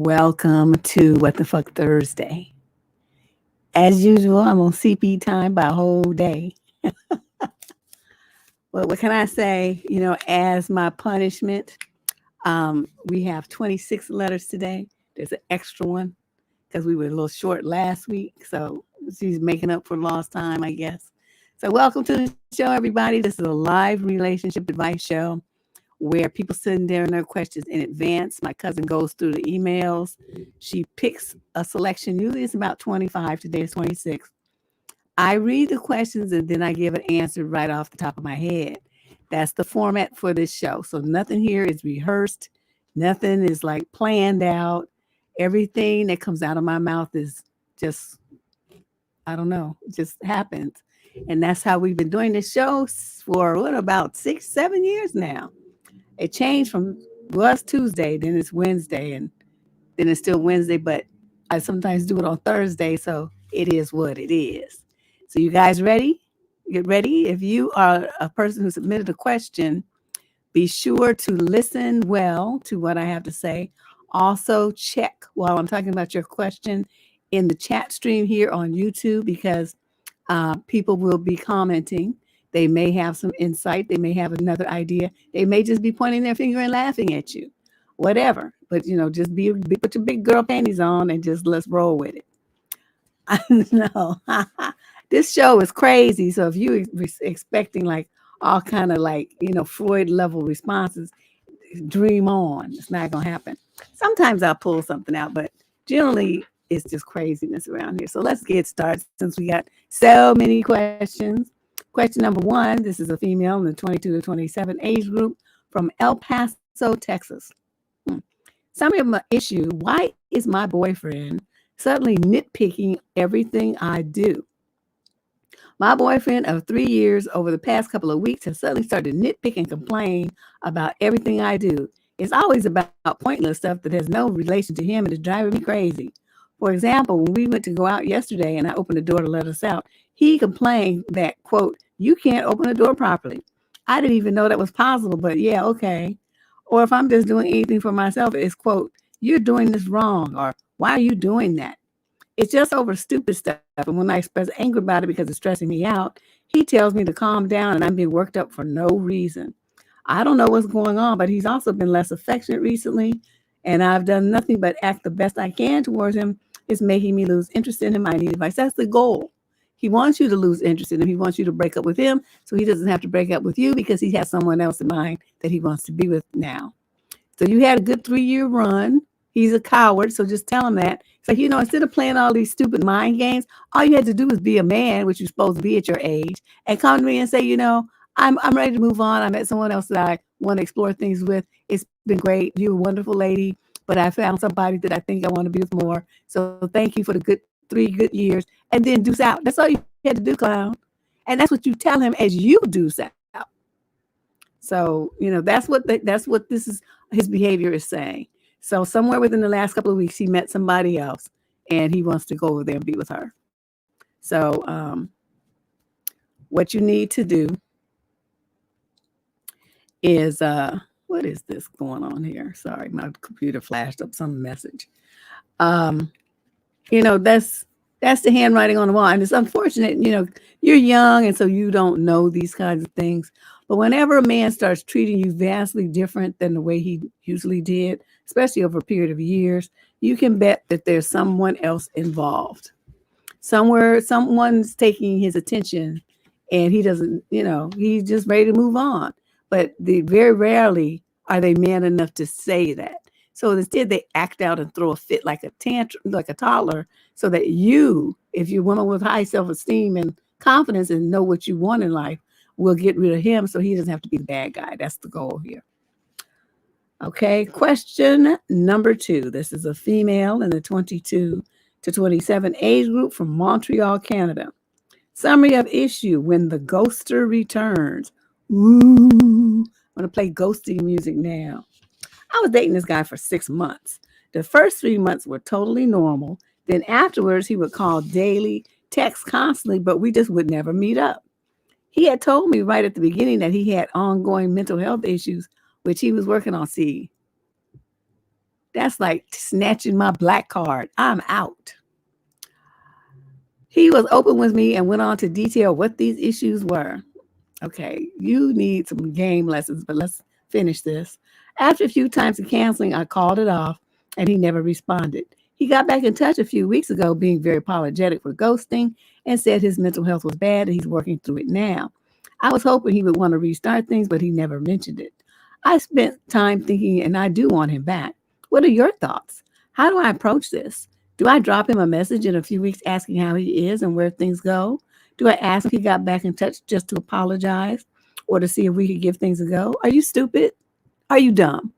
Welcome to What the Fuck Thursday. As usual, I'm on CP time by a whole day. Well, what can I say? As my punishment, we have 26 letters today. There's an extra one because we were a little short last week. So she's making up for lost time, I guess. So welcome to the show, everybody. This is a live relationship advice show where people send their questions in advance. My cousin goes through the emails. She picks a selection. Usually it's about 25. Today is 26. I read the questions and then I give an answer right off the top of my head. That's the format for this show. So nothing here is rehearsed. Nothing is like planned out. Everything that comes out of my mouth is just, I don't know, it just happens. And that's how we've been doing this show for about 6-7 years now. It changed from was Tuesday, then it's Wednesday, and then it's still Wednesday, but I sometimes do it on Thursday, so it is what it is. So you guys ready? Get ready. If you are a person who submitted a question, be sure to listen well to what I have to say. Also check while I'm talking about your question in the chat stream here on YouTube because people will be commenting. They may have some insight. They may have another idea. They may just be pointing their finger and laughing at you, whatever. But, just put your big girl panties on and just let's roll with it. I know. This show is crazy. So if you expecting like all kind of like, Freud level responses, dream on. It's not going to happen. Sometimes I'll pull something out, but generally it's just craziness around here. So let's get started since we got so many questions. Question number 1, this is a female in the 22 to 27 age group from El Paso, Texas. Summary of my issue: why is my boyfriend suddenly nitpicking everything I do? My boyfriend of 3 years over the past couple of weeks has suddenly started to nitpick and complain about everything I do. It's always about pointless stuff that has no relation to him and is driving me crazy. For example, when we went to go out yesterday and I opened the door to let us out, he complained that, quote, you can't open the door properly. I didn't even know that was possible, but yeah, okay. Or if I'm just doing anything for myself, it's, quote, you're doing this wrong, or why are you doing that? It's just over stupid stuff. And when I express anger about it because it's stressing me out, he tells me to calm down and I'm being worked up for no reason. I don't know what's going on, but he's also been less affectionate recently, and I've done nothing but act the best I can towards him. It's making me lose interest in him. I need advice. That's the goal. He wants you to lose interest in him. He wants you to break up with him so he doesn't have to break up with you because he has someone else in mind that he wants to be with now. So you had a good 3-year run. He's a coward, so just tell him that. It's like, instead of playing all these stupid mind games, all you had to do was be a man, which you're supposed to be at your age, and come to me and say, I'm ready to move on. I met someone else that I want to explore things with. It's been great. You're a wonderful lady, but I found somebody that I think I want to be with more. So thank you for the 3 good years, and then deuce out. That's all you had to do, clown. And that's what you tell him as you deuce out. So, that's what this is. His behavior is saying. So somewhere within the last couple of weeks, he met somebody else and he wants to go over there and be with her. So what you need to do is, what is this going on here? Sorry, my computer flashed up some message. That's the handwriting on the wall. And it's unfortunate, you're young and so you don't know these kinds of things. But whenever a man starts treating you vastly different than the way he usually did, especially over a period of years, you can bet that there's someone else involved. Somewhere, someone's taking his attention and he doesn't, he's just ready to move on. But very rarely are they man enough to say that. So instead, they act out and throw a fit like a tantrum, like a toddler, so that you, if you're a woman with high self-esteem and confidence and know what you want in life, will get rid of him so he doesn't have to be the bad guy. That's the goal here. Okay, question number 2. This is a female in the 22 to 27 age group from Montreal, Canada. Summary of issue: when the ghoster returns. Ooh, I'm going to play ghosting music now. I was dating this guy for 6 months. The first 3 months were totally normal. Then afterwards, he would call daily, text constantly, but we just would never meet up. He had told me right at the beginning that he had ongoing mental health issues, which he was working on. See, That's like snatching my black card. I'm out. He was open with me and went on to detail what these issues were. Okay, you need some game lessons, but let's finish this. After a few times of canceling, I called it off and he never responded. He got back in touch a few weeks ago, being very apologetic for ghosting and said his mental health was bad and he's working through it now. I was hoping he would want to restart things, but he never mentioned it. I spent time thinking and I do want him back. What are your thoughts? How do I approach this? Do I drop him a message in a few weeks asking how he is and where things go? Do I ask if he got back in touch just to apologize or to see if we could give things a go? Are you stupid? Are you dumb?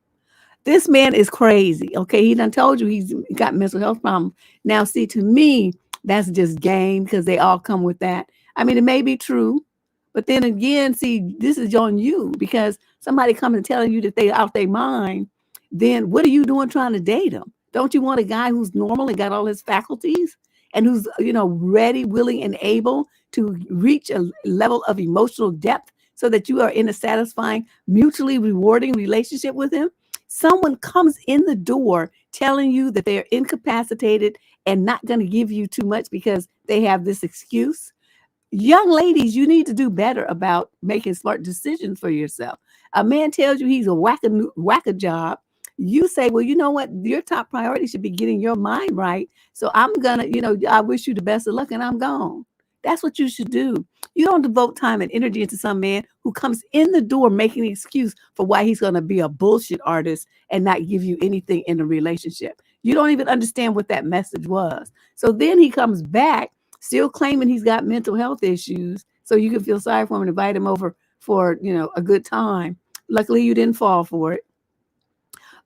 This man is crazy. Okay, he done told you he's got mental health problems. Now, see, to me, that's just game because they all come with that. I mean, it may be true, but then again, see, this is on you because somebody coming and telling you that they out their mind. Then what are you doing trying to date him? Don't you want a guy who's normal and got all his faculties and who's, ready, willing, and able to reach a level of emotional depth so that you are in a satisfying, mutually rewarding relationship with him? Someone comes in the door telling you that they're incapacitated and not going to give you too much because they have this excuse. Young ladies, you need to do better about making smart decisions for yourself. A man tells you he's a whack a job. You say, well, you know what? Your top priority should be getting your mind right. So I'm going to, I wish you the best of luck and I'm gone. That's what you should do. You don't devote time and energy into some man who comes in the door making an excuse for why he's going to be a bullshit artist and not give you anything in a relationship. You don't even understand what that message was. So then he comes back still claiming he's got mental health issues. So you can feel sorry for him and invite him over for, a good time. Luckily, you didn't fall for it.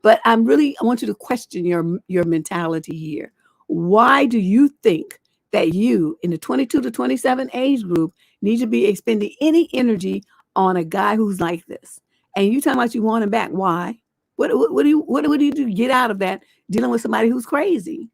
But I want you to question your mentality here. Why do you think that you in the 22 to 27 age group need to be expending any energy on a guy who's like this? And you talking about you want him back. Why? What do you do to get out of that dealing with somebody who's crazy?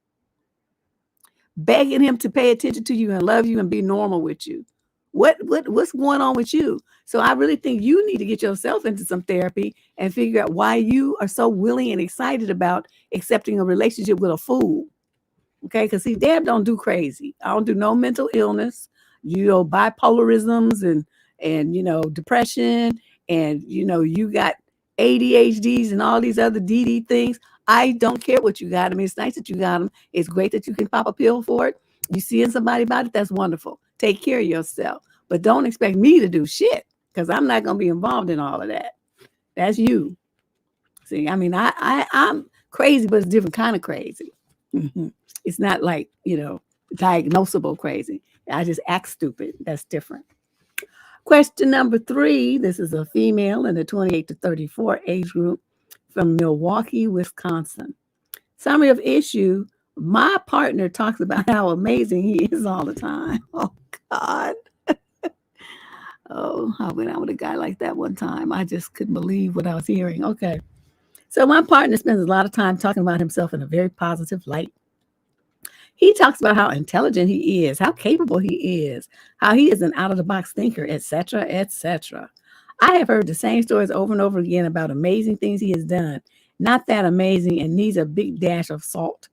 Begging him to pay attention to you and love you and be normal with you. What's going on with you? So I really think you need to get yourself into some therapy and figure out why you are so willing and excited about accepting a relationship with a fool. Okay, because see, Deb don't do crazy. I don't do no mental illness, bipolarisms and depression, and you got ADHDs and all these other DD things. I don't care what you got. I mean, it's nice that you got them. It's great that you can pop a pill for it. You seeing somebody about it, that's wonderful. Take care of yourself. But don't expect me to do shit because I'm not going to be involved in all of that. That's you. See, I mean, I'm crazy, but it's a different kind of crazy. Mm-hmm. It's not like, diagnosable crazy. I just act stupid. That's different. Question number 3. This is a female in the 28 to 34 age group from Milwaukee, Wisconsin. Summary of issue. My partner talks about how amazing he is all the time. Oh, God. I went out with a guy like that one time. I just couldn't believe what I was hearing. Okay. So my partner spends a lot of time talking about himself in a very positive light. He talks about how intelligent he is, how capable he is, how he is an out-of-the-box thinker, etc., etc. I have heard the same stories over and over again about amazing things he has done. Not that amazing and needs a big dash of salt.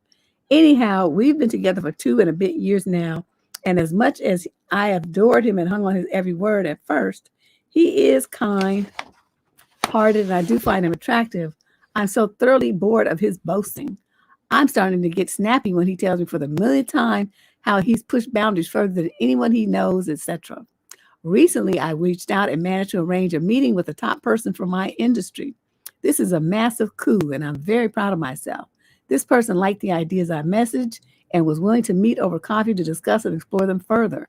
Anyhow, we've been together for 2 and a bit years now, and as much as I adored him and hung on his every word at first, he is kind-hearted, and I do find him attractive. I'm so thoroughly bored of his boasting. I'm starting to get snappy when he tells me for the millionth time how he's pushed boundaries further than anyone he knows, etc. Recently, I reached out and managed to arrange a meeting with a top person from my industry. This is a massive coup, and I'm very proud of myself. This person liked the ideas I messaged and was willing to meet over coffee to discuss and explore them further.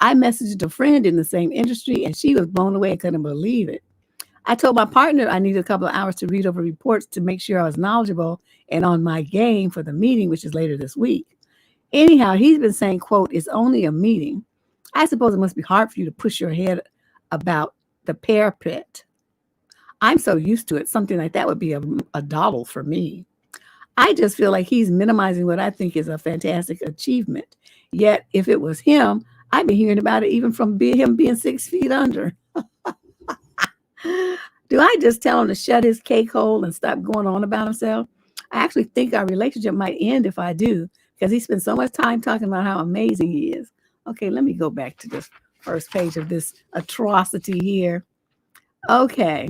I messaged a friend in the same industry, and she was blown away and couldn't believe it. I told my partner I needed a couple of hours to read over reports to make sure I was knowledgeable and on my game for the meeting, which is later this week. Anyhow, he's been saying, quote, it's only a meeting. I suppose it must be hard for you to push your head about the parapet. I'm so used to it. Something like that would be a doddle for me. I just feel like he's minimizing what I think is a fantastic achievement. Yet, if it was him, I'd be hearing about it even from him being 6 feet under. Do I just tell him to shut his cake hole and stop going on about himself? I actually think our relationship might end if I do, because he spends so much time talking about how amazing he is. Okay, let me go back to this first page of this atrocity here. Okay.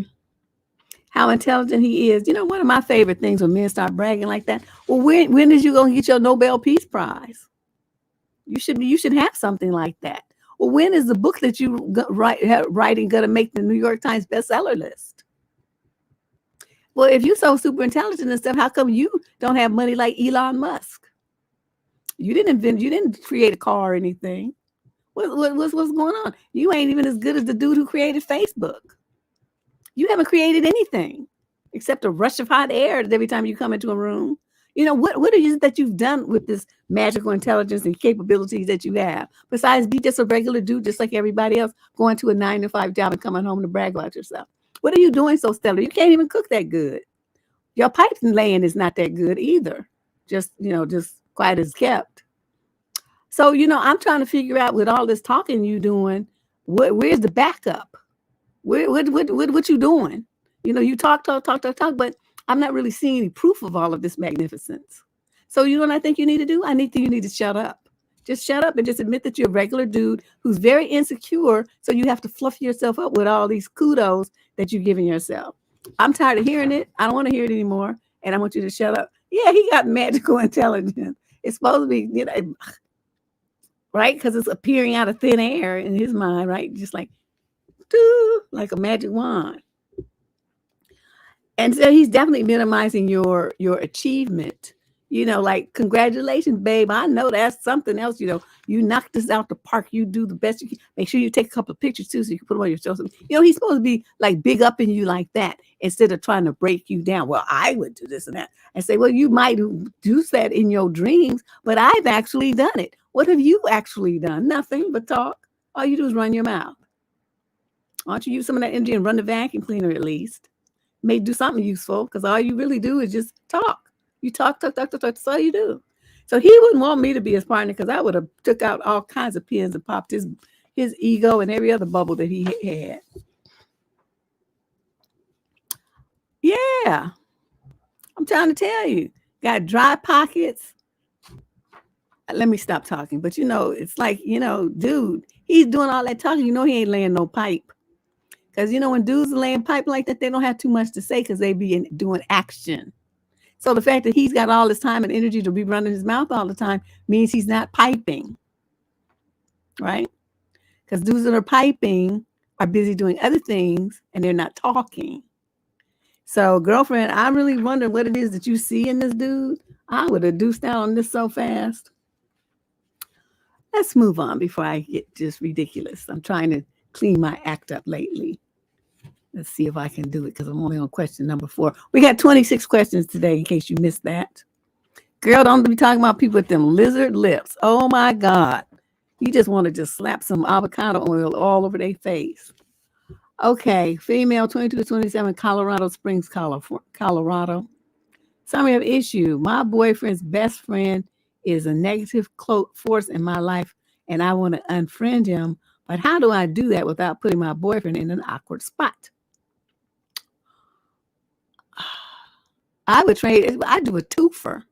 How intelligent he is. You know, one of my favorite things when men start bragging like that. Well, when is you gonna get your Nobel Peace Prize? You should have something like that. Well, when is the book that you writing gonna make the New York Times bestseller list? Well, if you're so super intelligent and stuff, how come you don't have money like Elon Musk? You didn't create a car or anything. What's going on? You ain't even as good as the dude who created Facebook. You haven't created anything except a rush of hot air every time you come into a room. You know, what is it that you've done with this magical intelligence and capabilities that you have, besides be just a regular dude, just like everybody else, going to a 9-to-5 job and coming home to brag about yourself? What are you doing so stellar? You can't even cook that good. Your pipe laying is not that good either. Just quiet as kept. So, I'm trying to figure out, with all this talking you doing, where's the backup? What you doing? You talk, but I'm not really seeing any proof of all of this magnificence. So you know what I think you need to do? You need to shut up. Just shut up and just admit that you're a regular dude who's very insecure. So you have to fluff yourself up with all these kudos that you're giving yourself. I'm tired of hearing it. I don't want to hear it anymore. And I want you to shut up. Yeah, he got magical intelligence. It's supposed to be, right? Because it's appearing out of thin air in his mind, right? Just like a magic wand. And so he's definitely minimizing your achievement. Like, congratulations, babe. I know that's something else. You knocked this out the park. You do the best you can. Make sure you take a couple of pictures too, so you can put them on your social. He's supposed to be like big up in you like that, instead of trying to break you down. Well, I would do this and that, and say, well, you might do that in your dreams, but I've actually done it. What have you actually done? Nothing but talk. All you do is run your mouth. Why don't you use some of that energy and run the vacuum cleaner at least? May do something useful, because all you really do is just talk. You talk. That's all you do. So he wouldn't want me to be his partner, because I would have took out all kinds of pins and popped his ego and every other bubble that he had. Yeah. I'm trying to tell you. Got dry pockets. Let me stop talking. But it's like, dude, he's doing all that talking. He ain't laying no pipe. Because, when dudes are laying pipe like that, they don't have too much to say, because they be doing action. So the fact that he's got all this time and energy to be running his mouth all the time means he's not piping, right? Because dudes that are piping are busy doing other things, and they're not talking. So, girlfriend, I'm really wondering what it is that you see in this dude. I would have deuced out on this so fast. Let's move on before I get just ridiculous. I'm trying to clean my act up lately. Let's see if I can do it, because I'm only on question number 4. We got 26 questions today, in case you missed that. Girl, don't be talking about people with them lizard lips. Oh, my God. You just want to just slap some avocado oil all over their face. Okay, female, 22 to 27, Colorado Springs, Colorado. Summary of issue. My boyfriend's best friend is a negative force in my life, and I want to unfriend him. But how do I do that without putting my boyfriend in an awkward spot? I would do a twofer.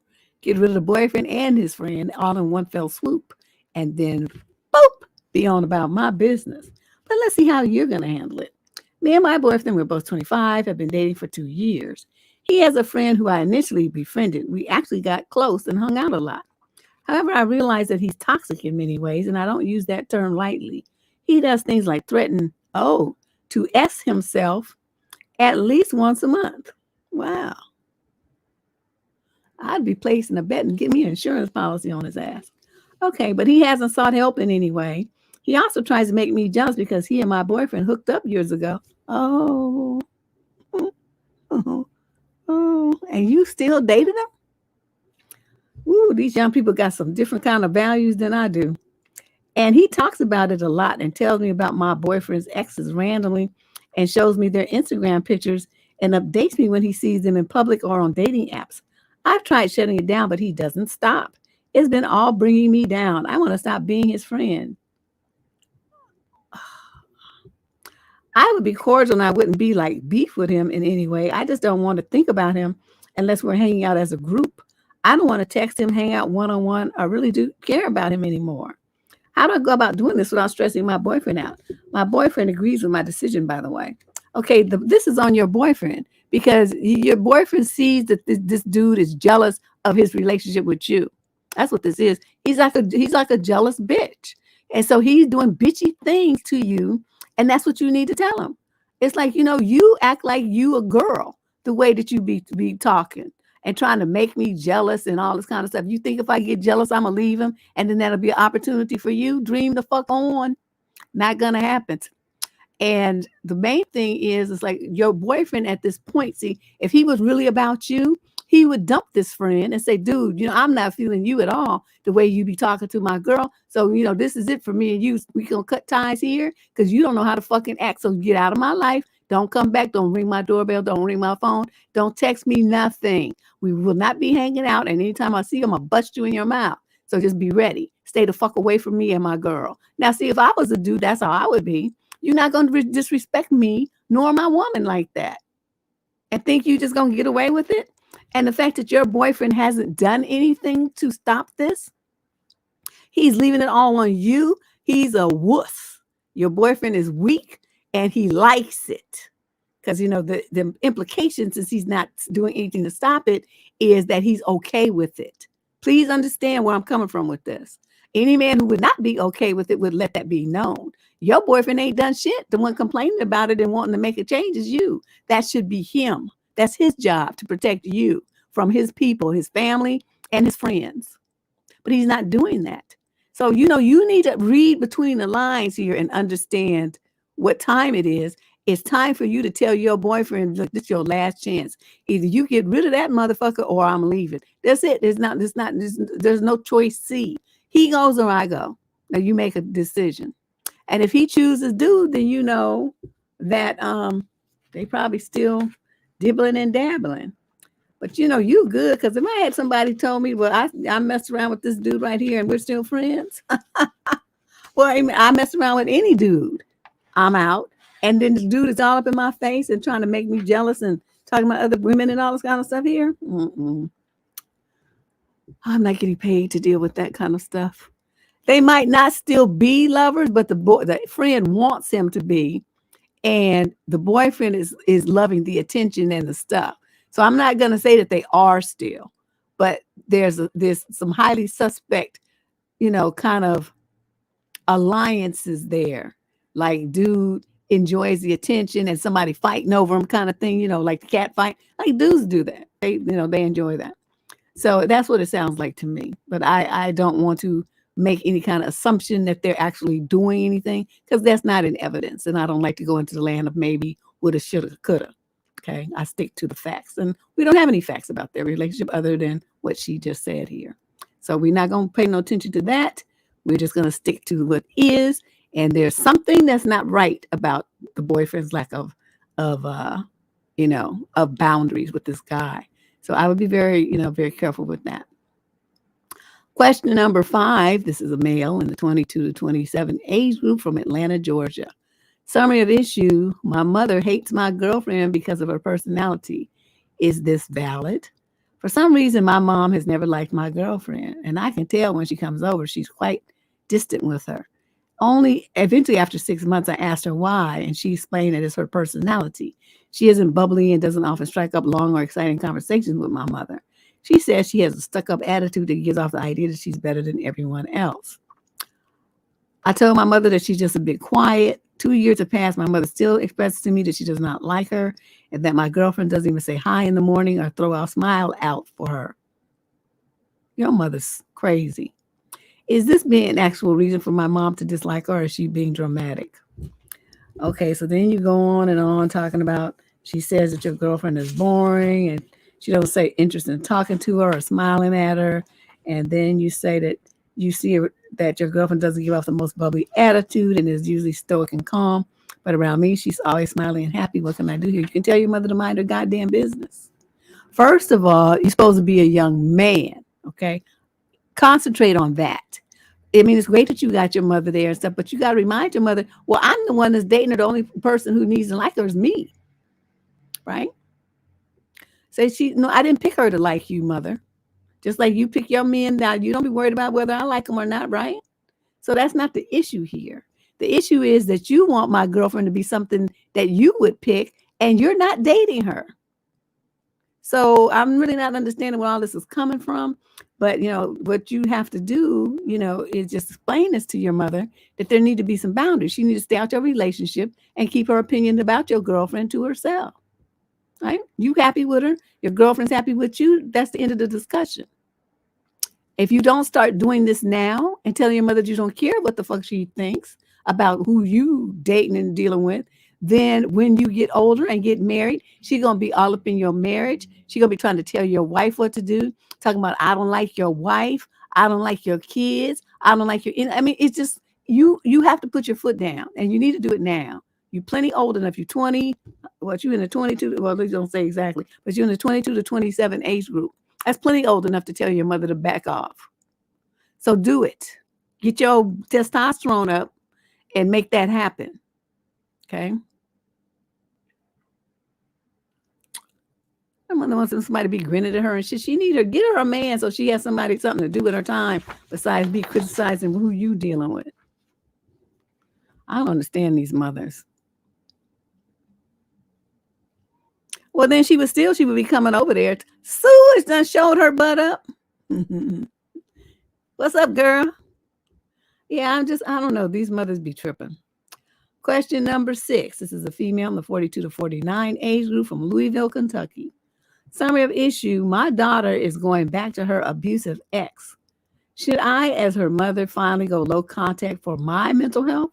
Get rid of the boyfriend and his friend all in one fell swoop. And then, boop, be on about my business. But let's see how you're going to handle it. Me and my boyfriend, we're both 25, have been dating for 2 years. He has a friend who I initially befriended. We actually got close and hung out a lot. However, I realized that he's toxic in many ways, and I don't use that term lightly. He does things like threaten, to S himself at least once a month. Wow. I'd be placing a bet and get me an insurance policy on his ass. Okay, but he hasn't sought help in any way. He also tries to make me jealous because he and my boyfriend hooked up years ago. Oh, and you still dated him? Ooh, these young people got some different kind of values than I do. And he talks about it a lot and tells me about my boyfriend's exes randomly and shows me their Instagram pictures and updates me when he sees them in public or on dating apps. I've tried shutting it down, but he doesn't stop. It's been all bringing me down. I want to stop being his friend. I would be cordial and I wouldn't be like beef with him in any way. I just don't want to think about him unless we're hanging out as a group. I don't want to text him, hang out one-on-one, or really do care about him anymore. How do I go about doing this without stressing my boyfriend out? My boyfriend agrees with my decision, by the way. Okay, this is on your boyfriend because your boyfriend sees that this dude is jealous of his relationship with you. That's what this is. He's like a jealous bitch. And so he's doing bitchy things to you, and that's what you need to tell him. It's like, you act like you a girl the way that you be talking and trying to make me jealous and all this kind of stuff. You think if I get jealous, I'm going to leave him and then that'll be an opportunity for you? Dream the fuck on. Not going to happen. And the main thing is, it's like your boyfriend at this point, see, if he was really about you, he would dump this friend and say, dude, I'm not feeling you at all the way you be talking to my girl. So, this is it for me and you. We gonna cut ties here because you don't know how to fucking act. So get out of my life. Don't come back. Don't ring my doorbell. Don't ring my phone. Don't text me nothing. We will not be hanging out. And anytime I see you, I'm gonna bust you in your mouth. So just be ready. Stay the fuck away from me and my girl. Now, see, if I was a dude, that's how I would be. You're not going to disrespect me nor my woman like that and think you're just going to get away with it. And the fact that your boyfriend hasn't done anything to stop this, he's leaving it all on you. He's a wuss. Your boyfriend is weak and he likes it because, the implication, since he's not doing anything to stop it, is that he's okay with it. Please understand where I'm coming from with this. Any man who would not be okay with it would let that be known. Your boyfriend ain't done shit. The one complaining about it and wanting to make a change is you. That should be him. That's his job to protect you from his people, his family, and his friends. But he's not doing that. So, you need to read between the lines here and understand what time it is. It's time for you to tell your boyfriend, look, this is your last chance. Either you get rid of that motherfucker or I'm leaving. That's it. There's no choice C. He goes or I go. Now you make a decision. And if he chooses dude, then you know that they probably still dibbling and dabbling. But you good, because if I had somebody told me, well, I messed around with this dude right here and we're still friends. Well, I mess around with any dude. I'm out. And then this dude is all up in my face and trying to make me jealous and talking about other women and all this kind of stuff here. I'm not getting paid to deal with that kind of stuff. They might not still be lovers, but the friend wants him to be. And the boyfriend is loving the attention and the stuff. So I'm not going to say that they are still, but there's some highly suspect, kind of alliances there. Like dude enjoys the attention and somebody fighting over him kind of thing, like the cat fight. Like dudes do that. They enjoy that. So that's what it sounds like to me. But I don't want to make any kind of assumption that they're actually doing anything because that's not in evidence. And I don't like to go into the land of maybe, woulda, shoulda, coulda. Okay. I stick to the facts. And we don't have any facts about their relationship other than what she just said here. So we're not going to pay no attention to that. We're just going to stick to what is. And there's something that's not right about the boyfriend's lack of boundaries with this guy. So I would be very, very careful with that. Question number 5. This is a male in the 22 to 27 age group from Atlanta, Georgia. Summary of issue. My mother hates my girlfriend because of her personality. Is this valid? For some reason, my mom has never liked my girlfriend. And I can tell when she comes over, she's quite distant with her. Only eventually after 6 months, I asked her why, and she explained that it's her personality. She isn't bubbly and doesn't often strike up long or exciting conversations with my mother. She says she has a stuck-up attitude that gives off the idea that she's better than everyone else. I told my mother that she's just a bit quiet. 2 years have passed. My mother still expresses to me that she does not like her and that my girlfriend doesn't even say hi in the morning or throw a smile out for her. Your mother's crazy. Is this being an actual reason for my mom to dislike her, or is she being dramatic? Okay, so then you go on and on talking about, she says that your girlfriend is boring and she doesn't say interested in talking to her or smiling at her. And then you say that you see that your girlfriend doesn't give off the most bubbly attitude and is usually stoic and calm. But around me, she's always smiling and happy. What can I do here? You can tell your mother to mind her goddamn business. First of all, you're supposed to be a young man, okay? Concentrate on that. I mean, it's great that you got your mother there and stuff, but you got to remind your mother, well, I'm the one that's dating her. The only person who needs to like her is me, right? Say no, I didn't pick her to like you, mother. Just like you pick your men now, you don't be worried about whether I like them or not, right? So that's not the issue here. The issue is that you want my girlfriend to be something that you would pick, and you're not dating her. So I'm really not understanding where all this is coming from. But, what you have to do, is just explain this to your mother that there need to be some boundaries. She needs to stay out your relationship and keep her opinion about your girlfriend to herself. Right? You happy with her? Your girlfriend's happy with you? That's the end of the discussion. If you don't start doing this now and telling your mother you don't care what the fuck she thinks about who you dating and dealing with, then when you get older and get married, she's going to be all up in your marriage. She's going to be trying to tell your wife what to do, talking about, I don't like your wife. I don't like your kids. I don't like your, it's just, you have to put your foot down, and you need to do it now. You're plenty old enough. You're 20, you're in the 22, well, they don't say exactly, but you're in the 22 to 27 age group. That's plenty old enough to tell your mother to back off. So do it. Get your testosterone up and make that happen. Okay. My mother wants somebody to be grinning at her and shit. She need her, get her a man so she has something to do with her time besides be criticizing who you dealing with. I don't understand these mothers. Well, then she would be coming over there. Sue has done showed her butt up. What's up, girl? Yeah, I don't know. These mothers be tripping. Question number 6. This is a female in the 42 to 49 age group from Louisville, Kentucky. Summary of issue. My daughter is going back to her abusive ex. Should I, as her mother, finally go low contact for my mental health?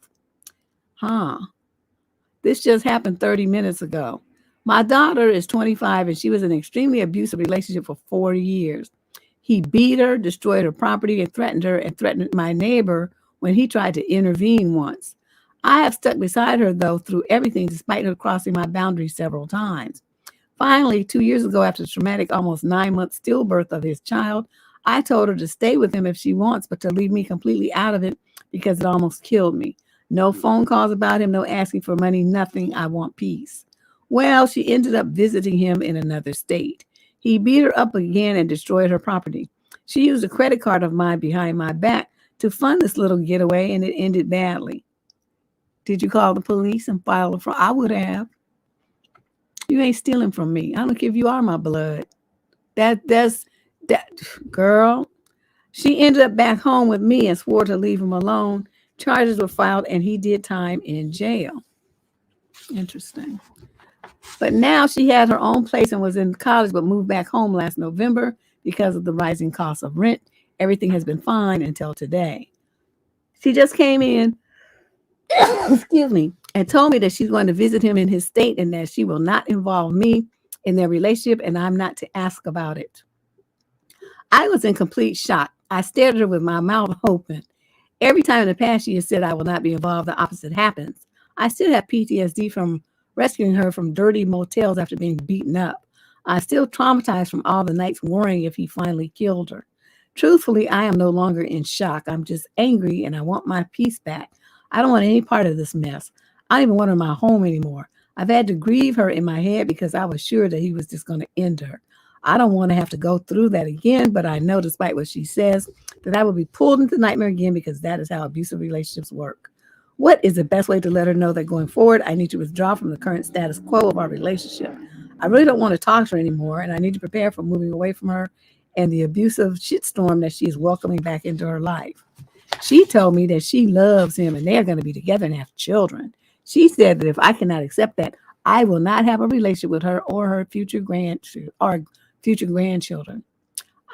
This just happened 30 minutes ago. My daughter is 25 and she was in an extremely abusive relationship for 4 years. He beat her, destroyed her property, and threatened her and threatened my neighbor when he tried to intervene once. I have stuck beside her, though, through everything, despite her crossing my boundaries several times. Finally, 2 years ago, after the traumatic almost 9-month stillbirth of his child, I told her to stay with him if she wants, but to leave me completely out of it because it almost killed me. No phone calls about him, no asking for money, nothing. I want peace. Well, she ended up visiting him in another state. He beat her up again and destroyed her property. She used a credit card of mine behind my back to fund this little getaway, and it ended badly. Did you call the police and file a fraud? I would have. You ain't stealing from me. I don't care if you are my blood. That's girl. She ended up back home with me and swore to leave him alone. Charges were filed and he did time in jail. Interesting. But now she had her own place and was in college, but moved back home last November because of the rising cost of rent. Everything has been fine until today. She just came in, excuse me, and told me that she's going to visit him in his state and that she will not involve me in their relationship and I'm not to ask about it. I was in complete shock. I stared at her with my mouth open. Every time in the past she has said I will not be involved, the opposite happens. I still have PTSD from rescuing her from dirty motels after being beaten up. I'm still traumatized from all the nights worrying if he finally killed her. Truthfully, I am no longer in shock. I'm just angry and I want my peace back. I don't want any part of this mess. I don't even want her in my home anymore. I've had to grieve her in my head because I was sure that he was just going to end her. I don't want to have to go through that again, but I know, despite what she says, that I will be pulled into the nightmare again because that is how abusive relationships work. What is the best way to let her know that going forward, I need to withdraw from the current status quo of our relationship? I really don't want to talk to her anymore, and I need to prepare for moving away from her and the abusive shitstorm that she is welcoming back into her life. She told me that she loves him and they're going to be together and have children. She said that if I cannot accept that, I will not have a relationship with her or her future grandchildren.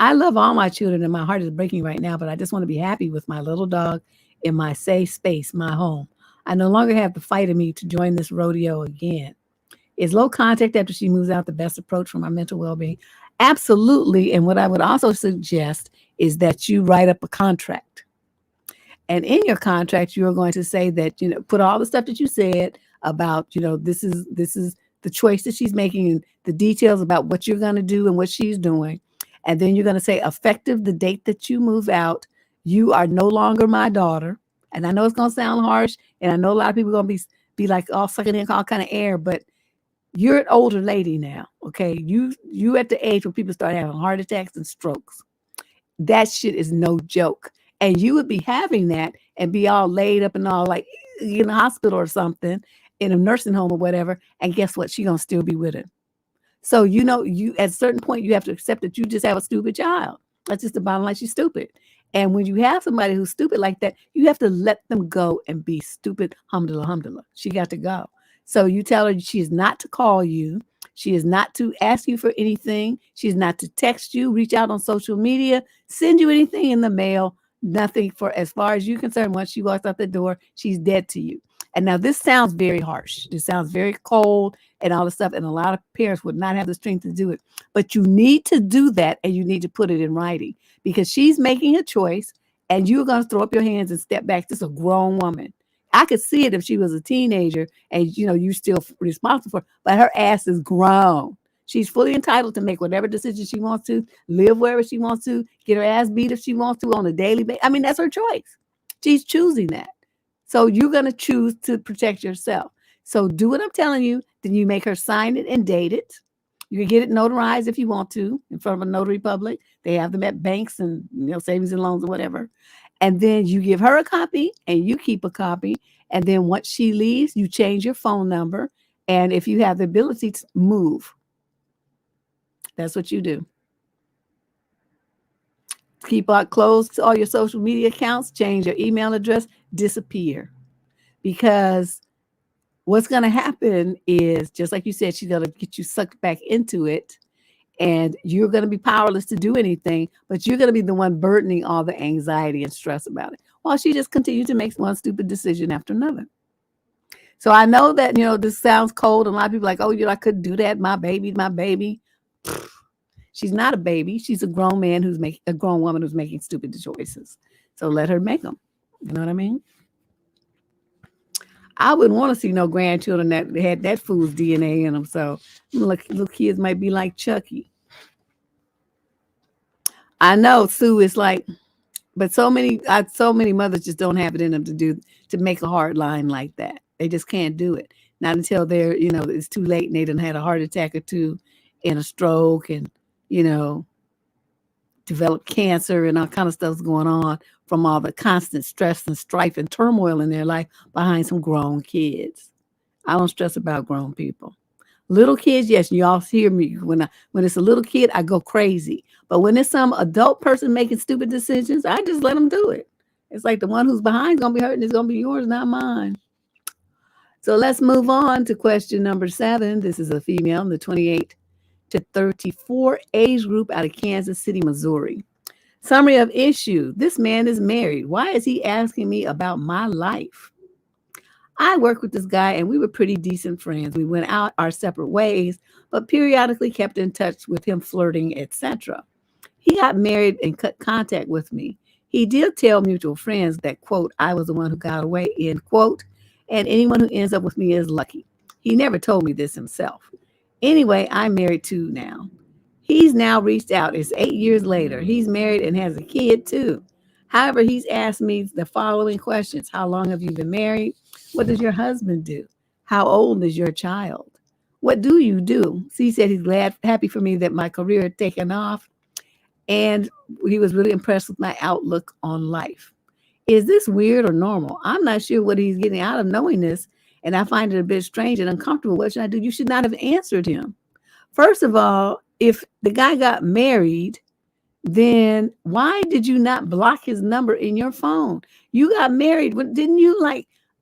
I love all my children and my heart is breaking right now, but I just want to be happy with my little dog in my safe space, my home. I no longer have the fight in me to join this rodeo again. Is low contact after she moves out the best approach for my mental well-being? Absolutely. And what I would also suggest is that you write up a contract. And in your contract, you're going to say that, put all the stuff that you said about, this is the choice that she's making and the details about what you're going to do and what she's doing. And then you're going to say, effective the date that you move out, you are no longer my daughter. And I know it's going to sound harsh. And I know a lot of people are going to be like all sucking in all kind of air, but You're an older lady now, okay? You at the age where people start having heart attacks and strokes. That shit is no joke. And you would be having that and be all laid up and all like in the hospital or something, in a nursing home or whatever. And guess what? She gonna still be with it. So you at a certain point you have to accept that you just have a stupid child. That's just the bottom line. She's stupid. And when you have somebody who's stupid like that, you have to let them go and be stupid. Alhamdulillah, alhamdulillah. She got to go. So you tell her she is not to call you. She is not to ask you for anything. She is not to text you, reach out on social media, send you anything in the mail. Nothing. For as far as you're concerned, once she walks out the door, she's dead to you. And now this sounds very harsh. This sounds very cold and all this stuff. And a lot of parents would not have the strength to do it. But you need to do that and you need to put it in writing because she's making a choice and you're going to throw up your hands and step back. This is a grown woman. I could see it if she was a teenager and, you're still responsible for, but her ass is grown. She's fully entitled to make whatever decision she wants to, live wherever she wants to, get her ass beat if she wants to on a daily basis. I mean, that's her choice. She's choosing that. So you're going to choose to protect yourself. So do what I'm telling you. Then you make her sign it and date it. You can get it notarized if you want to in front of a notary public. They have them at banks and savings and loans or whatever. And then you give her a copy and you keep a copy. And then once she leaves, you change your phone number. And if you have the ability to move, that's what you do. Keep out close all your social media accounts, change your email address, disappear. Because what's going to happen is, just like you said, she's going to get you sucked back into it. And you're going to be powerless to do anything, but you're going to be the one burdening all the anxiety and stress about it, while she just continues to make one stupid decision after another. So I know that, this sounds cold. And a lot of people are like, oh, I couldn't do that. My baby. She's not a baby. She's a grown man a grown woman who's making stupid choices. So let her make them. You know what I mean? I wouldn't want to see no grandchildren that had that fool's DNA in them. So little kids might be like Chucky. I know Sue is like, but so many mothers just don't have it in them to make a hard line like that. They just can't do it. Not until they're, it's too late and they done had a heart attack or two and a stroke and, develop cancer and all kind of stuff's going on from all the constant stress and strife and turmoil in their life behind some grown kids. I don't stress about grown people. Little kids, yes, y'all hear me. When it's a little kid, I go crazy. But when it's some adult person making stupid decisions, I just let them do it. It's like the one who's behind is going to be hurting. It's going to be yours, not mine. So let's move on to question number 7. This is a female in the 28 to 34 age group out of Kansas City, Missouri. Summary of issue. This man is married. Why is he asking me about my life? I worked with this guy and we were pretty decent friends. We went out our separate ways, but periodically kept in touch with him, flirting, etc. He got married and cut contact with me. He did tell mutual friends that, quote, I was the one who got away, end quote, and anyone who ends up with me is lucky. He never told me this himself. Anyway, I'm married too now. He's now reached out. It's 8 years later. He's married and has a kid too. However, he's asked me the following questions. How long have you been married? What does your husband do? How old is your child? What do you do? So he said he's happy for me that my career had taken off. And he was really impressed with my outlook on life. Is this weird or normal? I'm not sure what he's getting out of knowing this. And I find it a bit strange and uncomfortable. What should I do? You should not have answered him. First of all, if the guy got married, then why did you not block his number in your phone? You got married. Didn't you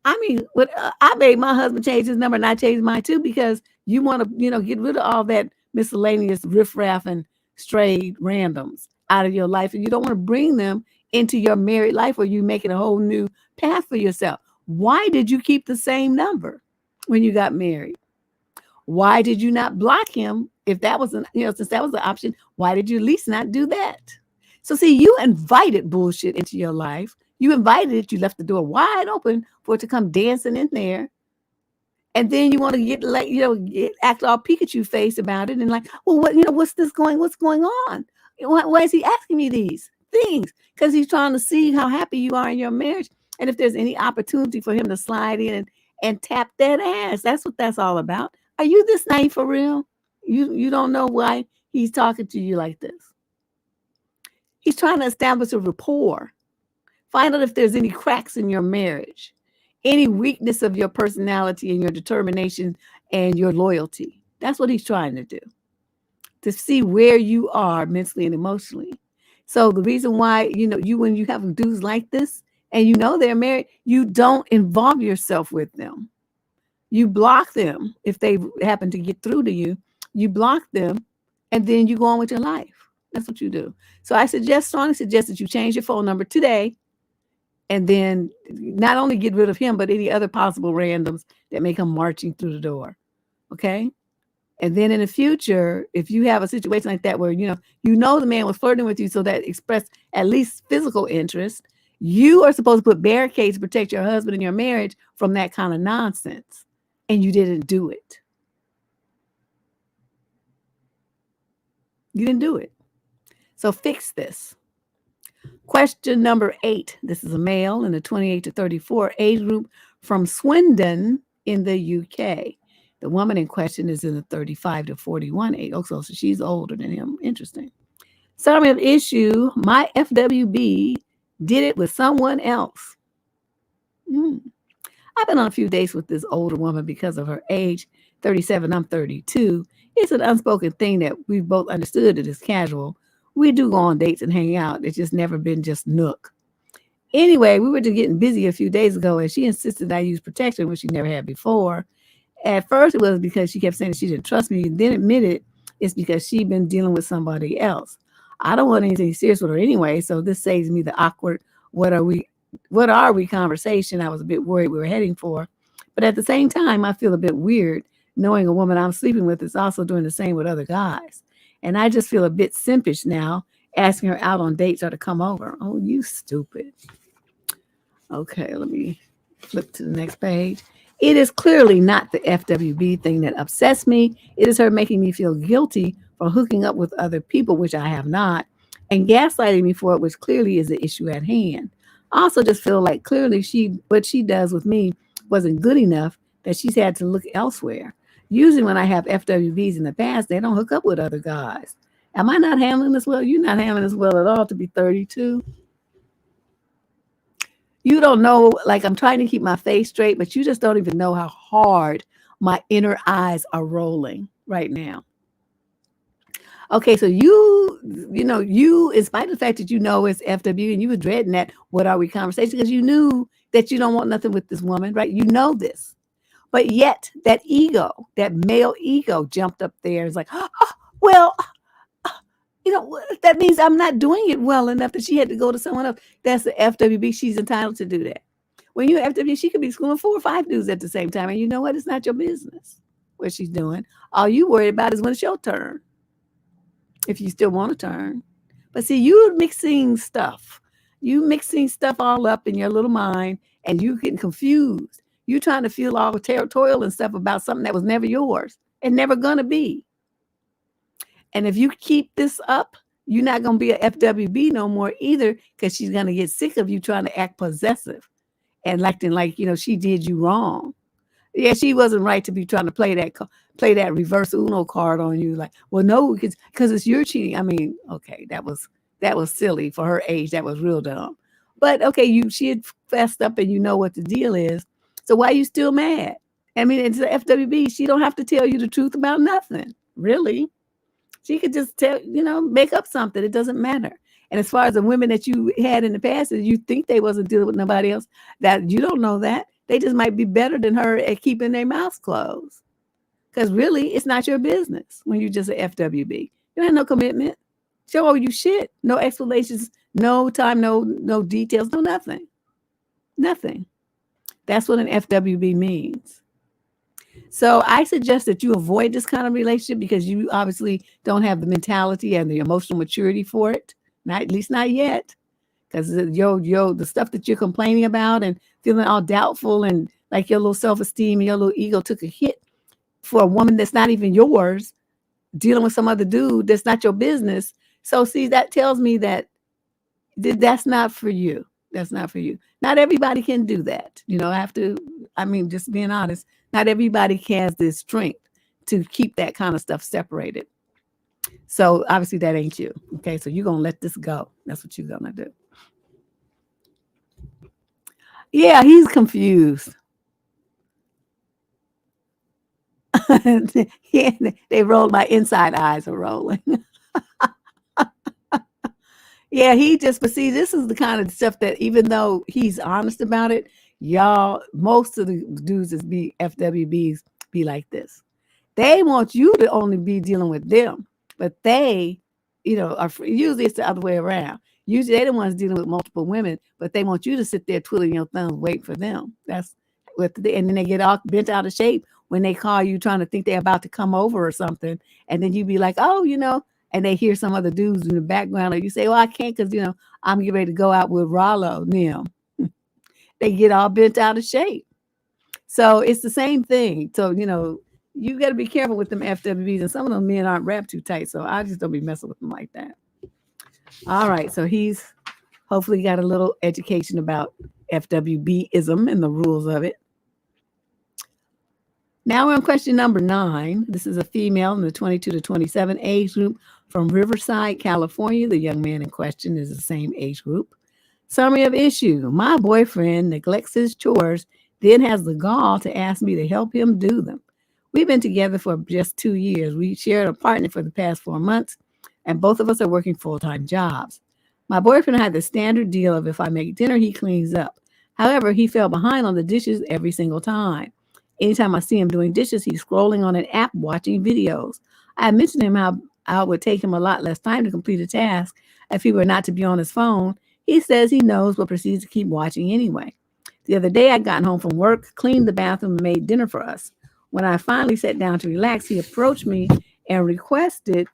I made my husband change his number and I changed mine too, because you want to, get rid of all that miscellaneous riffraff and stray randoms out of your life. And you don't want to bring them into your married life where you're making a whole new path for yourself. Why did you keep the same number when you got married? Why did you not block him? If that was since that was the option, why did you at least not do that? So see, you invited bullshit into your life. You invited it. You left the door wide open for it to come dancing in there. And then you want to get act all Pikachu face about it and like, well, what's going on? Why is he asking me these things? Because he's trying to see how happy you are in your marriage. And if there's any opportunity for him to slide in and tap that ass, that's what that's all about. Are you this naive for real? You don't know why he's talking to you like this. He's trying to establish a rapport. Find out if there's any cracks in your marriage, any weakness of your personality and your determination and your loyalty. That's what he's trying to do, to see where you are mentally and emotionally. So the reason why, when you have dudes like this and they're married, you don't involve yourself with them. You block them. If they happen to get through to you, you block them and then you go on with your life. That's what you do. So I strongly suggest that you change your phone number today and then not only get rid of him, but any other possible randoms that may come marching through the door. Okay? And then in the future, if you have a situation like that where, the man was flirting with you, so that expressed at least physical interest, you are supposed to put barricades to protect your husband and your marriage from that kind of nonsense. And you didn't do it. You didn't do it. So fix this. Question number 8. This is a male in the 28 to 34 age group from Swindon in the UK. The woman in question is in the 35 to 41 age. Oh, so she's older than him. Interesting. Summary of issue. My FWB did it with someone else. I've been on a few dates with this older woman because of her age. 37, I'm 32. It's an unspoken thing that we've both understood that is casual. We do go on dates and hang out. It's just never been just nook. Anyway, we were just getting busy a few days ago, and she insisted I use protection, which she never had before. At first, it was because she kept saying that she didn't trust me, then admitted it's because she'd been dealing with somebody else. I don't want anything serious with her anyway, so this saves me the awkward, what are we conversation I was a bit worried we were heading for. But at the same time, I feel a bit weird knowing a woman I'm sleeping with is also doing the same with other guys. And I just feel a bit simpish now, asking her out on dates or to come over. Oh, you stupid. Okay, let me flip to the next page. It is clearly not the FWB thing that upsets me. It is her making me feel guilty for hooking up with other people, which I have not, and gaslighting me for it, which clearly is the issue at hand. I also just feel like clearly what she does with me wasn't good enough that she's had to look elsewhere. Usually when I have FWBs in the past, they don't hook up with other guys. Am I not handling this well? You're not handling this well at all to be 32. You don't know, like I'm trying to keep my face straight, but you just don't even know how hard my inner eyes are rolling right now. Okay, so you, in spite of the fact that it's FW and you were dreading that what are we conversation because you knew that you don't want nothing with this woman, right? You know this. But yet that ego, that male ego jumped up there and was like, that means I'm not doing it well enough that she had to go to someone else. That's the FWB. She's entitled to do that. When you're FWB, she could be schooling 4 or 5 dudes at the same time. And you know what? It's not your business what she's doing. All you worry about is when it's your turn. If you still want to turn. But see, you mixing stuff all up in your little mind and you getting confused. You trying to feel all territorial and stuff about something that was never yours and never gonna be. And if you keep this up, you're not gonna be a FWB no more either, because she's gonna get sick of you trying to act possessive and acting like she did you wrong. Yeah, she wasn't right to be trying to play that reverse Uno card on you. Like, well, no, because it's your cheating. I mean, okay, that was silly for her age. That was real dumb. But okay, she had fessed up, and you know what the deal is. So why are you still mad? I mean, it's the FWB. She don't have to tell you the truth about nothing, really. She could just make up something. It doesn't matter. And as far as the women that you had in the past, you think they wasn't dealing with nobody else, that you don't know that. They just might be better than her at keeping their mouths closed. Because really, it's not your business when you're just an FWB. You have no commitment. Show you shit. No explanations, no time, no details, no nothing. Nothing. That's what an FWB means. So I suggest that you avoid this kind of relationship because you obviously don't have the mentality and the emotional maturity for it. At least not yet. Because the stuff that you're complaining about and feeling all doubtful and like your little self-esteem and your little ego took a hit for a woman that's not even yours, dealing with some other dude that's not your business. So see, that tells me that that's not for you. That's not for you. Not everybody can do that. Just being honest, not everybody has this strength to keep that kind of stuff separated. So obviously that ain't you. Okay, so you're gonna let this go. That's what you're gonna do. Yeah, he's confused. Yeah, they rolled, my inside eyes are rolling. Yeah, he just, but see, this is the kind of stuff that even though he's honest about it, y'all, most of the dudes that be FWBs be like this. They want you to only be dealing with them, but they, usually it's the other way around. Usually they're the ones dealing with multiple women, but they want you to sit there twiddling your thumbs, wait for them. That's and then they get all bent out of shape when they call you trying to think they're about to come over or something, and then you be like, oh, and they hear some other dudes in the background, or you say, well, I can't because I'm getting ready to go out with Rollo. They get all bent out of shape. So it's the same thing. So, you got to be careful with them FWBs, and some of them men aren't wrapped too tight. So I just don't be messing with them like that. All right. So he's hopefully got a little education about FWBism and the rules of it. Now we're on question number 9. This is a female in the 22 to 27 age group from Riverside, California. The young man in question is the same age group. Summary of issue. My boyfriend neglects his chores, then has the gall to ask me to help him do them. We've been together for just 2 years. We shared an apartment for the past 4 months, and both of us are working full-time jobs. My boyfriend had the standard deal of if I make dinner, he cleans up. However, he fell behind on the dishes every single time. Anytime I see him doing dishes, he's scrolling on an app watching videos. I mentioned to him how it would take him a lot less time to complete a task if he were not to be on his phone. He says he knows but proceeds to keep watching anyway. The other day, I got home from work, cleaned the bathroom, and made dinner for us. When I finally sat down to relax, he approached me and requested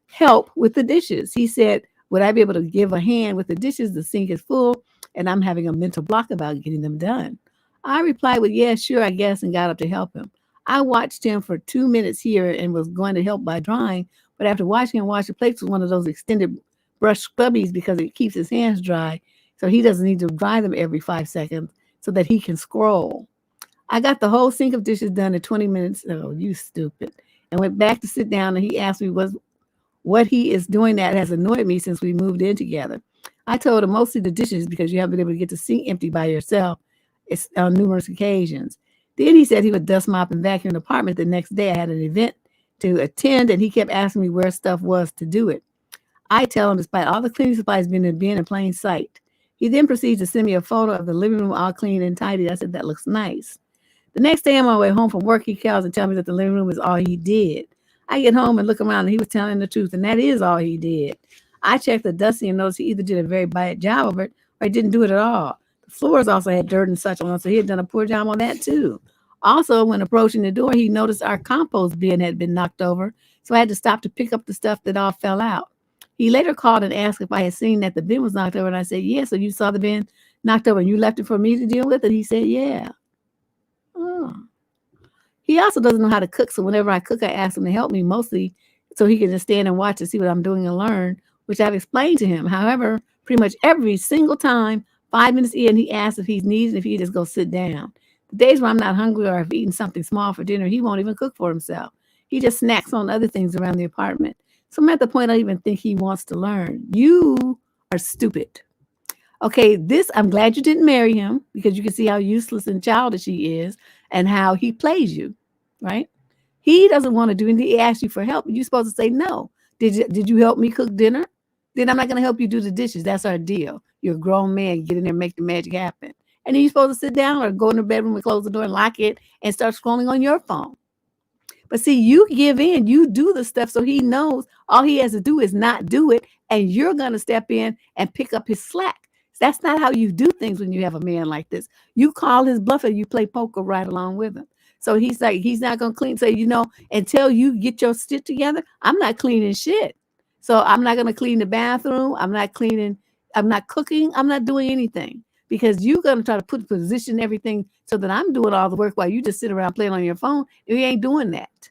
help with the dishes. He said, would I be able to give a hand with the dishes? The sink is full, and I'm having a mental block about getting them done. I replied with, yeah, sure, I guess, and got up to help him. I watched him for 2 minutes here and was going to help by drying, but after watching him wash the plates with one of those extended brush scrubbies because it keeps his hands dry, so he doesn't need to dry them every 5 seconds so that he can scroll. I got the whole sink of dishes done in 20 minutes. Oh, you stupid. And went back to sit down, and he asked me what he is doing that has annoyed me since we moved in together. I told him mostly the dishes because you haven't been able to get the sink empty by yourself. It's on numerous occasions. Then he said he would dust, mop, and vacuum the apartment. The next day I had an event to attend, and he kept asking me where stuff was to do it. I tell him despite all the cleaning supplies being in plain sight. He then proceeds to send me a photo of the living room all clean and tidy. I said, that looks nice. The next day on my way home from work, he calls and tells me that the living room is all he did. I get home and look around, and he was telling the truth, and that is all he did. I checked the dusting and noticed he either did a very bad job of it or he didn't do it at all. The floors also had dirt and such on, so he had done a poor job on that too. Also, when approaching the door, he noticed our compost bin had been knocked over, so I had to stop to pick up the stuff that all fell out. He later called and asked if I had seen that the bin was knocked over, and I said, yeah, so you saw the bin knocked over and you left it for me to deal with it? He said, yeah. Oh. He also doesn't know how to cook, so whenever I cook, I ask him to help me, mostly so he can just stand and watch and see what I'm doing and learn, which I've explained to him. However, pretty much every single time, 5 minutes in, he asks if he's needed, if he just go sit down. The days when I'm not hungry or have eaten something small for dinner, he won't even cook for himself. He just snacks on other things around the apartment. So I'm at the point I even think he wants to learn. You are stupid. Okay, I'm glad you didn't marry him because you can see how useless and childish he is and how he plays you, right? He doesn't want to do anything. He asks you for help. You're supposed to say no. Did you help me cook dinner? Then I'm not going to help you do the dishes. That's our deal. You're a grown man. Get in there and make the magic happen. And then you're supposed to sit down or go in the bedroom and close the door and lock it and start scrolling on your phone. But see, you give in, you do the stuff so he knows all he has to do is not do it, and you're going to step in and pick up his slack. That's not how you do things when you have a man like this. You call his bluff and you play poker right along with him. So he's like, he's not going to clean. So, until you get your shit together, I'm not cleaning shit. So I'm not going to clean the bathroom. I'm not cooking. I'm not doing anything because you're going to try to position everything so that I'm doing all the work while you just sit around playing on your phone. You ain't doing that.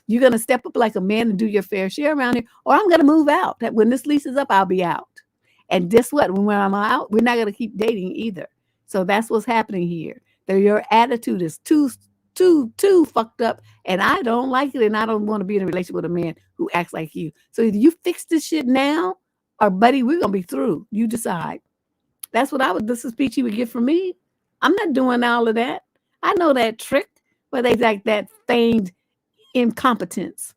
You're going to step up like a man and do your fair share around here, or I'm going to move out. When this lease is up, I'll be out. And guess what? When I'm out, we're not going to keep dating either. So that's what's happening here. Your attitude is too too fucked up, and I don't like it, and I don't want to be in a relationship with a man who acts like you. So either you fix this shit now, or buddy, we're gonna be through. You decide. That's what this is the speech he would give from me. I'm not doing all of that. I know that trick, but they like that feigned incompetence.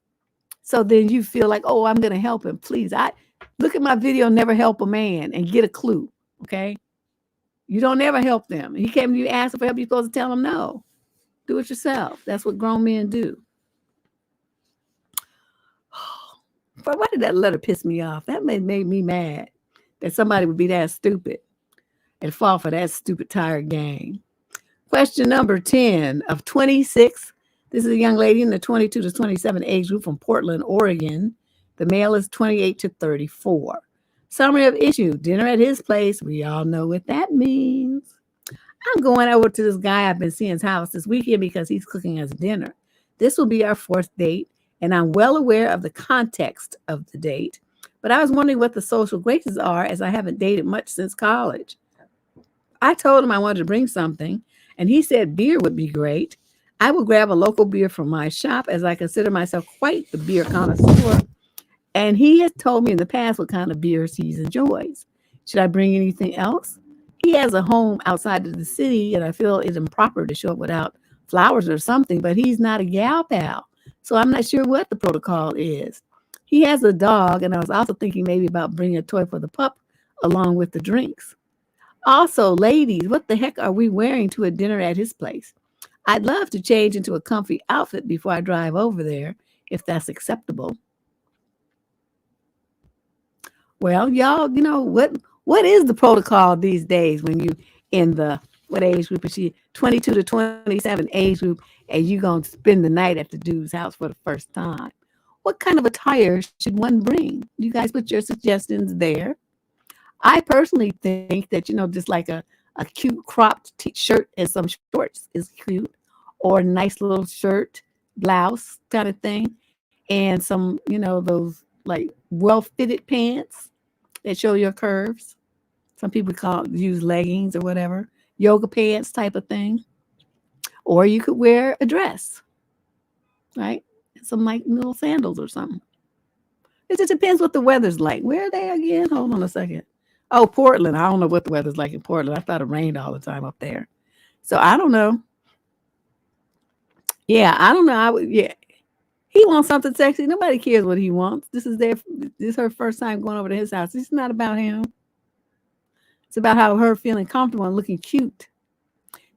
So then you feel like, oh, I'm gonna help him. Please, I look at my video, Never Help a Man, and get a clue. Okay. You don't ever help them. He came to you, ask for help, you're supposed to tell him no. Do it yourself. That's what grown men do. But why did that letter piss me off? That made me mad that somebody would be that stupid and fall for that stupid tired game. Question number 10 of 26. This is a young lady in the 22 to 27 age group from Portland, Oregon. The male is 28 to 34. Summary of issue: dinner at his place. We all know what that means. I'm going over to this guy I've been seeing his house this weekend because he's cooking us dinner. This will be our fourth date, and I'm well aware of the context of the date, but I was wondering what the social graces are, as I haven't dated much since college. I told him I wanted to bring something, and he said beer would be great. I will grab a local beer from my shop, as I consider myself quite the beer connoisseur, and he has told me in the past what kind of beers he enjoys. Should I bring anything else? He has a home outside of the city, and I feel it's improper to show up without flowers or something, but he's not a gal pal, so I'm not sure what the protocol is. He has a dog, and I was also thinking maybe about bringing a toy for the pup along with the drinks. Also, ladies, what the heck are we wearing to a dinner at his place? I'd love to change into a comfy outfit before I drive over there, if that's acceptable. Well, y'all, you know, what is the protocol these days when you in the, what age group is she? 22 to 27 age group, and you going to spend the night at the dude's house for the first time? What kind of attire should one bring? You guys put your suggestions there. I personally think that, just like a cute cropped shirt and some shorts is cute, or a nice little shirt, blouse kind of thing, and some, those like well-fitted pants that show your curves. Some people use leggings or whatever, yoga pants type of thing. Or you could wear a dress, right? Some like little sandals or something. It just depends what the weather's like. Where are they again? Hold on a second. Oh, Portland. I don't know what the weather's like in Portland. I thought it rained all the time up there. So I don't know. Yeah, I don't know. He wants something sexy. Nobody cares what he wants. This is her first time going over to his house. It's not about him. It's about her feeling comfortable and looking cute.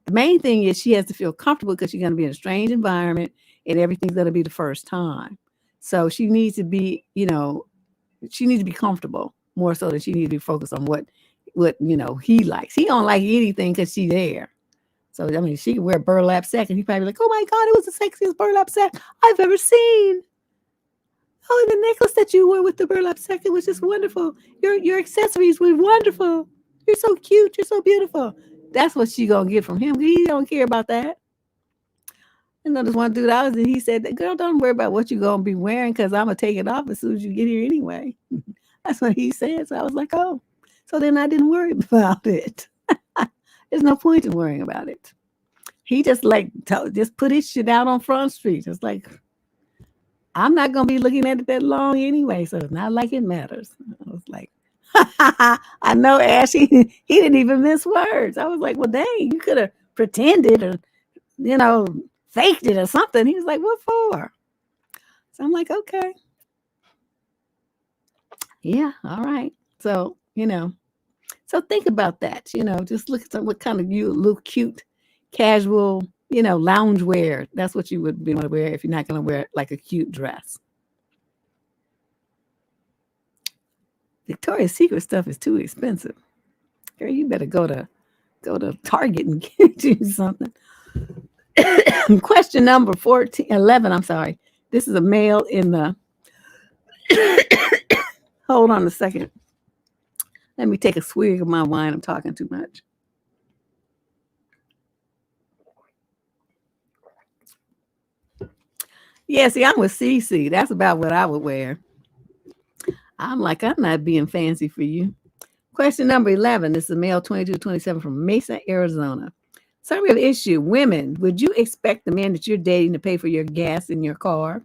The main thing is she has to feel comfortable because she's going to be in a strange environment and everything's going to be the first time. So she needs to be, she needs to be comfortable more so than she needs to be focused on what he likes. He don't like anything because she's there. So, I mean, she could wear a burlap sack and he'd probably be like, oh my God, it was the sexiest burlap sack I've ever seen. Oh, the necklace that you wore with the burlap sack, it was just wonderful. Your accessories were wonderful. You're so cute. You're so beautiful. That's what she gonna get from him. He don't care about that. And there's one dude he said, girl, don't worry about what you're gonna be wearing because I'm gonna take it off as soon as you get here anyway. That's what he said. So I was like, oh. So then I didn't worry about it. There's no point in worrying about it. He just just put his shit out on Front Street. It's like, I'm not going to be looking at it that long anyway, so it's not like it matters. I was like, I know, Ash, he didn't even miss words. I was like, well, dang, you could have pretended or, faked it or something. He was like, what for? So I'm like, okay. Yeah, all right. So, so think about that, just look at what kind of look cute, casual, lounge wear. That's what you would want to wear if you're not going to wear like a cute dress. Victoria's Secret stuff is too expensive. Girl, you better go to Target and get you something. Question number 11. I'm sorry. This is a male in the. Hold on a second. Let me take a swig of my wine. I'm talking too much. Yeah, see, I'm with CC. That's about what I would wear. I'm not being fancy for you. Question number 11. This is a male 22 to 27 from Mesa, Arizona. Summary of issue. Women, would you expect the man that you're dating to pay for your gas in your car?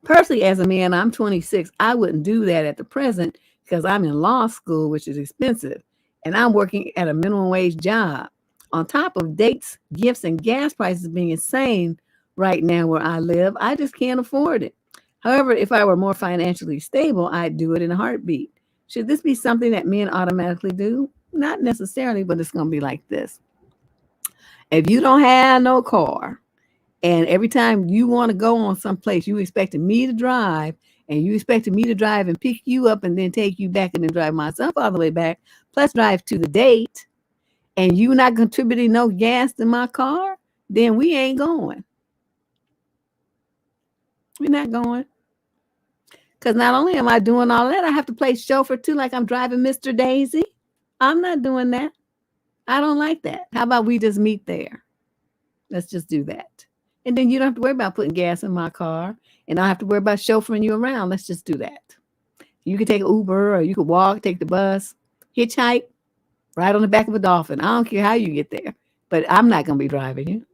Personally, as a man, I'm 26. I wouldn't do that at the present because I'm in law school, which is expensive, and I'm working at a minimum wage job. On top of dates, gifts, and gas prices being insane right now where I live, I just can't afford it. However, if I were more financially stable, I'd do it in a heartbeat. Should this be something that men automatically do? Not necessarily, but it's going to be like this. If you don't have no car, and every time you want to go on someplace, you expected me to drive, and you expected me to drive and pick you up and then take you back and then drive myself all the way back, plus drive to the date, and you not contributing no gas to my car, then we ain't going. We're not going. Because not only am I doing all that, I have to play chauffeur too, like I'm driving Mr. Daisy. I'm not doing that. I don't like that. How about we just meet there? Let's just do that. And then you don't have to worry about putting gas in my car, and I don't have to worry about chauffeuring you around. Let's just do that. You could take an Uber, or you could walk, take the bus, hitchhike, ride on the back of a dolphin. I don't care how you get there, but I'm not going to be driving you.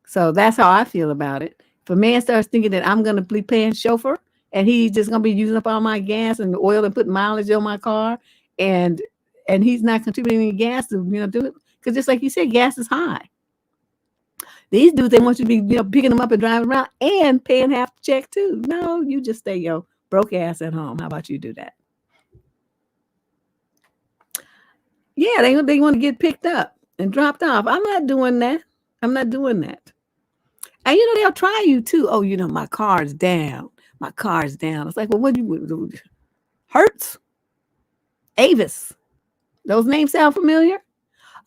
So that's how I feel about it. If a man starts thinking that I'm going to be paying chauffeur, and he's just going to be using up all my gas and oil and putting mileage on my car, and he's not contributing any gas to do it, because just like you said, gas is high. These dudes, they want you to be picking them up and driving around and paying half the check too. No, you just stay your broke ass at home. How about you do that? Yeah, they want to get picked up and dropped off. I'm not doing that. I'm not doing that. And they'll try you too. Oh, my car's down. My car's down. It's like, well, what do you do? Hertz? Avis. Those names sound familiar?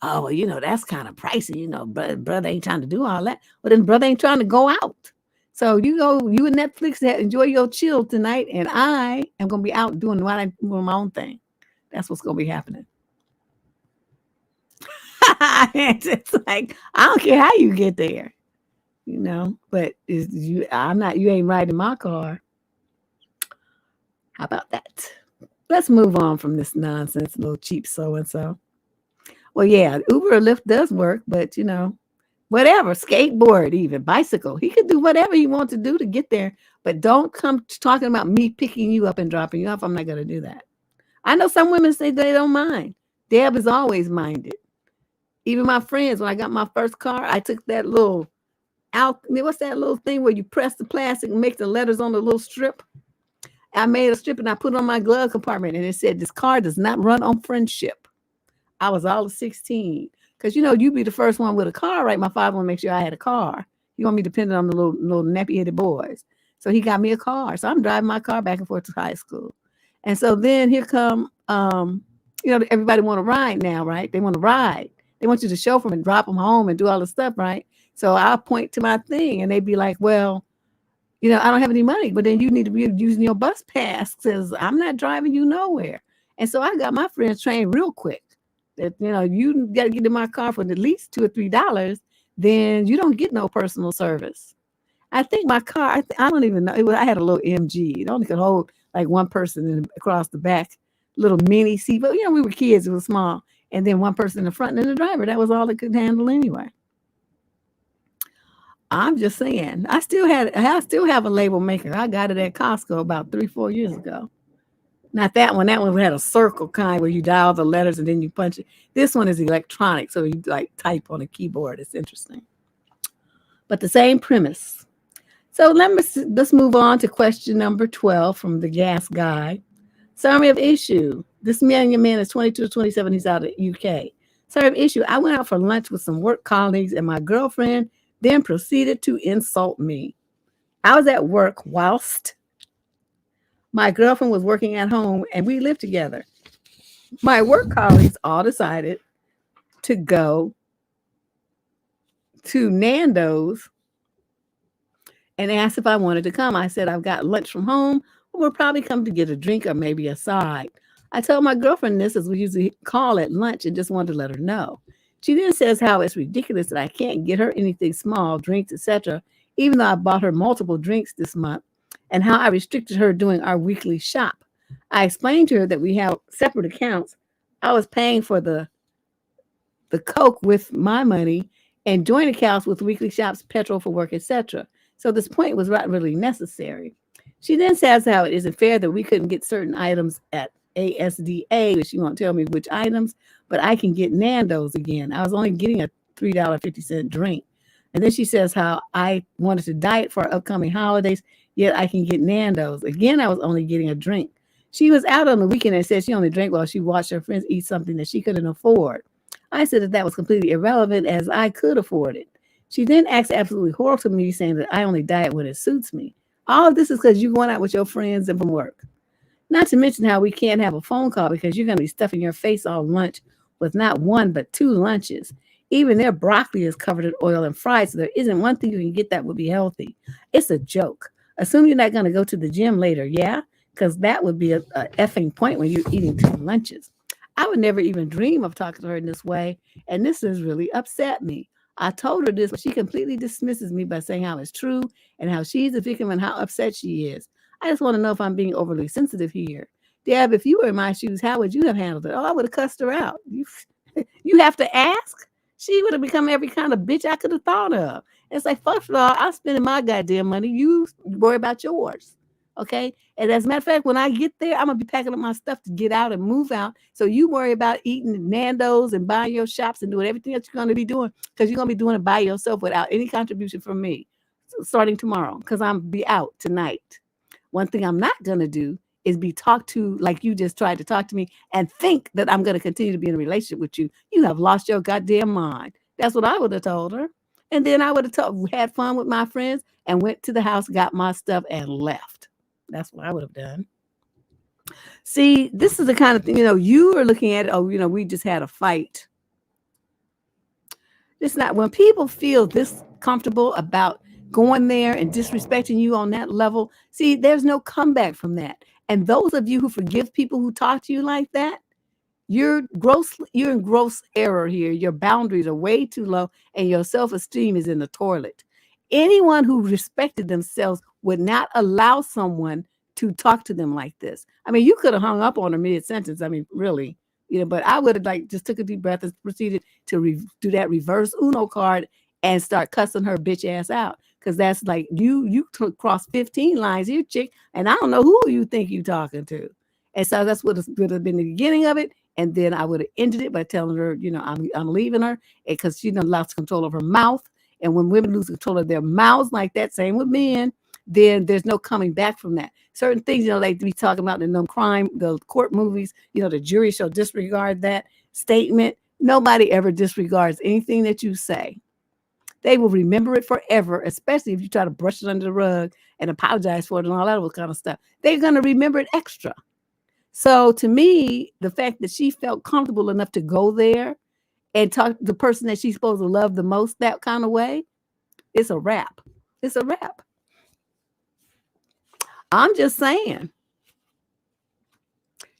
Oh, well, that's kind of pricey. Brother ain't trying to do all that. Well, then brother ain't trying to go out. So you and Netflix enjoy your chill tonight, and I am going to be out doing my own thing. That's what's going to be happening. It's like, I don't care how you get there, but you ain't riding my car. How about that? Let's move on from this nonsense, little cheap so-and-so. Well, yeah, Uber or Lyft does work, but whatever, skateboard, even bicycle. He could do whatever he wants to do to get there, but don't come talking about me picking you up and dropping you off. I'm not going to do that. I know some women say they don't mind. Deb is always minded. Even my friends, when I got my first car, I took that little what's that little thing where you press the plastic and make the letters on the little strip? I made a strip and I put it on my glove compartment, and it said, "This car does not run on friendship." I was all of 16. Because, you be the first one with a car, right? My father want to make sure I had a car. He want me dependent on the little nappy-headed boys. So he got me a car. So I'm driving my car back and forth to high school. And so then here come, everybody want to ride now, right? They want to ride. They want you to chauffeur them and drop them home and do all the stuff, right? So I'll point to my thing, and they'd be like, well, I don't have any money, but then you need to be using your bus pass because I'm not driving you nowhere. And so I got my friends trained real quick. That you got to get in my car for at least $2 or $3, then you don't get no personal service. I think my car, I don't even know. I had a little MG. It only could hold like one person across the back, little mini seat. But we were kids; it was small, and then one person in the front and the driver. That was all it could handle anyway. I'm just saying. I still have a label maker. I got it at Costco about 3-4 years ago. Not that one. That one had a circle kind where you dial the letters and then you punch it. This one is electronic, so you type on a keyboard. It's interesting. But the same premise. So let's move on to question number 12 from the gas guy. Summary of issue. This young man is 22 or 27. He's out of the UK. Summary of issue. I went out for lunch with some work colleagues, and my girlfriend then proceeded to insult me. I was at work whilst my girlfriend was working at home, and we lived together. My work colleagues all decided to go to Nando's and asked if I wanted to come. I said, I've got lunch from home. We'll probably come to get a drink or maybe a side. I told my girlfriend this, as we usually call at lunch, and just wanted to let her know. She then says how it's ridiculous that I can't get her anything small, drinks, etc., even though I bought her multiple drinks this month, and how I restricted her doing our weekly shop. I explained to her that we have separate accounts. I was paying for the the Coke with my money and joint accounts with weekly shops, petrol for work, etc. So this point was not really necessary. She then says how it isn't fair that we couldn't get certain items at ASDA, but she won't tell me which items, but I can get Nando's again. I was only getting a $3.50 drink. And then she says how I wanted to diet for upcoming holidays, yet I can get Nando's. Again, I was only getting a drink. She was out on the weekend and said she only drank while she watched her friends eat something that she couldn't afford. I said that was completely irrelevant as I could afford it. She then acts absolutely horrible to me, saying that I only diet when it suits me. All of this is because you're going out with your friends and from work. Not to mention how we can't have a phone call because you're going to be stuffing your face all lunch with not one but two lunches. Even their broccoli is covered in oil and fried, so there isn't one thing you can get that would be healthy. It's a joke. Assume you're not going to go to the gym later, yeah? Because that would be a effing point when you're eating two lunches. I would never even dream of talking to her in this way, and this has really upset me. I told her this, but she completely dismisses me by saying how it's true and how she's a victim and how upset she is. I just want to know if I'm being overly sensitive here. Deb, if you were in my shoes, how would you have handled it? Oh, I would have cussed her out. You have to ask? She would have become every kind of bitch I could have thought of. It's like, first of all, I'm spending my goddamn money. You worry about yours. Okay? And as a matter of fact, when I get there, I'm going to be packing up my stuff to get out and move out. So you worry about eating Nando's and buying your shops and doing everything that you're going to be doing because you're going to be doing it by yourself without any contribution from me starting tomorrow because I'm be out tonight. One thing I'm not going to do is be talked to like you just tried to talk to me and think that I'm going to continue to be in a relationship with you. You have lost your goddamn mind. That's what I would have told her. And then I would have had fun with my friends and went to the house, got my stuff and left. That's what I would have done. See, this is the kind of thing, you are looking at, we just had a fight. It's not when people feel this comfortable about going there and disrespecting you on that level. See, there's no comeback from that. And those of you who forgive people who talk to you like that, you're in gross error here. Your boundaries are way too low and your self-esteem is in the toilet. Anyone who respected themselves would not allow someone to talk to them like this. I mean, you could have hung up on her mid-sentence. I mean, really, but I would have just took a deep breath and proceeded to do that reverse Uno card and start cussing her bitch ass out. Because that's like, you crossed 15 lines here, chick, and I don't know who you think you're talking to. And so that's what would have been the beginning of it. And then I would have ended it by telling her, I'm leaving her because she lost control of her mouth. And when women lose control of their mouths like that, same with men, then there's no coming back from that. Certain things, like we talking about in the court movies, the jury shall disregard that statement. Nobody ever disregards anything that you say. They will remember it forever, especially if you try to brush it under the rug and apologize for it and all that kind of stuff. They're going to remember it extra. So to me, the fact that she felt comfortable enough to go there and talk to the person that she's supposed to love the most that kind of way, it's a wrap. It's a wrap. I'm just saying.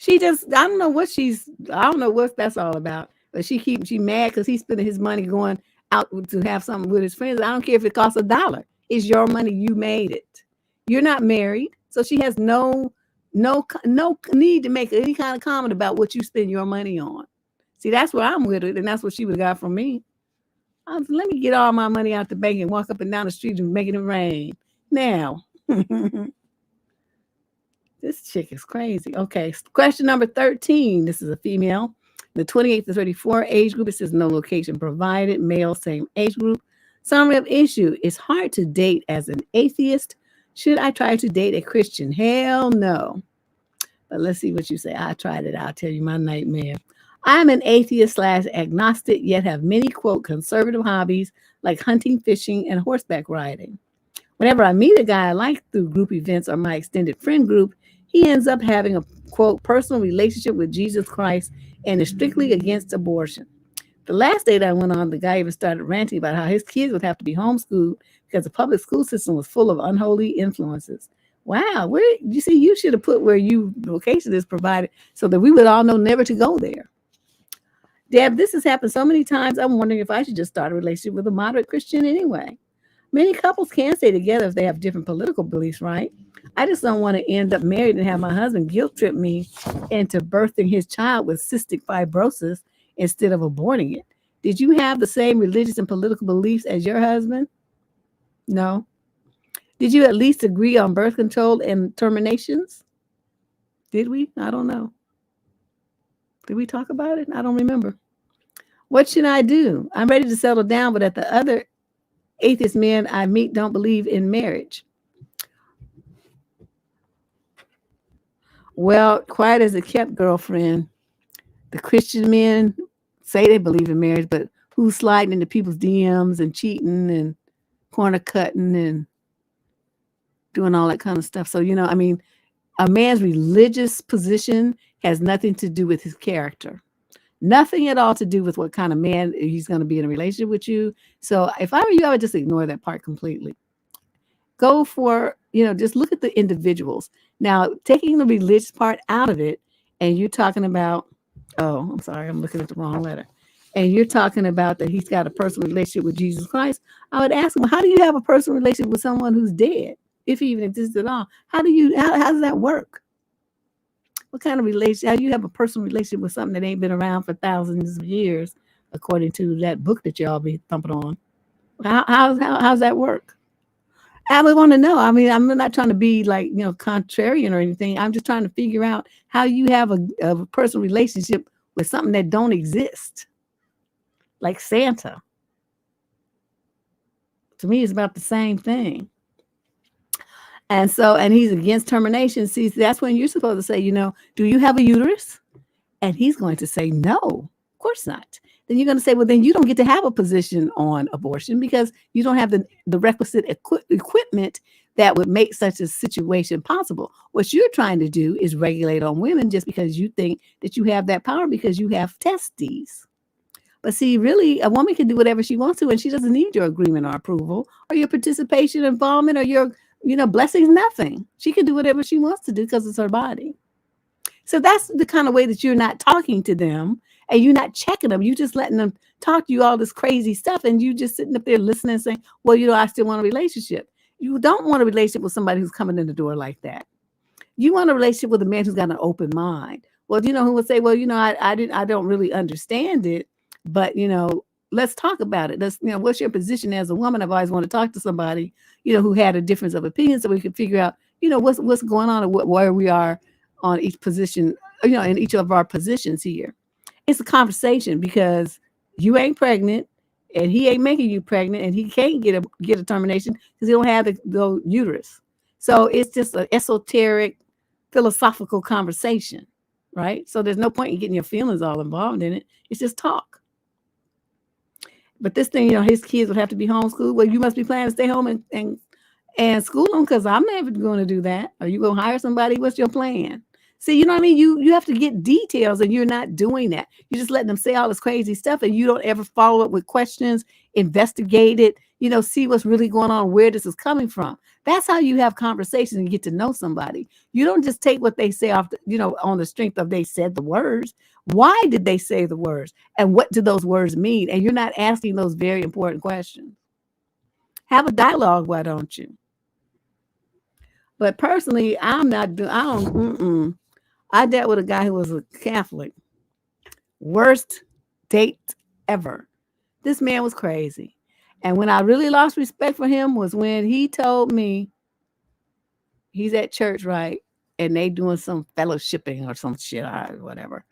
I don't know what that's all about. But she mad because he's spending his money going out to have something with his friends. I don't care if it costs $1. It's your money. You made it. You're not married. So she has no need to make any kind of comment about what you spend your money on. See, that's where I'm with it. And that's what she would have got from me. Let me get all my money out the bank and walk up and down the street and making it rain. Now, this chick is crazy. Okay. Question number 13. This is a female. The 28 to 34 age group. It says no location provided. Male, same age group. Summary of issue. It's hard to date as an atheist. Should I try to date a Christian? Hell no. But let's see what you say. I tried it. I'll tell you my nightmare. I'm an atheist / agnostic, yet have many, quote, conservative hobbies like hunting, fishing, and horseback riding. Whenever I meet a guy I like through group events or my extended friend group, he ends up having a, quote, personal relationship with Jesus Christ and is strictly against abortion. The last date I went on, the guy even started ranting about how his kids would have to be homeschooled because the public school system was full of unholy influences. Wow, you should have put where location is provided so that we would all know never to go there. Deb, this has happened so many times. I'm wondering if I should just start a relationship with a moderate Christian anyway. Many couples can stay together if they have different political beliefs, right? I just don't want to end up married and have my husband guilt trip me into birthing his child with cystic fibrosis instead of aborting it. Did you have the same religious and political beliefs as your husband? No. Did you at least agree on birth control and terminations? Did we? I don't know. Did we talk about it? I don't remember. What should I do? I'm ready to settle down, but at the other atheist men I meet don't believe in marriage. Well, quiet as a kept, girlfriend. The Christian men say they believe in marriage, but who's sliding into people's DMs and cheating and corner cutting and doing all that kind of stuff? So, I mean, a man's religious position has nothing to do with his character. Nothing at all to do with what kind of man he's going to be in a relationship with you. So if I were you, I would just ignore that part completely. Go for, just look at the individuals. Now, taking the religious part out of it, and you're talking about, oh, I'm sorry, I'm looking at the wrong letter. And you're talking about that he's got a personal relationship with Jesus Christ. I would ask him, how do you have a personal relationship with someone who's dead, if he even exists at all? How does that work? What kind of relationship? How do you have a personal relationship with something that ain't been around for thousands of years, according to that book that y'all be thumping on? How's that work? I would want to know. I mean, I'm not trying to be like, contrarian or anything. I'm just trying to figure out how you have a personal relationship with something that don't exist, like Santa. To me, it's about the same thing. And he's against termination. See, that's when you're supposed to say, do you have a uterus? And he's going to say, no, of course not. Then you're going to say, well, then you don't get to have a position on abortion because you don't have the requisite equipment that would make such a situation possible. What you're trying to do is regulate on women just because you think that you have that power because you have testes. But see, really, a woman can do whatever she wants to, and she doesn't need your agreement or approval or your participation, involvement, or your blessings, nothing. She can do whatever she wants to do because it's her body. So that's the kind of way that you're not talking to them and you're not checking them. You're just letting them talk to you all this crazy stuff. And you just sitting up there listening and saying, well, I still want a relationship. You don't want a relationship with somebody who's coming in the door like that. You want a relationship with a man who's got an open mind. Well, who would say, well, I don't really understand it, but, let's talk about it. Let's, what's your position as a woman? I've always wanted to talk to somebody, who had a difference of opinion so we could figure out, what's going on and where we are on each position, in each of our positions here. It's a conversation because you ain't pregnant and he ain't making you pregnant and he can't get a termination because he don't have the uterus. So it's just an esoteric, philosophical conversation, right? So there's no point in getting your feelings all involved in it. It's just talk. But this thing, his kids would have to be homeschooled. Well, you must be planning to stay home and school them because I'm never going to do that. Are you going to hire somebody? What's your plan? See, you know what I mean? You have to get details and you're not doing that. You're just letting them say all this crazy stuff and you don't ever follow up with questions, investigate it, see what's really going on, where this is coming from. That's how you have conversations and get to know somebody. You don't just take what they say off, on the strength of they said the words. Why did they say the words? And what do those words mean? And you're not asking those very important questions. Have a dialogue, why don't you? But personally, I dealt with a guy who was a Catholic. Worst date ever. This man was crazy. And when I really lost respect for him was when he told me he's at church, right? And they doing some fellowshipping or some shit or whatever.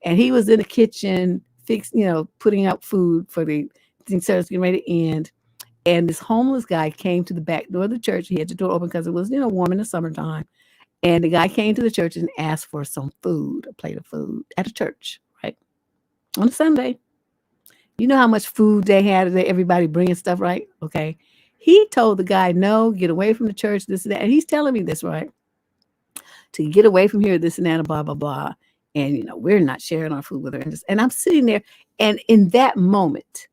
And he was in the kitchen, putting up food for the service getting ready to end. And this homeless guy came to the back door of the church. He had the door open because it was, warm in the summertime. And the guy came to the church and asked for some food, a plate of food at a church, right? On a Sunday. You know how much food they had today, everybody bringing stuff, right? Okay. He told the guy, no, get away from the church, this and that. And he's telling me this, right? To get away from here, this and that, and blah, blah, blah. And, we're not sharing our food with her. And I'm sitting there. And in that moment,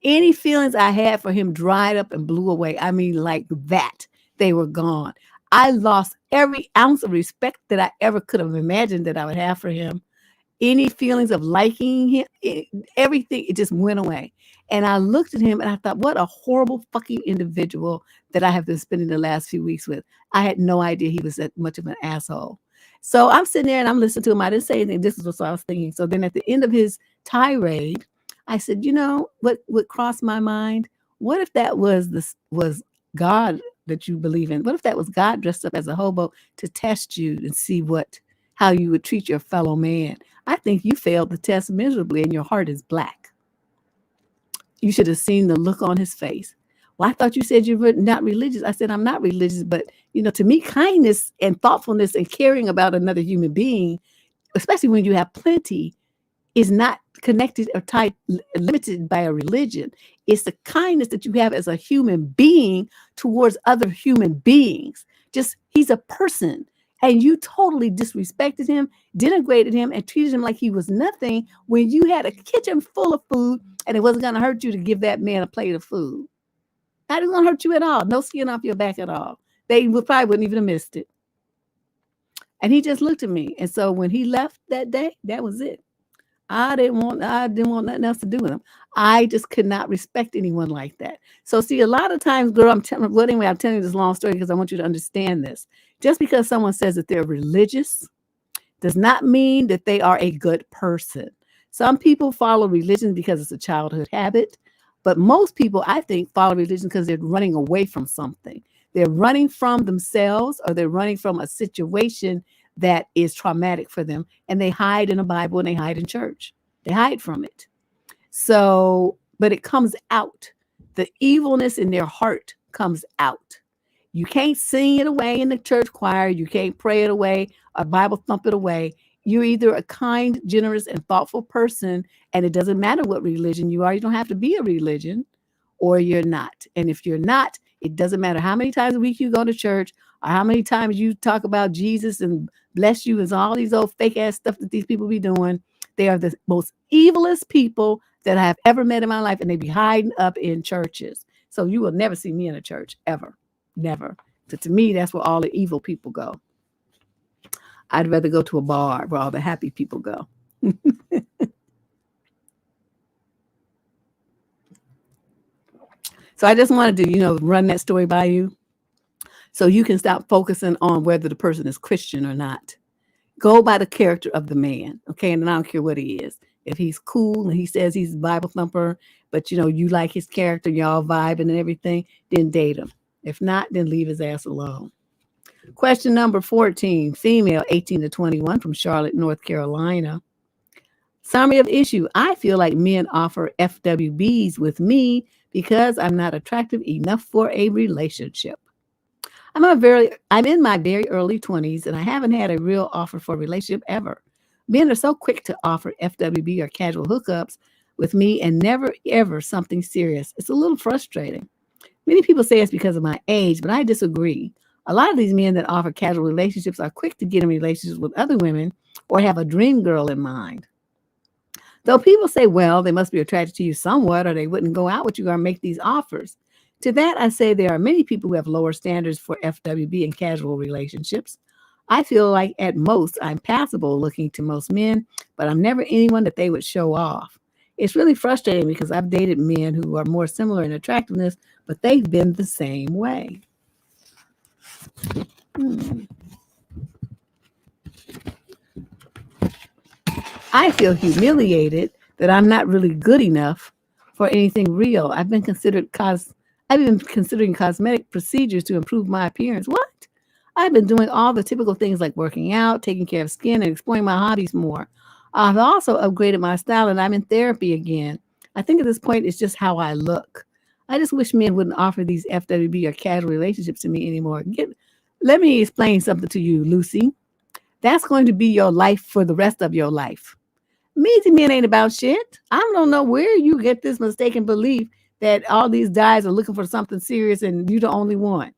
any feelings I had for him dried up and blew away. I mean, like that. They were gone. I lost every ounce of respect that I ever could have imagined that I would have for him. Any feelings of liking him, everything, it just went away. And I looked at him and I thought, what a horrible fucking individual that I have been spending the last few weeks with. I had no idea he was that much of an asshole. So I'm sitting there and I'm listening to him. I didn't say anything. This is what I was thinking. So then at the end of his tirade, I said, you know, what crossed my mind? What if that was God that you believe in? What if that was God dressed up as a hobo to test you and see how you would treat your fellow man? I think you failed the test miserably and your heart is black. You should have seen the look on his face. Well, I thought you said you were not religious. I said, I'm not religious, but to me, kindness and thoughtfulness and caring about another human being, especially when you have plenty, is not connected or tied, limited by a religion. It's the kindness that you have as a human being towards other human beings. Just, he's a person. And you totally disrespected him, denigrated him, and treated him like he was nothing when you had a kitchen full of food and it wasn't going to hurt you to give that man a plate of food. Not even going to hurt you at all. No skin off your back at all. They probably wouldn't even have missed it. And he just looked at me. And so when he left that day, that was it. I didn't want nothing else to do with him. I just could not respect anyone like that. So see, a lot of times, girl, I'm telling you this long story because I want you to understand this. Just because someone says that they're religious does not mean that they are a good person. Some people follow religion because it's a childhood habit, but most people, I think, follow religion because they're running away from something. They're running from themselves, or they're running from a situation that is traumatic for them, and they hide in a Bible and they hide in church. They hide from it. So, but it comes out. The evilness in their heart comes out. You can't sing it away in the church choir. You can't pray it away or Bible thump it away. You're either a kind, generous, and thoughtful person, and it doesn't matter what religion you are. You don't have to be a religion, or you're not. And if you're not, it doesn't matter how many times a week you go to church or how many times you talk about Jesus and bless you and all these old fake ass stuff that these people be doing. They are the most evilest people that I have ever met in my life, and they be hiding up in churches. So you will never see me in a church, ever. Never. So to me, that's where all the evil people go. I'd rather go to a bar where all the happy people go. So I just wanted to, run that story by you so you can stop focusing on whether the person is Christian or not. Go by the character of the man, okay? And I don't care what he is. If he's cool and he says he's a Bible thumper, but, you like his character, y'all vibing and everything, then date him. If not, then leave his ass alone. Question number 14, female, 18 to 21, from Charlotte, North Carolina. Summary of issue. I feel like men offer FWBs with me because I'm not attractive enough for a relationship. I'm in my very early 20s, and I haven't had a real offer for a relationship ever. Men are so quick to offer FWB or casual hookups with me and never, ever something serious. It's a little frustrating. Many people say it's because of my age, but I disagree. A lot of these men that offer casual relationships are quick to get in relationships with other women or have a dream girl in mind. Though people say, well, they must be attracted to you somewhat, or they wouldn't go out with you or make these offers. To that, I say there are many people who have lower standards for FWB and casual relationships. I feel like at most I'm passable looking to most men, but I'm never anyone that they would show off. It's really frustrating because I've dated men who are more similar in attractiveness, but they've been the same way. I feel humiliated that I'm not really good enough for anything real. I've been considering cosmetic procedures to improve my appearance. What? I've been doing all the typical things like working out, taking care of skin, and exploring my hobbies more. I've also upgraded my style, and I'm in therapy again. I think at this point, it's just how I look. I just wish men wouldn't offer these FWB or casual relationships to me anymore. Let me explain something to you, Lucy. That's going to be your life for the rest of your life. Meeting men ain't about shit. I don't know where you get this mistaken belief that all these guys are looking for something serious and you're the only one.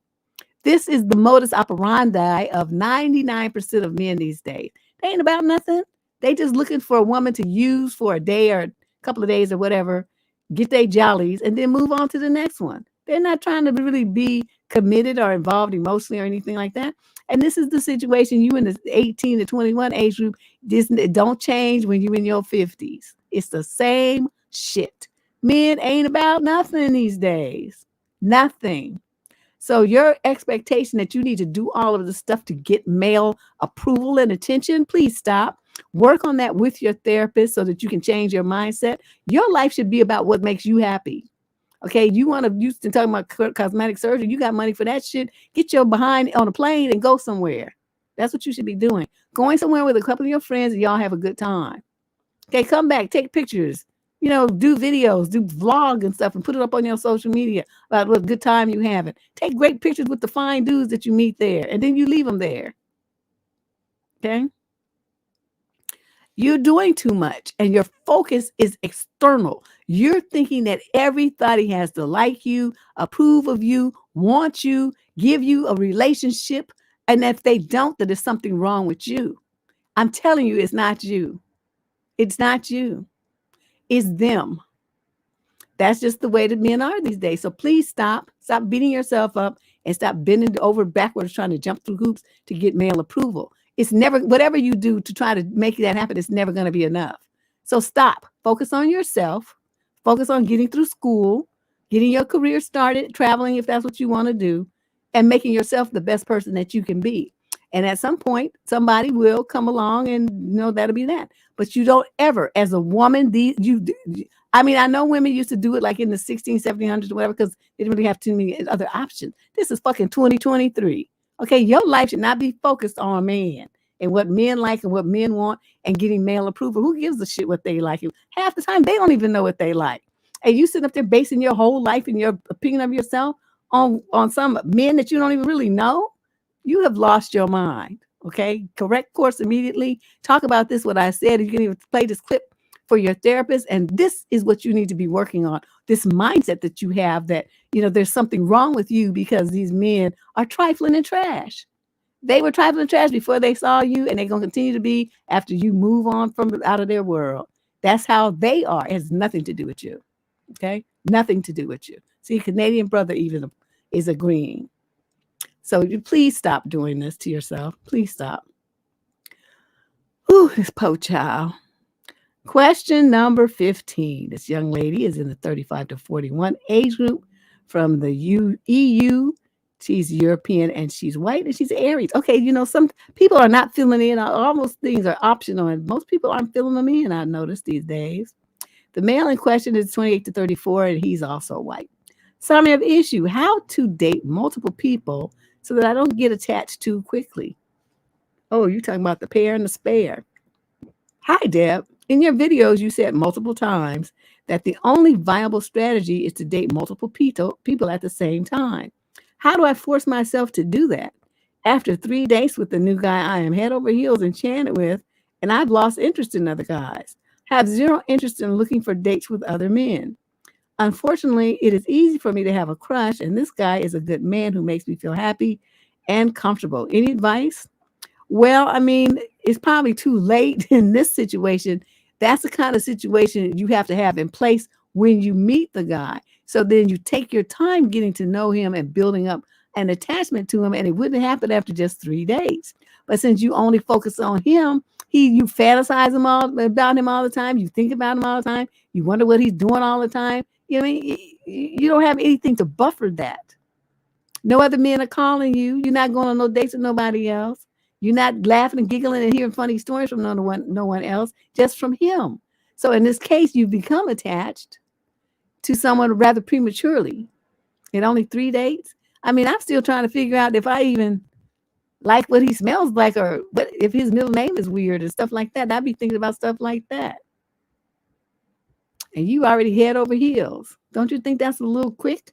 This is the modus operandi of 99% of men these days. They ain't about nothing. They just looking for a woman to use for a day or a couple of days or whatever, get their jollies, and then move on to the next one. They're not trying to really be committed or involved emotionally or anything like that. And this is the situation you in the 18 to 21 age group. This don't change when you're in your 50s. It's the same shit. Men ain't about nothing these days. Nothing. So your expectation that you need to do all of this stuff to get male approval and attention, please stop. Work on that with your therapist so that you can change your mindset. Your life should be about what makes you happy. Okay, you want to use to talk about cosmetic surgery, you got money for that shit. Get your behind on a plane and go somewhere. That's what you should be doing. Going somewhere with a couple of your friends and y'all have a good time. Okay, come back, take pictures, do videos, do vlog and stuff and put it up on your social media about what good time you having. Take great pictures with the fine dudes that you meet there and then you leave them there. Okay. You're doing too much and your focus is external. You're thinking that everybody has to like you, approve of you, want you, give you a relationship. And if they don't, that there's something wrong with you. I'm telling you, it's not you. It's not you. It's them. That's just the way that men are these days. So please stop beating yourself up and stop bending over backwards trying to jump through hoops to get male approval. It's never, whatever you do to try to make that happen, it's never going to be enough. So stop. Focus on yourself. Focus on getting through school, getting your career started, traveling if that's what you want to do, and making yourself the best person that you can be. And at some point, somebody will come along and that'll be that. But you don't ever, as a woman, I know women used to do it like in the 1600s, 1700s, or whatever, because they didn't really have too many other options. This is fucking 2023. Okay, your life should not be focused on man and what men like and what men want and getting male approval. Who gives a shit what they like? Half the time, they don't even know what they like. And you sitting up there basing your whole life and your opinion of yourself on some men that you don't even really know. You have lost your mind. Okay, correct course immediately. Talk about this, what I said. You can even play this clip for your therapist. And this is what you need to be working on. This mindset that you have that, there's something wrong with you because these men are trifling and trash. They were trifling and trash before they saw you, and they're going to continue to be after you move on from out of their world. That's how they are. It has nothing to do with you. Okay? Nothing to do with you. See, Canadian brother even is agreeing. So you please stop doing this to yourself. Please stop. Ooh, this poor child. Question number 15. This young lady is in the 35 to 41 age group from the EU. She's European and she's white and she's Aries. Okay, some people are not filling in. Almost things are optional and most people aren't filling them in, I noticed these days. The male in question is 28 to 34 and he's also white. Summary of issue: how to date multiple people so that I don't get attached too quickly. Oh, you're talking about the pair and the spare. Hi, Deb. In your videos, you said multiple times that the only viable strategy is to date multiple people at the same time. How do I force myself to do that? After 3 dates with the new guy I am head over heels enchanted with, and I've lost interest in other guys. Have zero interest in looking for dates with other men. Unfortunately, it is easy for me to have a crush, and this guy is a good man who makes me feel happy and comfortable. Any advice? Well, it's probably too late in this situation. That's the kind of situation you have to have in place when you meet the guy. So then you take your time getting to know him and building up an attachment to him, and it wouldn't happen after just 3 days. But since you only focus on him, you fantasize about him all the time. You think about him all the time. You wonder what he's doing all the time. You don't have anything to buffer that. No other men are calling you. You're not going on no dates with nobody else. You're not laughing and giggling and hearing funny stories from no one else, just from him. So in this case, you become attached to someone rather prematurely. In only 3 dates. I'm still trying to figure out if I even like what he smells like or what if his middle name is weird and stuff like that. I'd be thinking about stuff like that. And you already head over heels. Don't you think that's a little quick?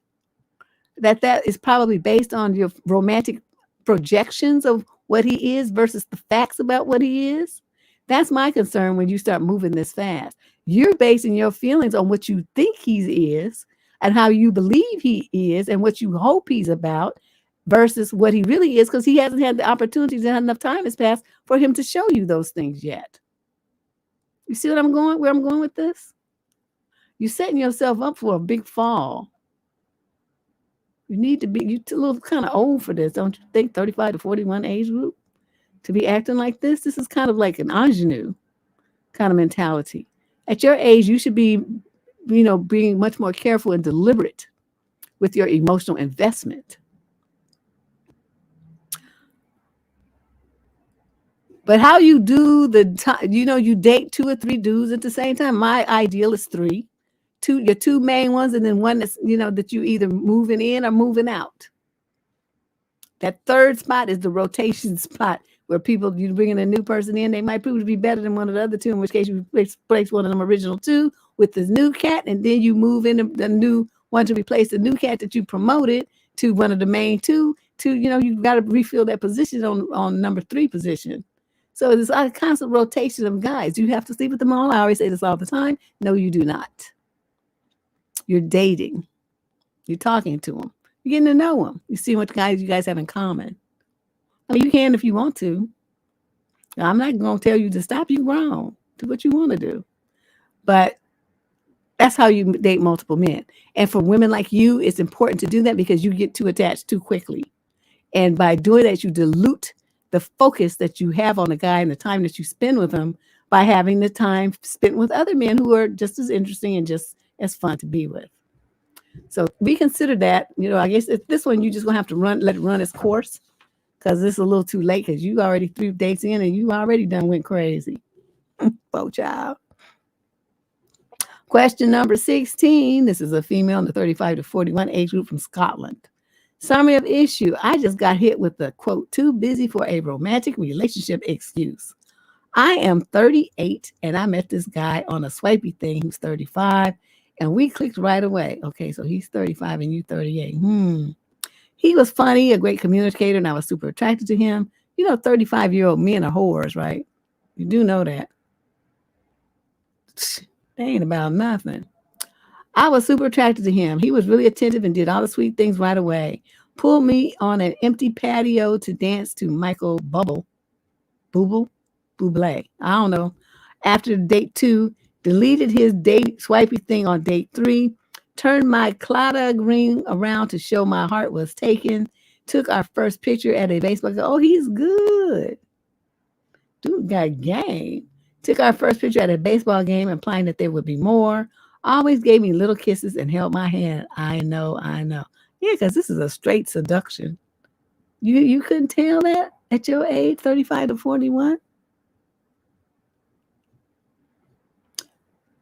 That is probably based on your romantic projections of what he is versus the facts about what he is. That's my concern when you start moving this fast. You're basing your feelings on what you think he is and how you believe he is and what you hope he's about versus what he really is, because he hasn't had the opportunities and enough time has passed for him to show you those things yet. You see where I'm going with this? You're setting yourself up for a big fall. You need to be, you're a little kind of old for this, don't you think? 35 to 41 age group to be acting like this. This is kind of like an ingenue kind of mentality. At your age, you should be, being much more careful and deliberate with your emotional investment. But how you do the time, you date 2 or 3 dudes at the same time. My ideal is 3. Your 2 main ones, and then one that's, that you either moving in or moving out. That third spot is the rotation spot where you bringing a new person in. They might prove to be better than one of the other 2, in which case you replace one of them original 2 with this new cat, and then you move in the new one to replace the new cat that you promoted to one of the main 2. You got to refill that position on number 3 position. So it's a constant rotation of guys. You have to sleep with them all. I always say this all the time. No, you do not. You're dating. You're talking to them. You're getting to know them. You see what you guys have in common. I mean, you can if you want to. I'm not going to tell you to stop. You grown. Do what you want to do. But that's how you date multiple men. And for women like you, it's important to do that because you get too attached too quickly. And by doing that, you dilute the focus that you have on a guy and the time that you spend with him by having the time spent with other men who are just as interesting and just as fun to be with. So reconsider that. I guess this one, you just going to have to let it run its course because it's a little too late because you already 3 dates in and you already done went crazy. Poor child. Question number 16. This is a female in the 35 to 41 age group from Scotland. Summary of issue. I just got hit with the, quote, too busy for a romantic relationship excuse. I am 38 and I met this guy on a swipey thing who's 35 and we clicked right away. Okay, so he's 35 and you 38. He was funny, a great communicator, and I was super attracted to him. 35-year-old men are whores, right? You do know that. They ain't about nothing. I was super attracted to him. He was really attentive and did all the sweet things right away. Pulled me on an empty patio to dance to Michael Bublé. I don't know. After date 2, deleted his date swipey thing on date 3, turned my Clada ring around to show my heart was taken, took our first picture at a baseball game. Oh, he's good. Dude got game. Took our first picture at a baseball game, implying that there would be more. Always gave me little kisses and held my hand. I know. Yeah, because this is a straight seduction. You couldn't tell that at your age, 35 to 41?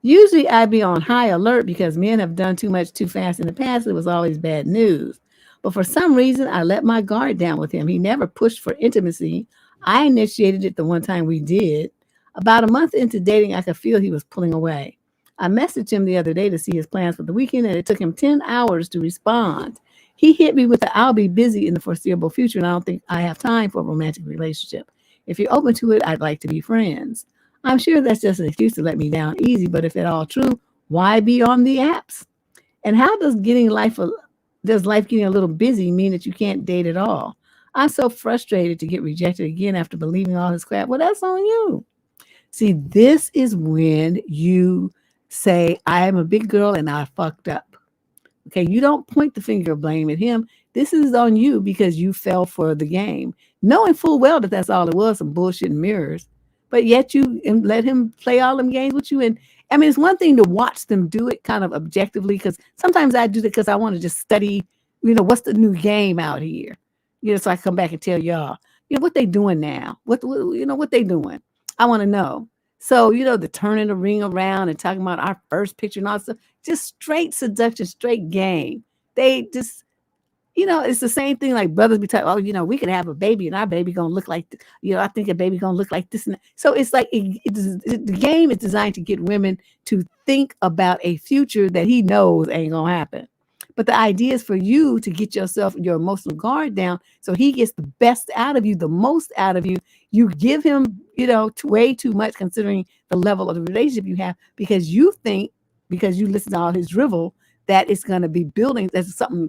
Usually I'd be on high alert because men have done too much too fast in the past. It was always bad news. But for some reason, I let my guard down with him. He never pushed for intimacy. I initiated it the one time we did. About a month into dating, I could feel he was pulling away. I messaged him the other day to see his plans for the weekend, and it took him 10 hours to respond. He hit me with the I'll be busy in the foreseeable future, and I don't think I have time for a romantic relationship. If you're open to it, I'd like to be friends. I'm sure that's just an excuse to let me down easy, but if at all true, why be on the apps? And how does life getting a little busy mean that you can't date at all? I'm so frustrated to get rejected again after believing all this crap. Well, that's on you. See, this is when you say, I am a big girl and I fucked up. Okay, you don't point the finger of blame at him. This is on you because you fell for the game, knowing full well that that's all it was, some bullshit and mirrors. But yet you let him play all them games with you. And I mean, it's one thing to watch them do it kind of objectively, because sometimes I do that because I want to just study, what's the new game out here? So I come back and tell y'all, what they doing now? What they doing? I want to know. So, the turning the ring around and talking about our first picture and all that stuff, just straight seduction, straight game. They just, it's the same thing like brothers be talking, we could have a baby and our baby going to look like, I think a baby going to look like this. And that. So it's like the game is designed to get women to think about a future that he knows ain't going to happen. But the idea is for you to get your emotional guard down so he gets the best out of you, the most out of you. You give him, way too much considering the level of the relationship you have because you think, because you listen to all his drivel, that it's going to be building, there's something,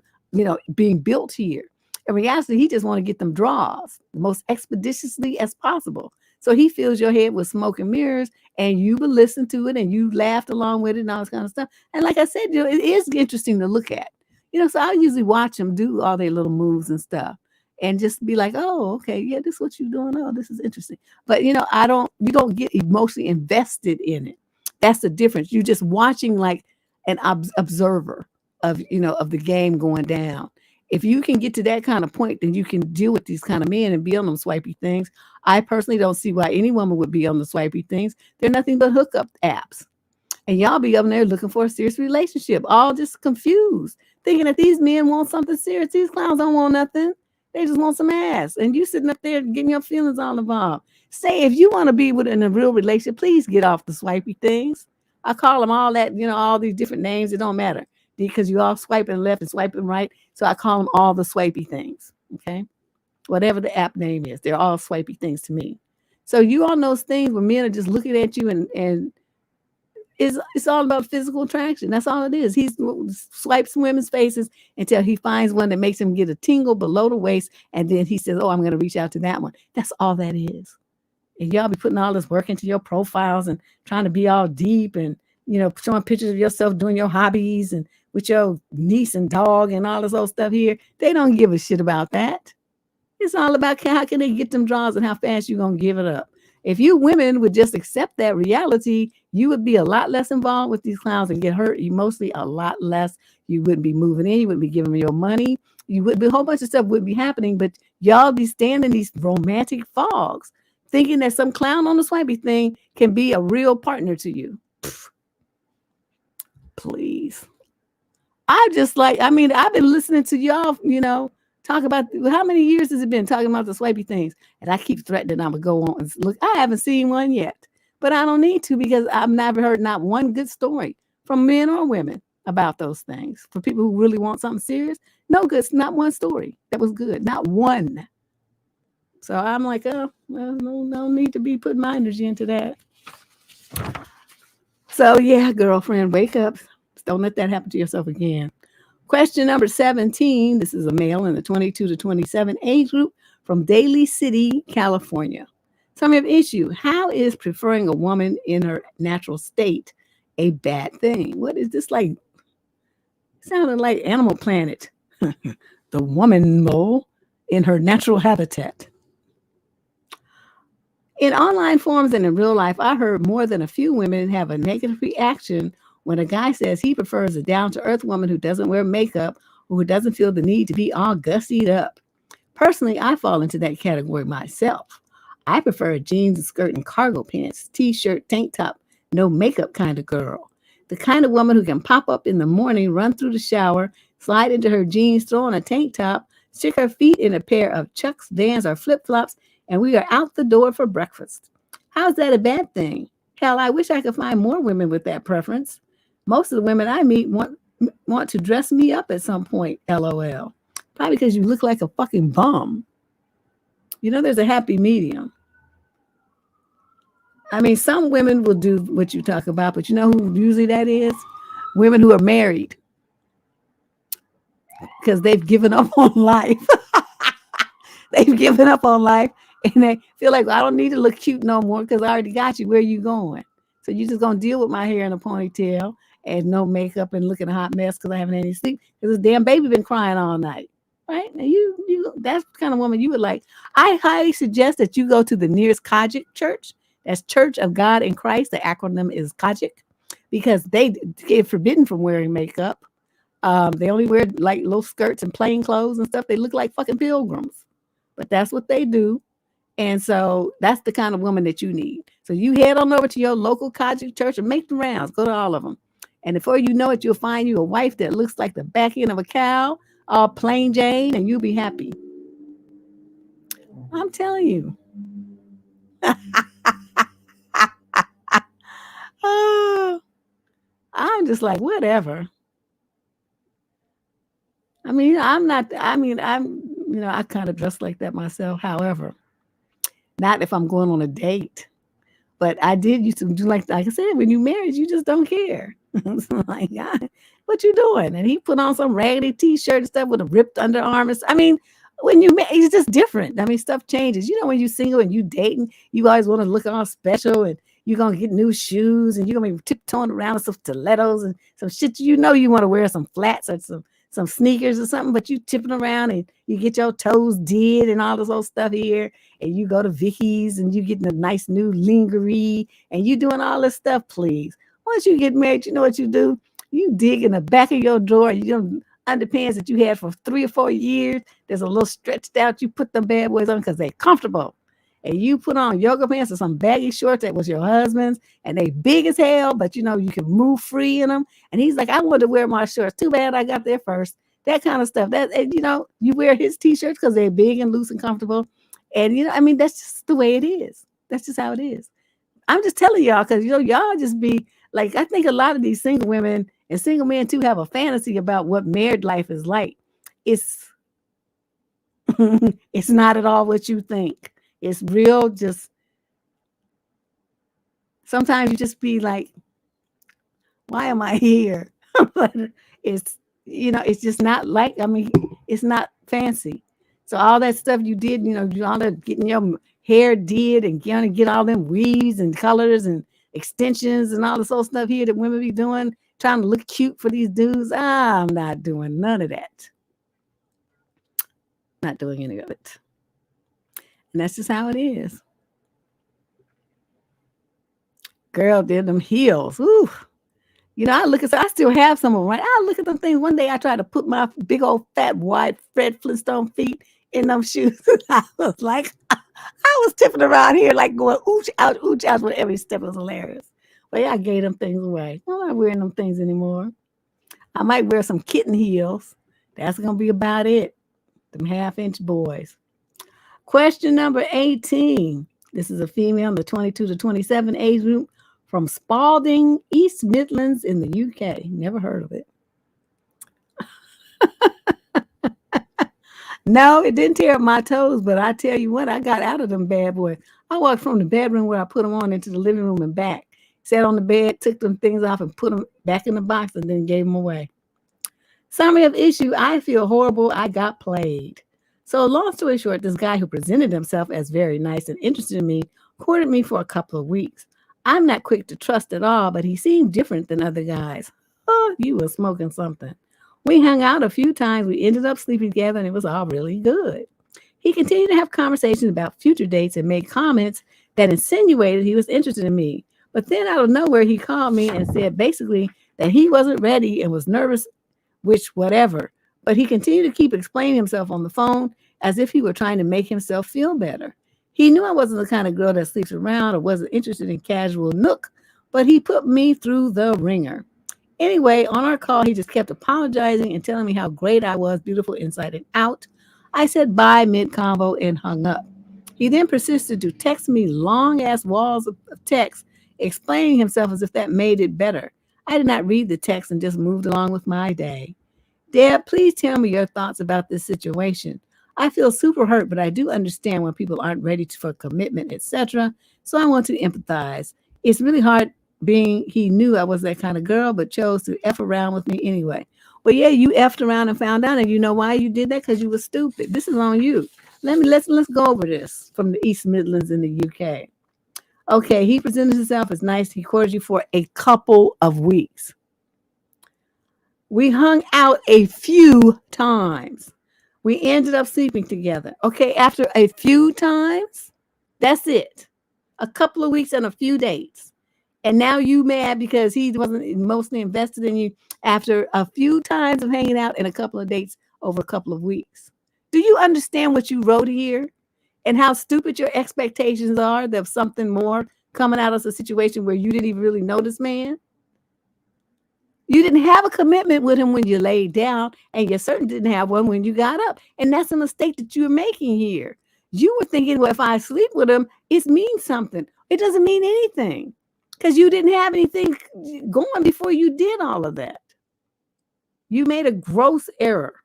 being built here. In reality, he just want to get them draws the most expeditiously as possible. So he fills your head with smoke and mirrors, and you will listen to it, and you laughed along with it and all this kind of stuff. And like I said, it is interesting to look at. So I usually watch them do all their little moves and stuff, and just be like, oh, okay, yeah, this is what you're doing. Oh, this is interesting. But you don't get emotionally invested in it. That's the difference. You're just watching like an observer of the game going down. If you can get to that kind of point, then you can deal with these kind of men and be on them swipey things. I personally don't see why any woman would be on the swipey things. They're nothing but hookup apps. And y'all be up there looking for a serious relationship, all just confused, thinking that these men want something serious. These clowns don't want nothing. They just want some ass. And you sitting up there getting your feelings all involved. Say, if you want to be in a real relationship, please get off the swipey things. I call them all that, all these different names. It don't matter because you all swiping left and swiping right. So I call them all the swipey things. Okay. Whatever the app name is, they're all swipey things to me. So you on those things where men are just looking at you and it's all about physical attraction. That's all it is. He swipes women's faces until he finds one that makes him get a tingle below the waist. And then he says, oh, I'm going to reach out to that one. That's all that is. And y'all be putting all this work into your profiles and trying to be all deep and, showing pictures of yourself doing your hobbies and with your niece and dog and all this old stuff here. They don't give a shit about that. It's all about how can they get them draws and how fast you're going to give it up. If you women would just accept that reality, you would be a lot less involved with these clowns and get hurt emotionally a lot less. You wouldn't be moving in. You wouldn't be giving them your money. You would be, a whole bunch of stuff would be happening, but y'all be staying in these romantic fogs, thinking that some clown on the swipey thing can be a real partner to you. Pfft. Please. I've been listening to y'all, talk about how many years has it been talking about the swipey things? And I keep threatening I'm going to go on and look. I haven't seen one yet, but I don't need to because I've never heard not one good story from men or women about those things. For people who really want something serious, no good, not one story that was good, not one. So I'm like, oh, well, no need to be putting my energy into that. So yeah, girlfriend, wake up. Don't let that happen to yourself again. Question number 17. This is a male in the 22 to 27 age group from Daly City, California. Summary of issue. How is preferring a woman in her natural state a bad thing? What is this like? Sounded like Animal Planet. The woman mole in her natural habitat. In online forums and in real life, I heard more than a few women have a negative reaction when a guy says he prefers a down-to-earth woman who doesn't wear makeup or who doesn't feel the need to be all gussied up. Personally, I fall into that category myself. I prefer a jeans and skirt and cargo pants, t-shirt, tank top, no makeup kind of girl. The kind of woman who can pop up in the morning, run through the shower, slide into her jeans, throw on a tank top, stick her feet in a pair of Chucks, Vans, or flip-flops, and we are out the door for breakfast. How's that a bad thing? Hell, I wish I could find more women with that preference. Most of the women I meet want to dress me up at some point, LOL. Probably because you look like a fucking bum. There's a happy medium. I mean, some women will do what you talk about, but you know who usually that is? Women who are married. Because they've given up on life. They've given up on life. And they feel like, I don't need to look cute no more because I already got you. Where are you going? So you're just going to deal with my hair in a ponytail and no makeup and looking a hot mess because I haven't had any sleep because this damn baby been crying all night. Right? Now you that's the kind of woman you would like. I highly suggest that you go to the nearest Kojic church. That's Church of God in Christ. The acronym is Kojic because they get forbidden from wearing makeup. They only wear like little skirts and plain clothes and stuff. They look like fucking pilgrims, but that's what they do. And so that's the kind of woman that you need. So you head on over to your local Kojic church and make the rounds. Go to all of them. And before you know it, you'll find you a wife that looks like the back end of a cow, all plain Jane, and you'll be happy. I'm telling you. I'm just like, whatever. I kind of dress like that myself. However, not if I'm going on a date. But I did used to do like I said, when you married, you just don't care. It's like, God, what you doing? And he put on some raggedy t-shirt and stuff with a ripped underarm. I mean, when you marry, it's just different. I mean, stuff changes. When you're single and you dating, you always want to look all special and you're going to get new shoes and you're going to be tiptoeing around with some stilettos and some shit. You want to wear some flats or some sneakers or something, but you tipping around and you get your toes did and all this old stuff here. And you go to Vicky's and you getting a nice new lingerie and you doing all this stuff, please. Once you get married, you know what you do? You dig in the back of your drawer, you underpants that you had for 3 or 4 years. There's a little stretched out. You put them bad boys on because they're comfortable. And you put on yoga pants or some baggy shorts that was your husband's, and they big as hell, but you know, you can move free in them. And he's like, I wanted to wear my shorts. Too bad I got there first. That kind of stuff. And you know, you wear his t-shirts because they're big and loose and comfortable. And you know, I mean, that's just the way it is. That's just how it is. I'm just telling y'all because you know, y'all just be like, I think a lot of these single women and single men too have a fantasy about what married life is like. It's it's not at all what you think. It's real. Just sometimes you just be like, why am I here? But it's, you know, it's just not like, I mean, it's not fancy. So all that stuff you did, you know, you all that getting your hair did and gonna get all them weaves and colors and extensions and all this old stuff here that women be doing, trying to look cute for these dudes. I'm not doing none of that. Not doing any of it. And that's just how it is. Girl, did them heels. Ooh. You know, I still have some of them. Right? I look at them things. One day I tried to put my big old fat wide Fred Flintstone feet in them shoes. I was like, I was tipping around here like going ooch out with every step. It was hilarious. But yeah, I gave them things away. I'm not wearing them things anymore. I might wear some kitten heels. That's going to be about it. Them 1/2-inch boys. Question number 18. This is a female in the 22 to 27 age group from Spalding, East Midlands in the UK. Never heard of it. No, it didn't tear up my toes, but I tell you what, I got out of them bad boys. I walked from the bedroom where I put them on into the living room and back. Sat on the bed, took them things off and put them back in the box and then gave them away. Summary of issue, I feel horrible. I got played. So long story short, this guy who presented himself as very nice and interested in me courted me for a couple of weeks. I'm not quick to trust at all, but he seemed different than other guys. Oh, you were smoking something. We hung out a few times. We ended up sleeping together, and it was all really good. He continued to have conversations about future dates and made comments that insinuated he was interested in me. But then out of nowhere, he called me and said basically that he wasn't ready and was nervous, which whatever. But he continued to keep explaining himself on the phone as if he were trying to make himself feel better. He knew I wasn't the kind of girl that sleeps around or wasn't interested in casual nook, but he put me through the ringer. Anyway, on our call, he just kept apologizing and telling me how great I was, beautiful inside and out. I said bye mid-convo and hung up. He then persisted to text me long-ass walls of text, explaining himself as if that made it better. I did not read the text and just moved along with my day. Deb, please tell me your thoughts about this situation. I feel super hurt, but I do understand when people aren't ready for commitment, etc. So I want to empathize. It's really hard being he knew I was that kind of girl, but chose to F around with me anyway. Well, yeah, you effed around and found out, and you know why you did that? Because you were stupid. This is on you. Let's go over this from the East Midlands in the UK. Okay, he presented himself as nice. He courted you for a couple of weeks. We hung out a few times. We ended up sleeping together. Okay, after a few times, that's it. A couple of weeks and a few dates. And now you mad because he wasn't emotionally invested in you after a few times of hanging out and a couple of dates over a couple of weeks. Do you understand what you wrote here and how stupid your expectations are of something more coming out of a situation where you didn't even really know this man? You didn't have a commitment with him when you laid down, and you certainly didn't have one when you got up. And that's a mistake that you're making here. You were thinking, well, if I sleep with him, it means something. It doesn't mean anything because you didn't have anything going before you did all of that. You made a gross error.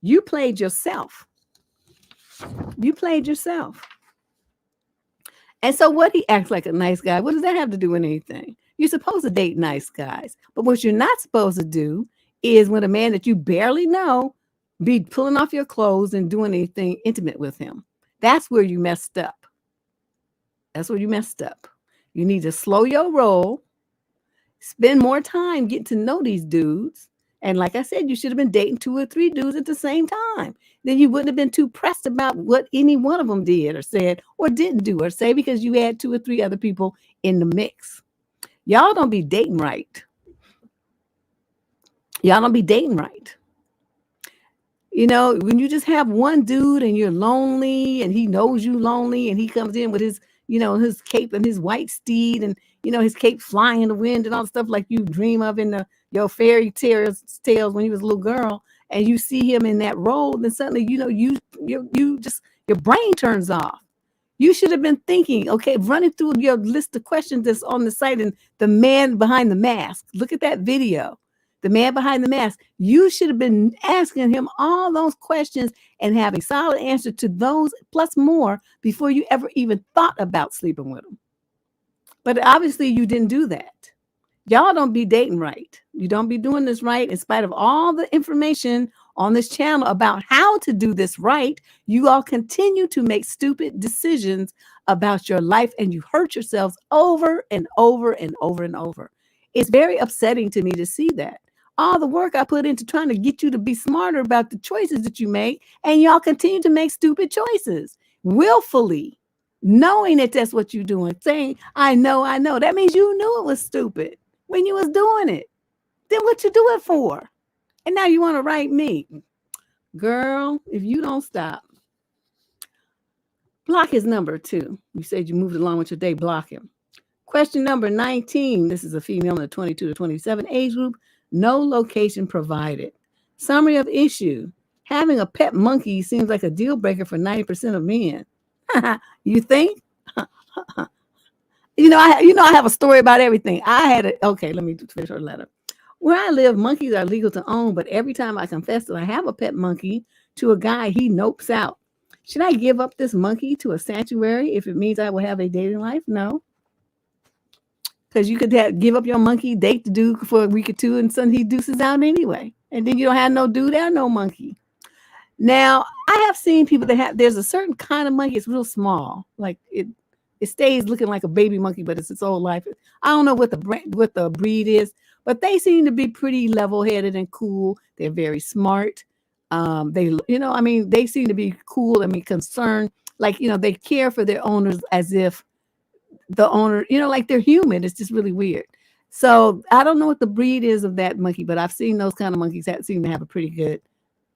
You played yourself. You played yourself. And so what he acts like a nice guy, what does that have to do with anything? You're supposed to date nice guys. But what you're not supposed to do is when a man that you barely know be pulling off your clothes and doing anything intimate with him. That's where you messed up. That's where you messed up. You need to slow your roll, spend more time getting to know these dudes. And like I said, you should have been dating 2 or 3 dudes at the same time. Then you wouldn't have been too pressed about what any one of them did or said or didn't do or say because you had 2 or 3 other people in the mix. Y'all don't be dating right. Y'all don't be dating right. You know, when you just have one dude and you're lonely and he knows you lonely and he comes in with his, you know, his cape and his white steed and, you know, his cape flying in the wind and all the stuff like you dream of in your fairy tales when you was a little girl, and you see him in that role, then suddenly, you know, you just, your brain turns off. You should have been thinking, okay, running through your list of questions that's on the site and the man behind the mask. Look at that video. The man behind the mask. You should have been asking him all those questions and having solid answer to those plus more before you ever even thought about sleeping with him. But obviously you didn't do that. Y'all don't be dating right. You don't be doing this right in spite of all the information on this channel about how to do this right. You all continue to make stupid decisions about your life and you hurt yourselves over and over and over and over. It's very upsetting to me to see that. All the work I put into trying to get you to be smarter about the choices that you make, and y'all continue to make stupid choices willfully, knowing that that's what you're doing, saying, I know. That means you knew it was stupid when you was doing it. Then what you do it for? And now you want to write me. Girl, if you don't stop. Block his number too. You said you moved along with your day, block him. Question number 19. This is a female in the 22 to 27 age group. No location provided. Summary of issue. Having a pet monkey seems like a deal breaker for 90% of men. You think? I have a story about everything. Okay, let me finish her letter. Where I live, monkeys are legal to own, but every time I confess that I have a pet monkey to a guy, he nopes out. Should I give up this monkey to a sanctuary if it means I will have a dating life? No. Because you could give up your monkey, date the dude for a week or two, and suddenly he deuces out anyway. And then you don't have no dude and no monkey. Now, I have seen people there's a certain kind of monkey, it's real small. Like it stays looking like a baby monkey, but it's its whole life. I don't know what the breed is, but they seem to be pretty level-headed and cool. They're very smart. They seem to be cool. Concerned. Like, they care for their owners as if the owner, like they're human. It's just really weird. So I don't know what the breed is of that monkey, but I've seen those kind of monkeys that seem to have a pretty good,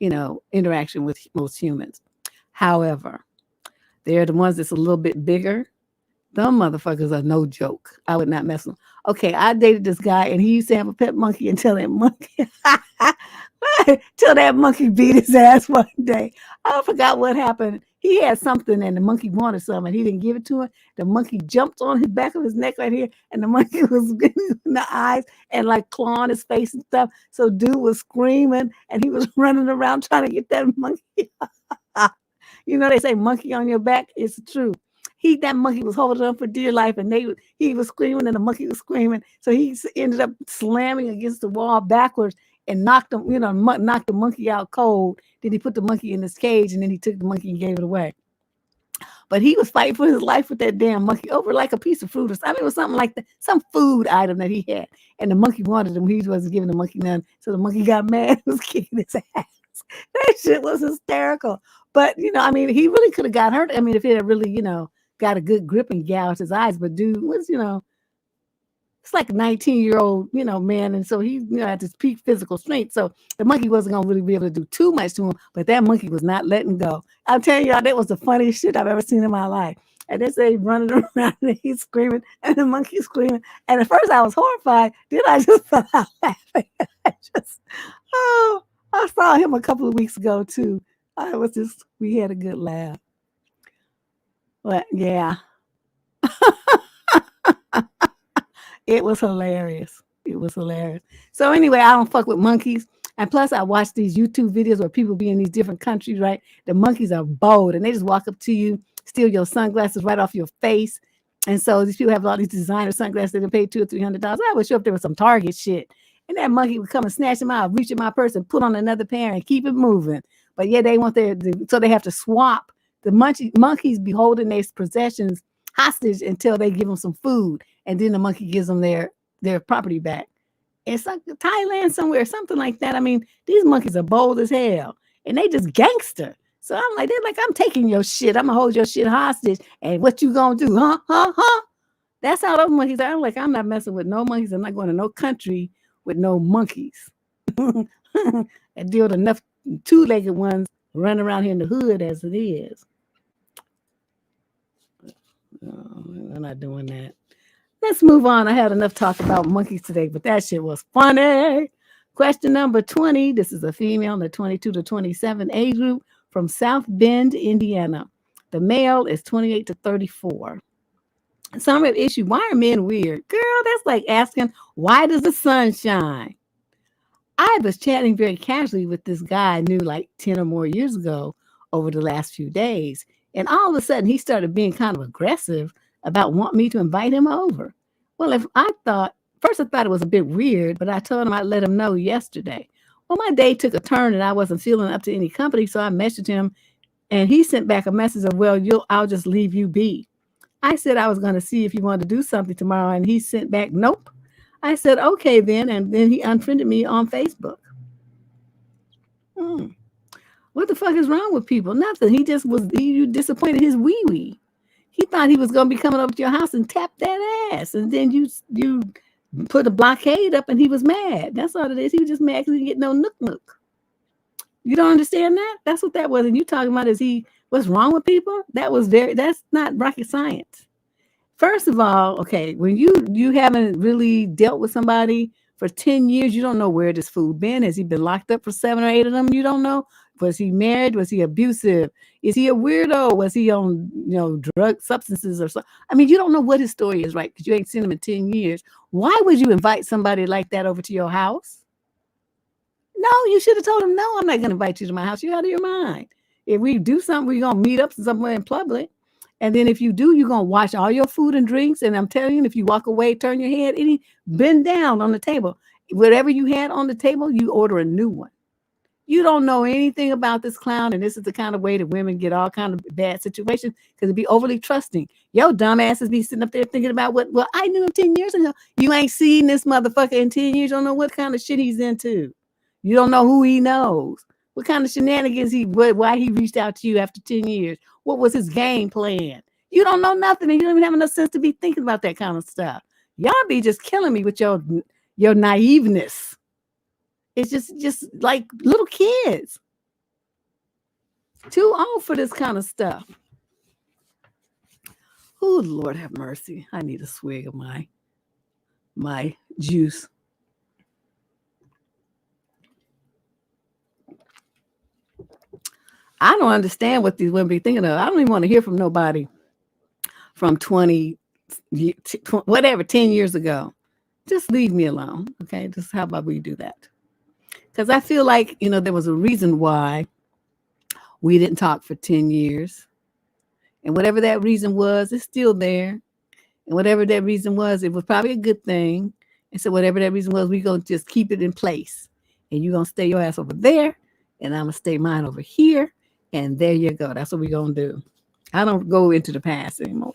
interaction with most humans. However, they're the ones that's a little bit bigger. Them motherfuckers are no joke. I would not mess with them. Okay, I dated this guy and he used to have a pet monkey until that monkey beat his ass one day. I forgot what happened. He had something and the monkey wanted something. He didn't give it to him. The monkey jumped on his back of his neck right here, and the monkey was getting in the eyes and like clawing his face and stuff. So dude was screaming and he was running around trying to get that monkey. They say monkey on your back. It's true. That monkey was holding on for dear life, and he was screaming and the monkey was screaming. So he ended up slamming against the wall backwards and knocked the monkey out cold. Then he put the monkey in his cage, and then he took the monkey and gave it away. But he was fighting for his life with that damn monkey over like a piece of fruit. It was something like some food item that he had. And the monkey wanted him. He wasn't giving the monkey none. So the monkey got mad and was kicking his ass. That shit was hysterical. But, he really could have got hurt. If he had really, got a good grip and gouged his eyes. But dude was, it's like a 19-year-old, man. And so he, had this peak physical strength. So the monkey wasn't going to really be able to do too much to him. But that monkey was not letting go. I'm telling y'all, that was the funniest shit I've ever seen in my life. And they say running around and he's screaming and the monkey's screaming. And at first I was horrified. Then I just fell out laughing. I saw him a couple of weeks ago too. We had a good laugh. But yeah. It was hilarious. So anyway, I don't fuck with monkeys. And plus I watch these YouTube videos where people be in these different countries, right? The monkeys are bold and they just walk up to you, steal your sunglasses right off your face. And so these people have all these designer sunglasses that they pay $200 or $300. I was sure if there was some Target shit. And that monkey would come and snatch them out, reach in my purse and put on another pair and keep it moving. But yeah, so they have to swap. The monkeys be holding their possessions hostage until they give them some food. And then the monkey gives them their property back. It's like Thailand somewhere, something like that. These monkeys are bold as hell. And they just gangster. So they're like, I'm taking your shit. I'm going to hold your shit hostage. And what you going to do? Huh? That's how those monkeys are. I'm like, I'm not messing with no monkeys. I'm not going to no country with no monkeys. I deal with enough two-legged ones running around here in the hood as it is. I'm not doing that. Let's move on. I had enough talk about monkeys today, but that shit was funny. Question number 20. This is a female in the 22 to 27 age group from South Bend, Indiana. The male is 28 to 34. Summary of issue. Why are men weird? Girl, that's like asking, why does the sun shine? I was chatting very casually with this guy I knew like 10 or more years ago over the last few days. And all of a sudden, he started being kind of aggressive about wanting me to invite him over. Well, first I thought it was a bit weird, but I told him I'd let him know yesterday. Well, my day took a turn and I wasn't feeling up to any company, so I messaged him and he sent back a message of, well, I'll just leave you be. I said I was going to see if you wanted to do something tomorrow, and he sent back, nope. I said, okay, then, and then he unfriended me on Facebook. What the fuck is wrong with people? Nothing. You disappointed his wee-wee. He thought he was going to be coming over to your house and tap that ass, and then you put a blockade up, and he was mad. That's all it is. He was just mad because he didn't get no nook. You don't understand that? That's what that was. And you talking about what's wrong with people? That's not rocket science. First of all, okay, when you haven't really dealt with somebody for 10 years, you don't know where this fool been. Has he been locked up for 7 or 8 of them? You don't know. Was he married? Was he abusive? Is he a weirdo? Was he on, drug substances or something? I mean, you don't know what his story is, right? Because you ain't seen him in 10 years. Why would you invite somebody like that over to your house? No, you should have told him, no, I'm not going to invite you to my house. You're out of your mind. If we do something, we're going to meet up somewhere in public. And then if you do, you're going to wash all your food and drinks. And I'm telling you, if you walk away, turn your head, bend down on the table. Whatever you had on the table, you order a new one. You don't know anything about this clown. And this is the kind of way that women get all kind of bad situations because they be overly trusting. Yo, dumbasses be sitting up there thinking about well, I knew him 10 years ago. You ain't seen this motherfucker in 10 years. You don't know what kind of shit he's into. You don't know who he knows. What kind of shenanigans why he reached out to you after 10 years. What was his game plan? You don't know nothing, and you don't even have enough sense to be thinking about that kind of stuff. Y'all be just killing me with your naiveness. It's just like little kids. Too old for this kind of stuff. Oh, Lord have mercy. I need a swig of my juice. I don't understand what these women be thinking of. I don't even want to hear from nobody from 10 years ago. Just leave me alone. Okay. Just how about we do that? Because I feel like, there was a reason why we didn't talk for 10 years. And whatever that reason was, it's still there. And whatever that reason was, it was probably a good thing. And so whatever that reason was, we're going to just keep it in place. And you're going to stay your ass over there. And I'm going to stay mine over here. And there you go. That's what we're going to do. I don't go into the past anymore.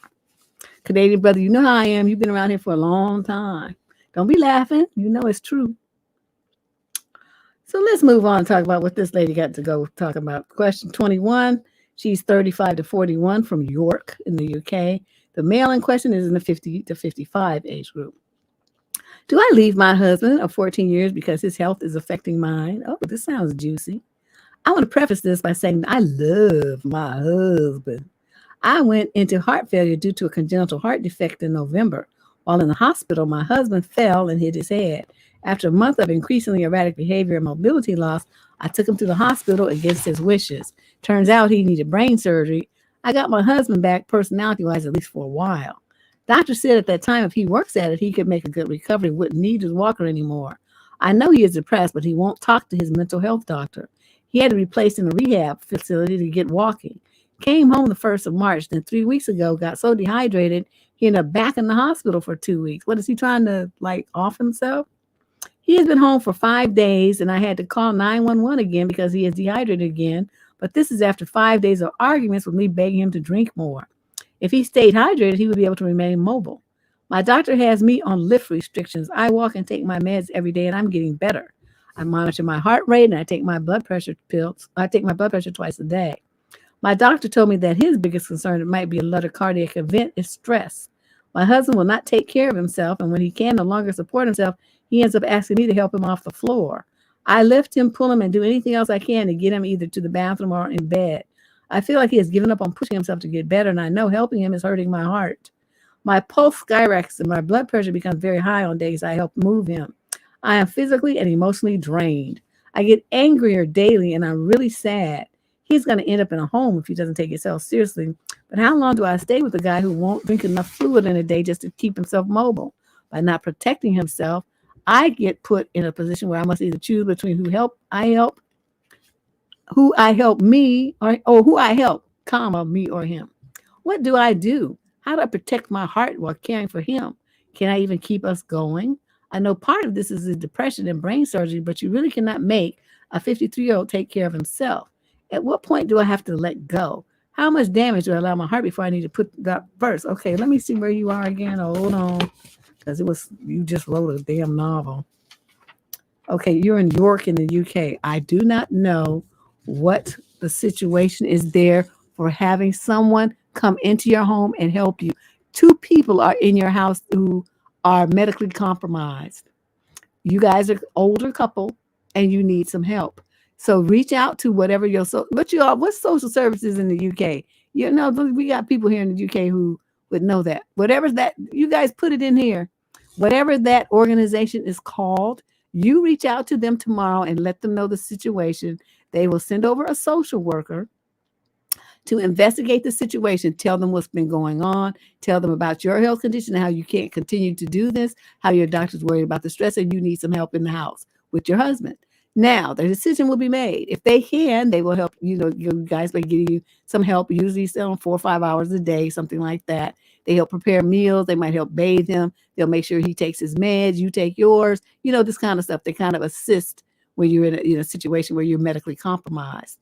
Canadian brother, you know how I am. You've been around here for a long time. Don't be laughing. You know it's true. So let's move on and talk about what this lady got to go talk about. Question 21. She's 35 to 41 from York in the UK. The male in question is in the 50 to 55 age group. Do I leave my husband of 14 years because his health is affecting mine? Oh, this sounds juicy. I want to preface this by saying I love my husband. I went into heart failure due to a congenital heart defect in November. While in the hospital, my husband fell and hit his head. After a month of increasingly erratic behavior and mobility loss, I took him to the hospital against his wishes. Turns out he needed brain surgery. I got my husband back personality-wise, at least for a while. Doctor said at that time if he works at it, he could make a good recovery, wouldn't need his walker anymore. I know he is depressed, but he won't talk to his mental health doctor. He had to be placed in a rehab facility to get walking. Came home the 1st of March, then 3 weeks ago, got so dehydrated, he ended up back in the hospital for 2 weeks. What is he trying to, off himself? He has been home for 5 days, and I had to call 911 again because he is dehydrated again. But this is after 5 days of arguments with me begging him to drink more. If he stayed hydrated, he would be able to remain mobile. My doctor has me on lift restrictions. I walk and take my meds every day, and I'm getting better. I monitor my heart rate, and I take my blood pressure pills. I take my blood pressure twice a day. My doctor told me that his biggest concern, it might be another cardiac event, is stress. My husband will not take care of himself, and when he can no longer support himself, he ends up asking me to help him off the floor. I lift him, pull him, and do anything else I can to get him either to the bathroom or in bed. I feel like he has given up on pushing himself to get better, and I know helping him is hurting my heart. My pulse skyrockets and my blood pressure becomes very high on days I help move him. I am physically and emotionally drained. I get angrier daily, and I'm really sad. He's going to end up in a home if he doesn't take himself seriously. But how long do I stay with a guy who won't drink enough fluid in a day just to keep himself mobile? By not protecting himself, I get put in a position where I must either choose between who I help me, or who I help, comma, me or him. What do I do? How do I protect my heart while caring for him? Can I even keep us going? I know part of this is the depression and brain surgery, but you really cannot make a 53-year-old take care of himself. At what point do I have to let go? How much damage do I allow my heart before I need to put that first? Okay, let me see where you are again. Hold on, because you just wrote a damn novel. Okay, you're in York in the UK. I do not know what the situation is there for having someone come into your home and help you. 2 people are in your house who are medically compromised. You guys are older couple and you need some help. So reach out to whatever what's social services in the UK? You know, we got people here in the UK who would know that. Whatever that, you guys put it in here. Whatever that organization is called, you reach out to them tomorrow and let them know the situation. They will send over a social worker to investigate the situation, tell them what's been going on, tell them about your health condition, how you can't continue to do this, how your doctor's worried about the stress, and you need some help in the house with your husband. Now, the decision will be made. If they can, they will help, you guys by getting you some help, usually 4 or 5 hours a day, something like that. They help prepare meals. They might help bathe him. They'll make sure he takes his meds, you take yours, this kind of stuff. They kind of assist when you're in a situation where you're medically compromised.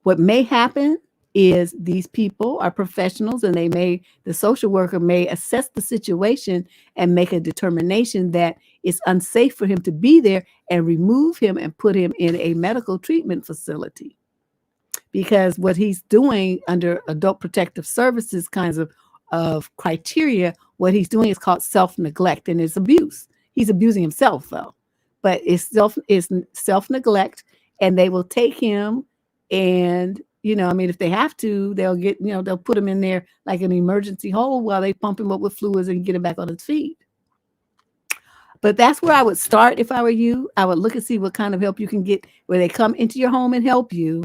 What may happen is these people are professionals, and the social worker may assess the situation and make a determination that it's unsafe for him to be there and remove him and put him in a medical treatment facility. Because what he's doing under adult protective services kinds of criteria, what he's doing is called self-neglect, and it's abuse. He's abusing himself though, but it's self-neglect, and they will take him. And, if they have to, they'll put him in there like an emergency hold while they pump him up with fluids and get him back on his feet. But that's where I would start if I were you. I would look and see what kind of help you can get where they come into your home and help you.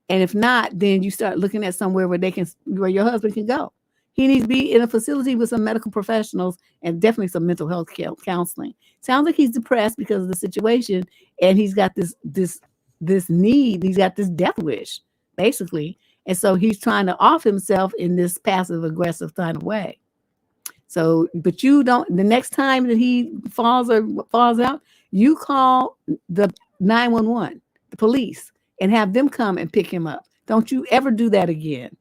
And if not, then you start looking at somewhere where your husband can go. He needs to be in a facility with some medical professionals and definitely some mental health counseling. Sounds like he's depressed because of the situation, and he's got this need. He's got this death wish, basically. And so he's trying to off himself in this passive aggressive kind of way. So, but the next time that he falls out, you call the 911, the police, and have them come and pick him up. Don't you ever do that again.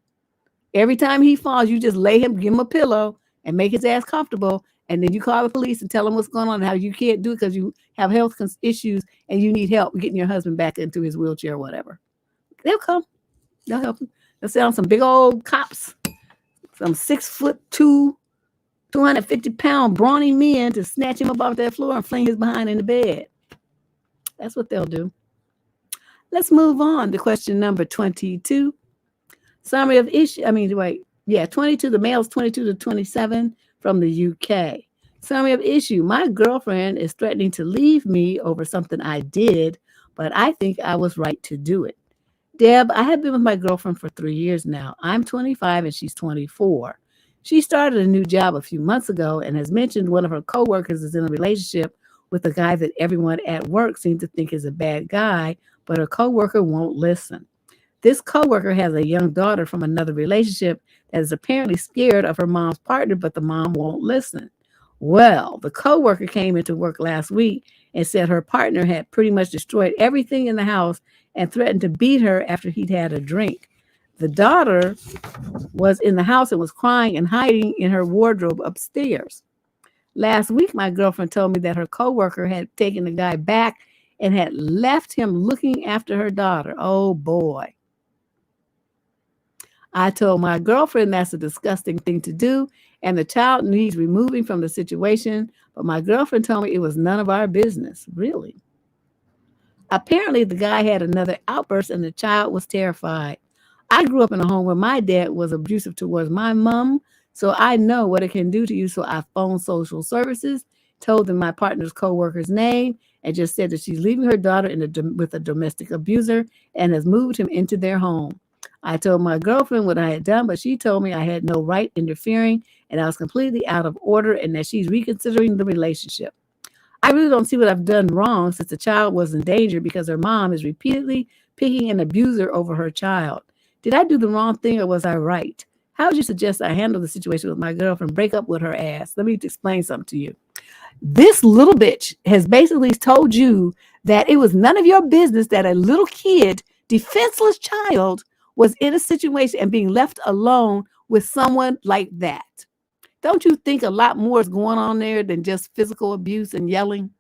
Every time he falls, you just give him a pillow and make his ass comfortable. And then you call the police and tell them what's going on and how you can't do it because you have health issues and you need help getting your husband back into his wheelchair or whatever. They'll come. They'll help him. They'll send some big old cops, some 6'2", 250-pound brawny men to snatch him up off that floor and fling his behind in the bed. That's what they'll do. Let's move on to question number 22. Summary of issue. 22. The male's 22 to 27 from the UK. Summary of issue. My girlfriend is threatening to leave me over something I did, but I think I was right to do it. Deb, I have been with my girlfriend for 3 years now. I'm 25 and she's 24. She started a new job a few months ago and has mentioned one of her coworkers is in a relationship with a guy that everyone at work seems to think is a bad guy, but her coworker won't listen. This coworker has a young daughter from another relationship that is apparently scared of her mom's partner, but the mom won't listen. Well, the coworker came into work last week and said her partner had pretty much destroyed everything in the house and threatened to beat her after he'd had a drink. The daughter was in the house and was crying and hiding in her wardrobe upstairs. Last week, my girlfriend told me that her coworker had taken the guy back and had left him looking after her daughter. Oh, boy. I told my girlfriend that's a disgusting thing to do, and the child needs removing from the situation. But my girlfriend told me it was none of our business. Really? Apparently, the guy had another outburst and the child was terrified. I grew up in a home where my dad was abusive towards my mom, so I know what it can do to you. So I phoned social services, told them my partner's coworker's name, and just said that she's leaving her daughter with a domestic abuser and has moved him into their home. I told my girlfriend what I had done, but she told me I had no right interfering and I was completely out of order and that she's reconsidering the relationship. I really don't see what I've done wrong since the child was in danger because her mom is repeatedly picking an abuser over her child. Did I do the wrong thing or was I right? How would you suggest I handle the situation with my girlfriend, break up with her ass? Let me explain something to you. This little bitch has basically told you that it was none of your business that a little kid, defenseless child, was in a situation and being left alone with someone like that. Don't you think a lot more is going on there than just physical abuse and yelling?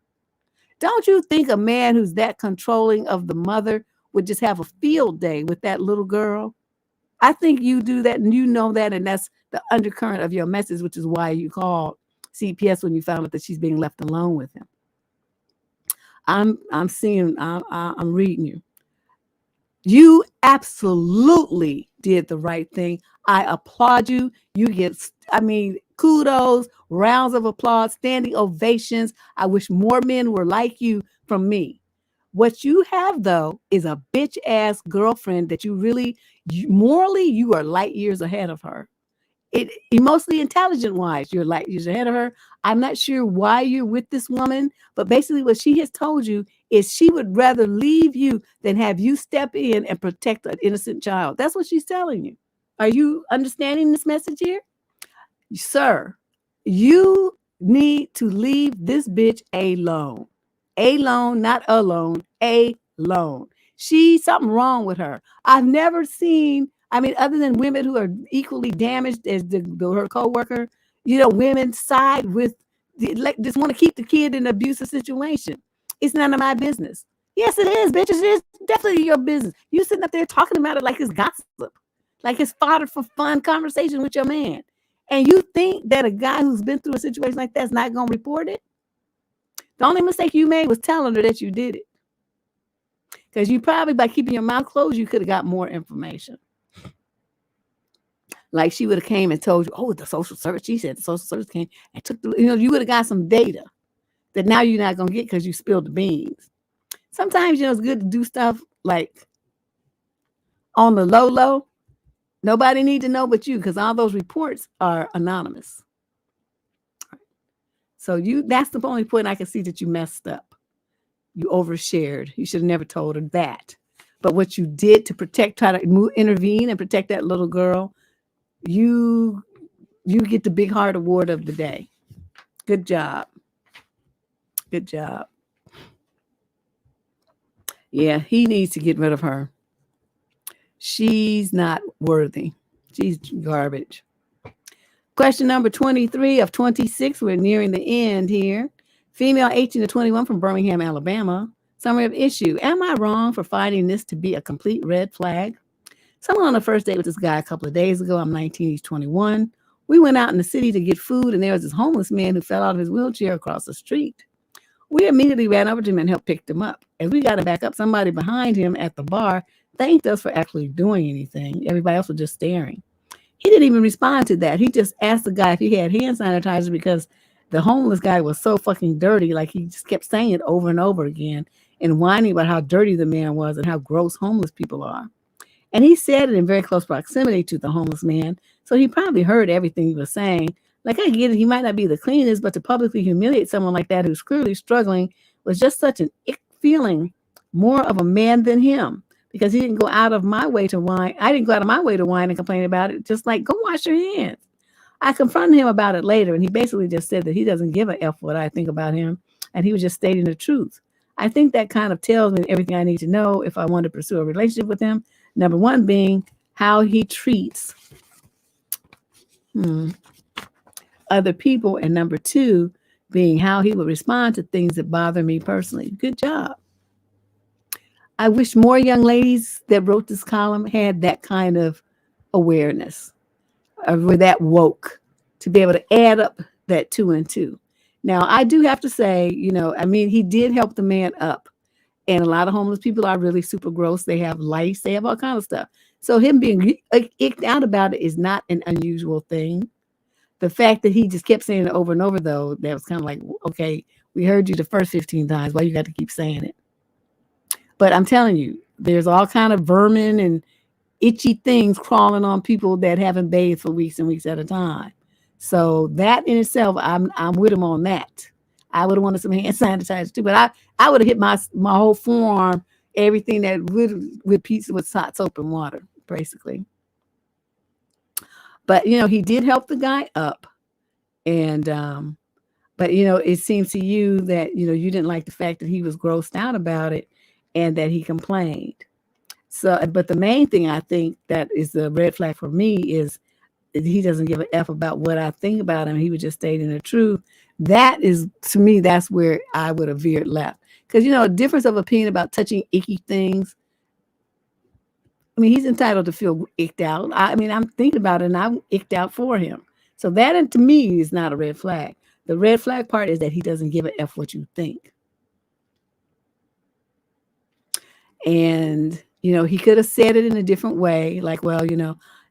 Don't you think a man who's that controlling of the mother would just have a field day with that little girl? I think you do that and you know that, and that's the undercurrent of your message, which is why you called CPS when you found out that she's being left alone with him. I'm reading you. You absolutely did the right thing. I applaud you. You get, kudos, rounds of applause, standing ovations. I wish more men were like you from me. What you have, though, is a bitch ass girlfriend that morally, you are light years ahead of her. Emotionally intelligent wise, you're light years ahead of her. I'm not sure why you're with this woman, but basically what she has told you is she would rather leave you than have you step in and protect an innocent child. That's what she's telling you. Are you understanding this message here? Sir, you need to leave this bitch alone. Alone, not alone, alone. She's something wrong with her. I've never seen, other than women who are equally damaged as her coworker, women side with, just want to keep the kid in an abusive situation. It's none of my business. Yes, it is, bitches. It is definitely your business. You sitting up there talking about it like it's gossip, like it's fodder for fun conversation with your man. And you think that a guy who's been through a situation like that's not going to report it? The only mistake you made was telling her that you did it. Because you probably, by keeping your mouth closed, you could have got more information. Like she would have came and told you, oh, the social service, she said the social service came and took you would have got some data that now you're not going to get because you spilled the beans. Sometimes, it's good to do stuff like on the low. Nobody need to know but you because all those reports are anonymous. So that's the only point I can see that you messed up. You overshared. You should have never told her that. But what you did to try to intervene and protect that little girl, you get the big heart award of the day. Good job. Good job. Yeah, he needs to get rid of her. She's not worthy. She's garbage. Question number 23 of 26. We're nearing the end here. Female 18 to 21 from Birmingham, Alabama. Summary of issue. Am I wrong for finding this to be a complete red flag? Someone on the first date with this guy a couple of days ago. I'm 19, he's 21. We went out in the city to get food, and there was this homeless man who fell out of his wheelchair across the street. We immediately ran over to him and helped pick him up. As we got him back up, somebody behind him at the bar thanked us for actually doing anything. Everybody else was just staring. He didn't even respond to that. He just asked the guy if he had hand sanitizer because the homeless guy was so fucking dirty. Like he just kept saying it over and over again and whining about how dirty the man was and how gross homeless people are. And he said it in very close proximity to the homeless man. So he probably heard everything he was saying. Like, I get it. He might not be the cleanest, but to publicly humiliate someone like that who's clearly struggling was just such an ick feeling, more of a man than him, because he didn't go out of my way to whine. I didn't go out of my way to whine and complain about it. Just like, go wash your hands. I confronted him about it later, and he basically just said that he doesn't give a F what I think about him, and he was just stating the truth. I think that kind of tells me everything I need to know if I want to pursue a relationship with him. Number one being how he treats other people, and number two being how he would respond to things that bother me personally. Good job. I wish more young ladies that wrote this column had that kind of awareness, or were that woke to be able to add up that 2 and 2. Now, I do have to say, I mean, he did help the man up. And a lot of homeless people are really super gross. They have lice. They have all kinds of stuff. So him being icked out about it is not an unusual thing. The fact that he just kept saying it over and over, though, that was kind of like, okay, we heard you the first 15 times. Why you got to keep saying it? But I'm telling you, there's all kind of vermin and itchy things crawling on people that haven't bathed for weeks and weeks at a time. So that in itself, I'm with him on that. I would have wanted some hand sanitizer too, but I would have hit my whole forearm, everything that with pizza with hot soap and water, basically. But he did help the guy up, and but it seems to you that you didn't like the fact that he was grossed out about it, and that he complained. So, but the main thing I think that is the red flag for me is that he doesn't give a F about what I think about him. He was just stating the truth. That is, to me, that's where I would have veered left. Because, a difference of opinion about touching icky things. I mean, he's entitled to feel icked out. I mean, I'm thinking about it and I'm icked out for him. So that, to me, is not a red flag. The red flag part is that he doesn't give a F what you think. And, he could have said it in a different way. Like, well,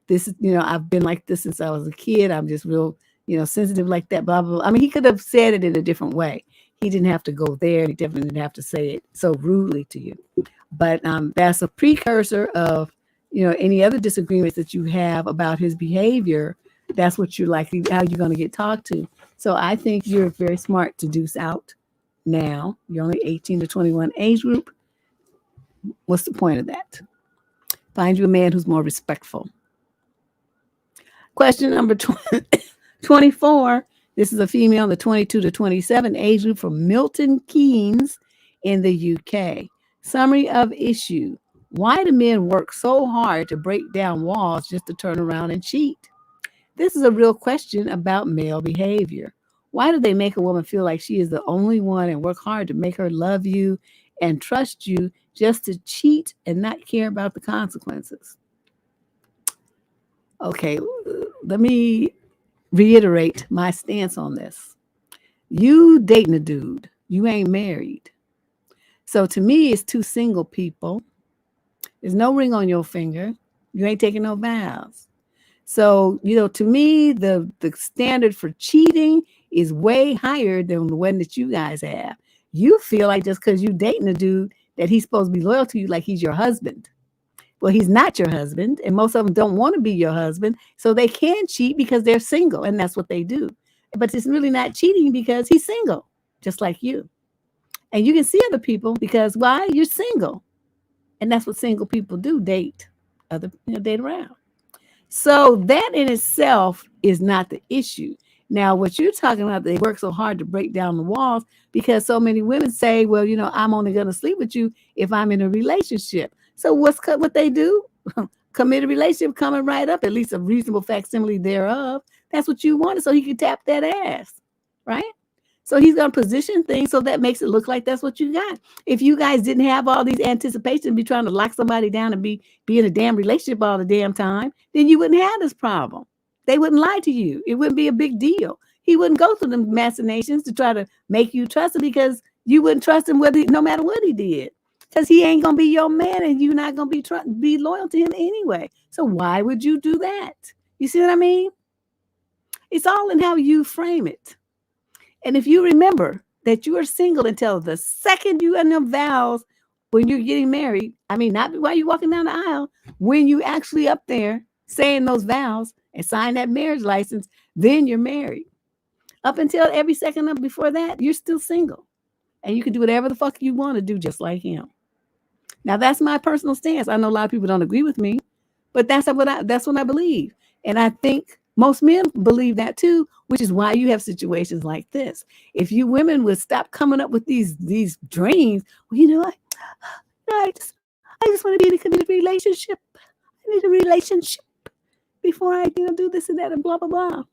this is, I've been like this since I was a kid. I'm just real, sensitive like that, blah, blah, blah. I mean, he could have said it in a different way. He didn't have to go there. He definitely didn't have to say it so rudely to you. But that's a precursor of, any other disagreements that you have about his behavior. That's what you're likely, how you're going to get talked to. So I think you're very smart to deuce out now. You're only 18 to 21 age group. What's the point of that? Find you a man who's more respectful. Question number 24. This is a female in the 22 to 27 age group from Milton Keynes in the UK. Summary of issue. Why do men work so hard to break down walls just to turn around and cheat? This is a real question about male behavior. Why do they make a woman feel like she is the only one and work hard to make her love you and trust you just to cheat and not care about the consequences? Okay, let me reiterate my stance on this. You dating a dude, you ain't married. So to me, it's two single people. There's no ring on your finger. You ain't taking no vows. So, to me, the standard for cheating is way higher than the one that you guys have. You feel like just because you dating a dude that he's supposed to be loyal to you like he's your husband. Well, he's not your husband, and most of them don't want to be your husband, so they can cheat because they're single, and that's what they do. But it's really not cheating because he's single, just like you. And you can see other people because why? You're single. And that's what single people do, date around. So that in itself is not the issue. Now, what you're talking about, they work so hard to break down the walls because so many women say, well, I'm only going to sleep with you if I'm in a relationship. So what they do? Committed relationship coming right up, at least a reasonable facsimile thereof. That's what you wanted, so he could tap that ass, right? So he's going to position things so that makes it look like that's what you got. If you guys didn't have all these anticipations, be trying to lock somebody down and be in a damn relationship all the damn time, then you wouldn't have this problem. They wouldn't lie to you. It wouldn't be a big deal. He wouldn't go through the machinations to try to make you trust him because you wouldn't trust him no matter what he did. Because he ain't going to be your man and you're not going to be loyal to him anyway. So why would you do that? You see what I mean? It's all in how you frame it. And if you remember that you are single until the second you end up vows when you're getting married, I mean, not while you're walking down the aisle, when you actually up there saying those vows and sign that marriage license, then you're married. Up until every second up before that, you're still single. And you can do whatever the fuck you want to do just like him. Now, that's my personal stance. I know a lot of people don't agree with me, but that's what I believe. And I think most men believe that too, which is why you have situations like this. If you women would stop coming up with these dreams, well, I just want to be in a committed relationship. I need a relationship before I, do this and that and blah, blah, blah.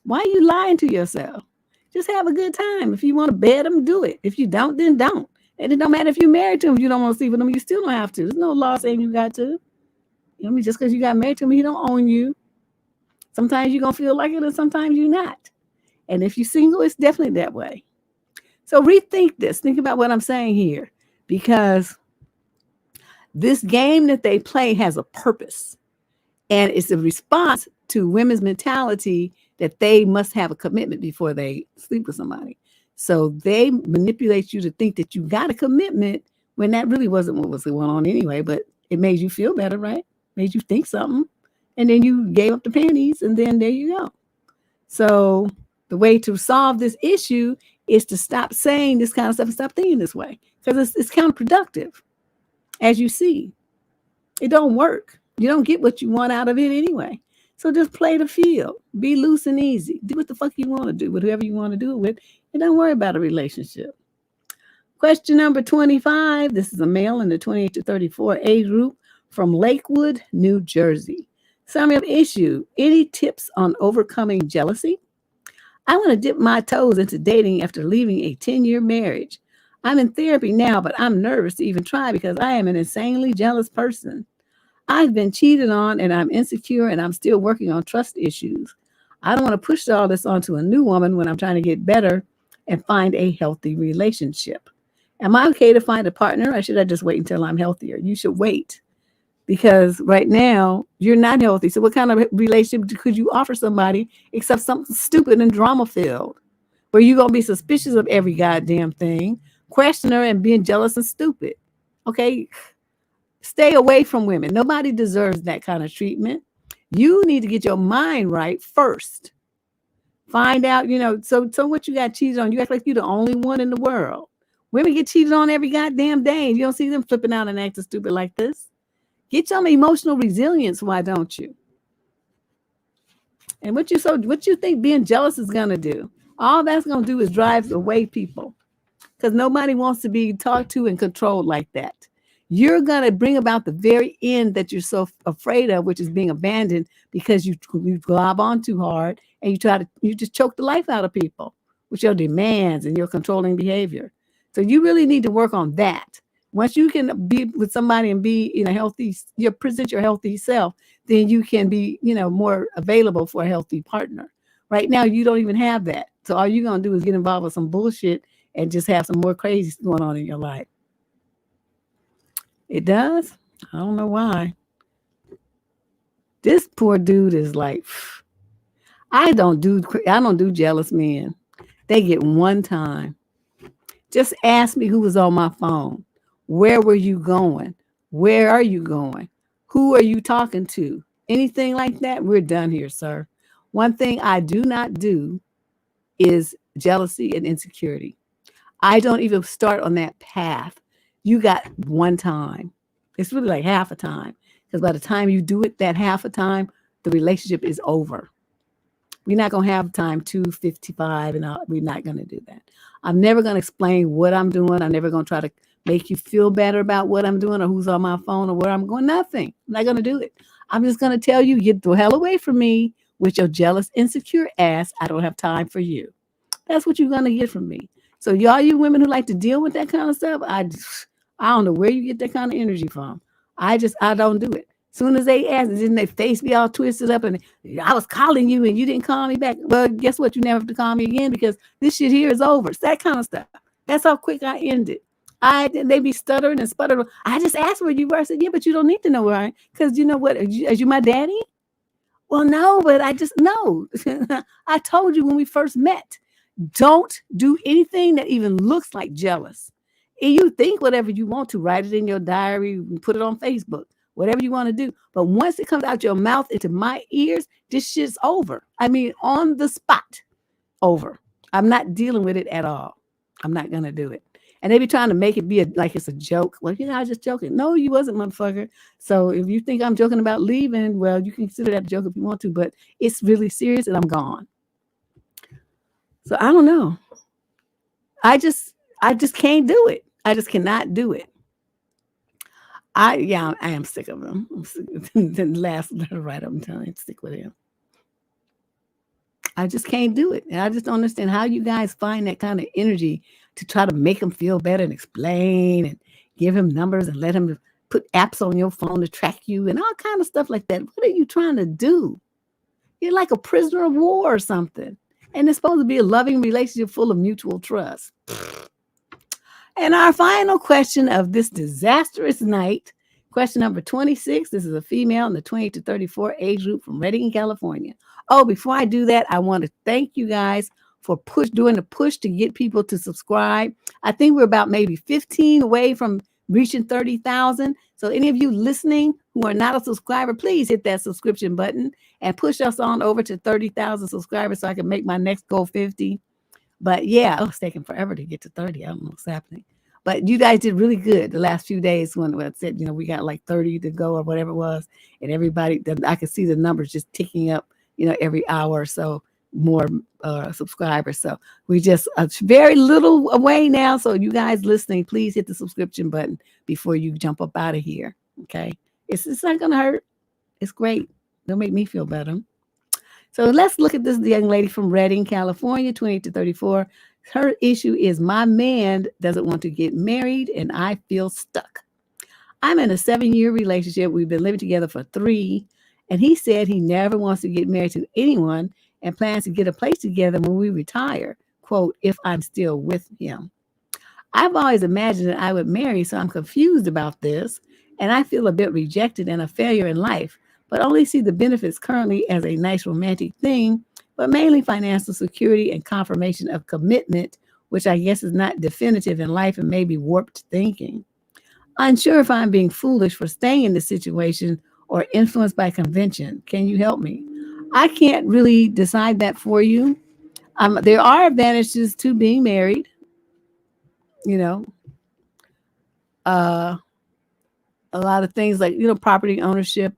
Why are you lying to yourself? Just have a good time. If you want to bed them, do it. If you don't, then don't. And it don't matter if you're married to him, you don't want to sleep with him, you still don't have to. There's no law saying you got to. Just because you got married to him, he don't own you. Sometimes you're going to feel like it and sometimes you're not. And if you're single, it's definitely that way. So rethink this. Think about what I'm saying here, because this game that they play has a purpose. And it's a response to women's mentality that they must have a commitment before they sleep with somebody. So they manipulate you to think that you got a commitment when that really wasn't what was going on anyway, but it made you feel better, right? Made you think something. And then you gave up the panties, and then there you go. So the way to solve this issue is to stop saying this kind of stuff and stop thinking this way, because it's counterproductive. As you see, it don't work. You don't get what you want out of it anyway. So just play the field. Be loose and easy. Do what the fuck you want to do with whoever you want to do it with, and don't worry about a relationship. Question number 25. This is a male in the 28 to 34 age group from Lakewood, New Jersey. Summary of issue. Any tips on overcoming jealousy? I want to dip my toes into dating after leaving a 10-year marriage. I'm in therapy now, but I'm nervous to even try because I am an insanely jealous person. I've been cheated on and I'm insecure and I'm still working on trust issues. I don't want to push all this onto a new woman when I'm trying to get better and find a healthy relationship. Am I okay to find a partner, or should I just wait until I'm healthier? You should wait, because right now you're not healthy. So what kind of relationship could you offer somebody except something stupid and drama filled, where you're going to be suspicious of every goddamn thing, question her, and being jealous and stupid? Okay. Stay away from women. Nobody deserves that kind of treatment. You need to get your mind right first. Find out, so what you got cheated on? You act like you're the only one in the world. Women get cheated on every goddamn day. You don't see them flipping out and acting stupid like this. Get some emotional resilience. Why don't you? And what you think being jealous is going to do? All that's going to do is drive away people, because nobody wants to be talked to and controlled like that. You're going to bring about the very end that you're so afraid of, which is being abandoned, because you glob on too hard and you just choke the life out of people with your demands and your controlling behavior. So you really need to work on that. Once you can be with somebody and be in a healthy, present your healthy self, then you can be, more available for a healthy partner. Right now, you don't even have that. So all you're going to do is get involved with some bullshit and just have some more crazy going on in your life. It does? I don't know why. This poor dude is like, I don't do jealous men. They get one time. Just ask me who was on my phone. Where were you going? Where are you going? Who are you talking to? Anything like that, we're done here, sir. One thing I do not do is jealousy and insecurity. I don't even start on that path. You got one time. It's really like half a time, because by the time you do it that half a time, the relationship is over. We're not going to have time 255, and we're not going to do that. I'm never going to explain what I'm doing. I'm never going to try to make you feel better about what I'm doing or who's on my phone or where I'm going. Nothing. I'm not going to do it. I'm just going to tell you, get the hell away from me with your jealous, insecure ass. I don't have time for you. That's what you're going to get from me. So y'all, you women who like to deal with that kind of stuff, I don't know where you get that kind of energy from. I don't do it. Soon as they ask, and then they face me all twisted up, and I was calling you and you didn't call me back. Well, guess what? You never have to call me again, because this shit here is over. It's that kind of stuff. That's how quick I end it. They be stuttering and sputtering. I just asked where you were. I said, yeah, but you don't need to know where I am, because you know what? Are you my daddy? Well, no, but I just know. I told you when we first met, don't do anything that even looks like jealous. And you think whatever you want to, write it in your diary, put it on Facebook, whatever you want to do. But once it comes out your mouth into my ears, this shit's over. I mean, on the spot, over. I'm not dealing with it at all. I'm not going to do it. And they be trying to make it be like it's a joke. Well, I was just joking. No, you wasn't, motherfucker. So if you think I'm joking about leaving, well, you can consider that a joke if you want to, but it's really serious and I'm gone. So I don't know. I just can't do it. I just cannot do it. I am sick of him. I'm sick of the last letter right up. I'm telling you, stick with him. I just can't do it. And I just don't understand how you guys find that kind of energy to try to make him feel better and explain and give him numbers and let him put apps on your phone to track you and all kind of stuff like that. What are you trying to do? You're like a prisoner of war or something. And it's supposed to be a loving relationship full of mutual trust. And our final question of this disastrous night, question number 26. This is a female in the 20 to 34 age group from Redding, California. Oh, before I do that, I want to thank you guys for doing the push to get people to subscribe. I think we're about maybe 15 away from reaching 30,000. So any of you listening who are not a subscriber, please hit that subscription button and push us on over to 30,000 subscribers so I can make my next goal 50. But yeah, it's taking forever to get to 30. I don't know what's happening. But you guys did really good the last few days when I said, we got like 30 to go or whatever it was. And everybody, I could see the numbers just ticking up, every hour or so, more subscribers. So we just very little away now. So you guys listening, please hit the subscription button before you jump up out of here. Okay. It's not going to hurt. It's great. It'll make me feel better. So let's look at this young lady from Redding, California, 28 to 34. Her issue is my man doesn't want to get married and I feel stuck. I'm in a 7-year relationship. We've been living together for 3. And he said he never wants to get married to anyone and plans to get a place together when we retire, quote, if I'm still with him. I've always imagined that I would marry, so I'm confused about this. And I feel a bit rejected and a failure in life, but only see the benefits currently as a nice romantic thing, but mainly financial security and confirmation of commitment, which I guess is not definitive in life and maybe warped thinking. Unsure if I'm being foolish for staying in this situation or influenced by convention. Can you help me? I can't really decide that for you. There are advantages to being married, a lot of things like, property ownership,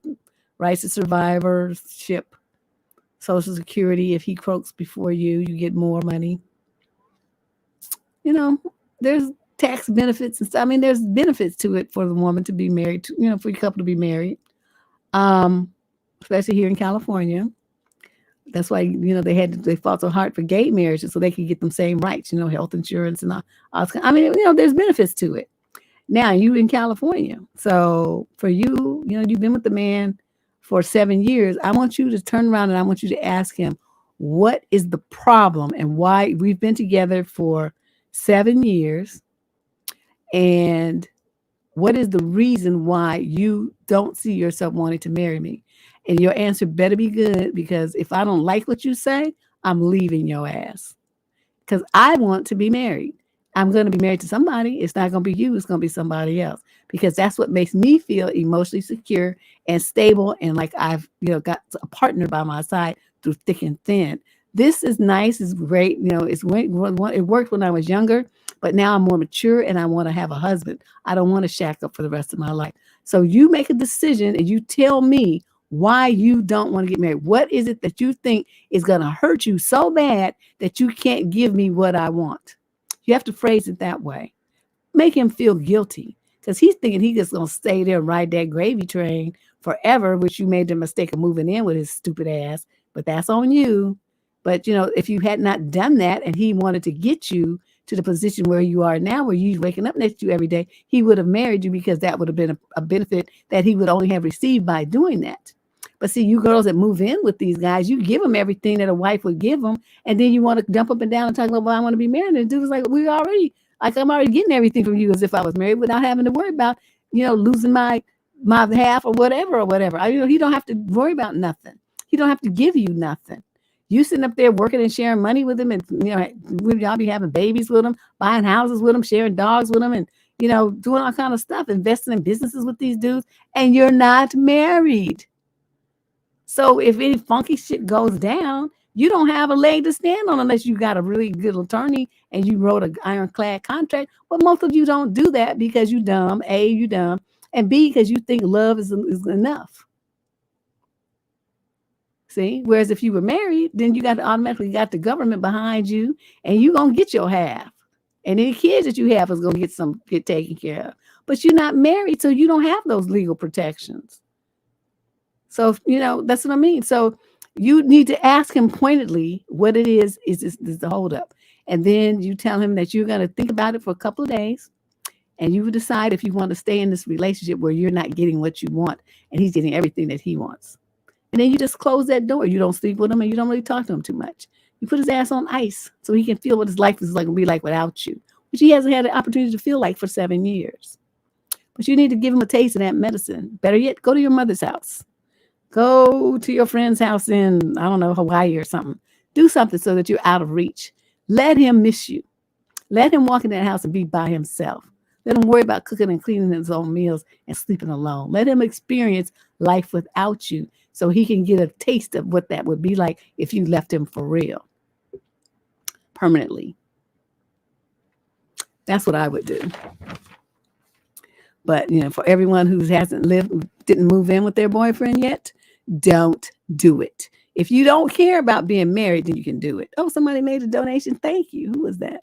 rights to survivorship, Social Security. If he croaks before you, you get more money. There's tax benefits and stuff. I mean, there's benefits to it for the woman to be married, for your couple to be married, especially here in California. That's why, they fought so hard for gay marriages so they could get them same rights, health insurance and all. I mean, there's benefits to it. Now you in California. So for you, you've been with the man for 7 years. I want you to turn around and I want you to ask him, what is the problem and why we've been together for 7 years? And what is the reason why you don't see yourself wanting to marry me? And your answer better be good, because if I don't like what you say, I'm leaving your ass. Because I want to be married. I'm going to be married to somebody. It's not going to be you. It's going to be somebody else, because that's what makes me feel emotionally secure and stable. And like I've, got a partner by my side through thick and thin. This is nice. It's great. It worked when I was younger, but now I'm more mature and I want to have a husband. I don't want to shack up for the rest of my life. So you make a decision and you tell me why you don't want to get married. What is it that you think is going to hurt you so bad that you can't give me what I want? You have to phrase it that way. Make him feel guilty, because he's thinking he's just going to stay there and ride that gravy train forever, which you made the mistake of moving in with his stupid ass. But that's on you. But, if you had not done that and he wanted to get you to the position where you are now, where you're waking up next to you every day, he would have married you, because that would have been a benefit that he would only have received by doing that. But see, you girls that move in with these guys, you give them everything that a wife would give them. And then you want to jump up and down and talk about, well, I want to be married. And the dude's like, I'm already getting everything from you as if I was married without having to worry about, losing my half or whatever. He don't have to worry about nothing. He don't have to give you nothing. You sitting up there working and sharing money with him, and, y'all be having babies with him, buying houses with him, sharing dogs with him, and, doing all kind of stuff, investing in businesses with these dudes, and you're not married. So if any funky shit goes down, you don't have a leg to stand on unless you got a really good attorney and you wrote an ironclad contract. But most of you don't do that because you dumb. A, you dumb. And B, because you think love is enough. See? Whereas if you were married, then you automatically got the government behind you and you're going to get your half. And any kids that you have is going to get taken care of. But you're not married, so you don't have those legal protections. So, that's what I mean. So you need to ask him pointedly what it is the holdup. And then you tell him that you're going to think about it for a couple of days. And you decide if you want to stay in this relationship where you're not getting what you want and he's getting everything that he wants. And then you just close that door. You don't sleep with him and you don't really talk to him too much. You put his ass on ice so he can feel what his life is like, be like without you, which he hasn't had the opportunity to feel like for 7 years. But you need to give him a taste of that medicine. Better yet, go to your mother's house. Go to your friend's house in, I don't know, Hawaii or something. Do something so that you're out of reach. Let him miss you. Let him walk in that house and be by himself. Let him worry about cooking and cleaning his own meals and sleeping alone. Let him experience life without you so he can get a taste of what that would be like if you left him for real, permanently. That's what I would do. But, for everyone who didn't move in with their boyfriend yet, don't do it. If you don't care about being married, then you can do it. Oh, somebody made a donation. Thank you. Who was that?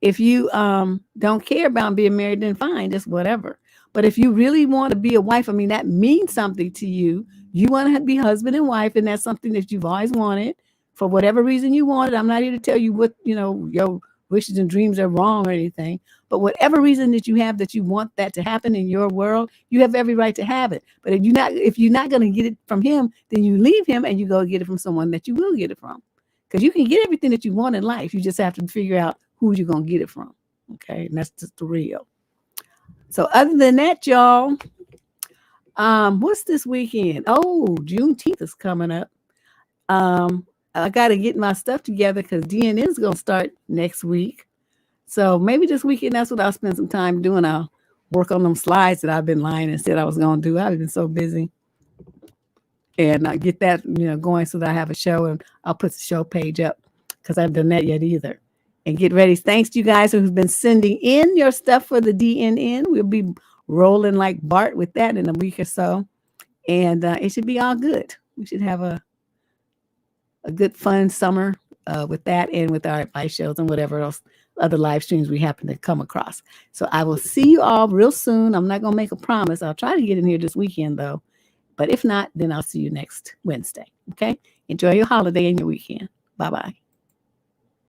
If you don't care about being married, then fine, just whatever. But if you really want to be a wife, that means something to you. You want to be husband and wife, and that's something that you've always wanted. For whatever reason you want it, I'm not here to tell you what, your wishes and dreams are wrong or anything. But whatever reason that you have that you want that to happen in your world, you have every right to have it. But if you're not going to get it from him, then you leave him and you go get it from someone that you will get it from. Because you can get everything that you want in life. You just have to figure out who you're going to get it from. Okay. And that's just the real. So other than that, y'all, what's this weekend? Oh, Juneteenth is coming up. I got to get my stuff together because DNN is going to start next week. So maybe this weekend, that's what I'll spend some time doing. I'll work on them slides that I've been lying and said I was going to do. I've been so busy. And I get that, going so that I have a show, and I'll put the show page up because I haven't done that yet either. And get ready. Thanks to you guys who've been sending in your stuff for the DNN. We'll be rolling like Bart with that in a week or so. And it should be all good. We should have a good, fun summer with that and with our advice shows and whatever else, other live streams we happen to come across. So I will see you all real soon. I'm not going to make a promise. I'll try to get in here this weekend, though. But if not, then I'll see you next Wednesday. Okay? Enjoy your holiday and your weekend. Bye-bye.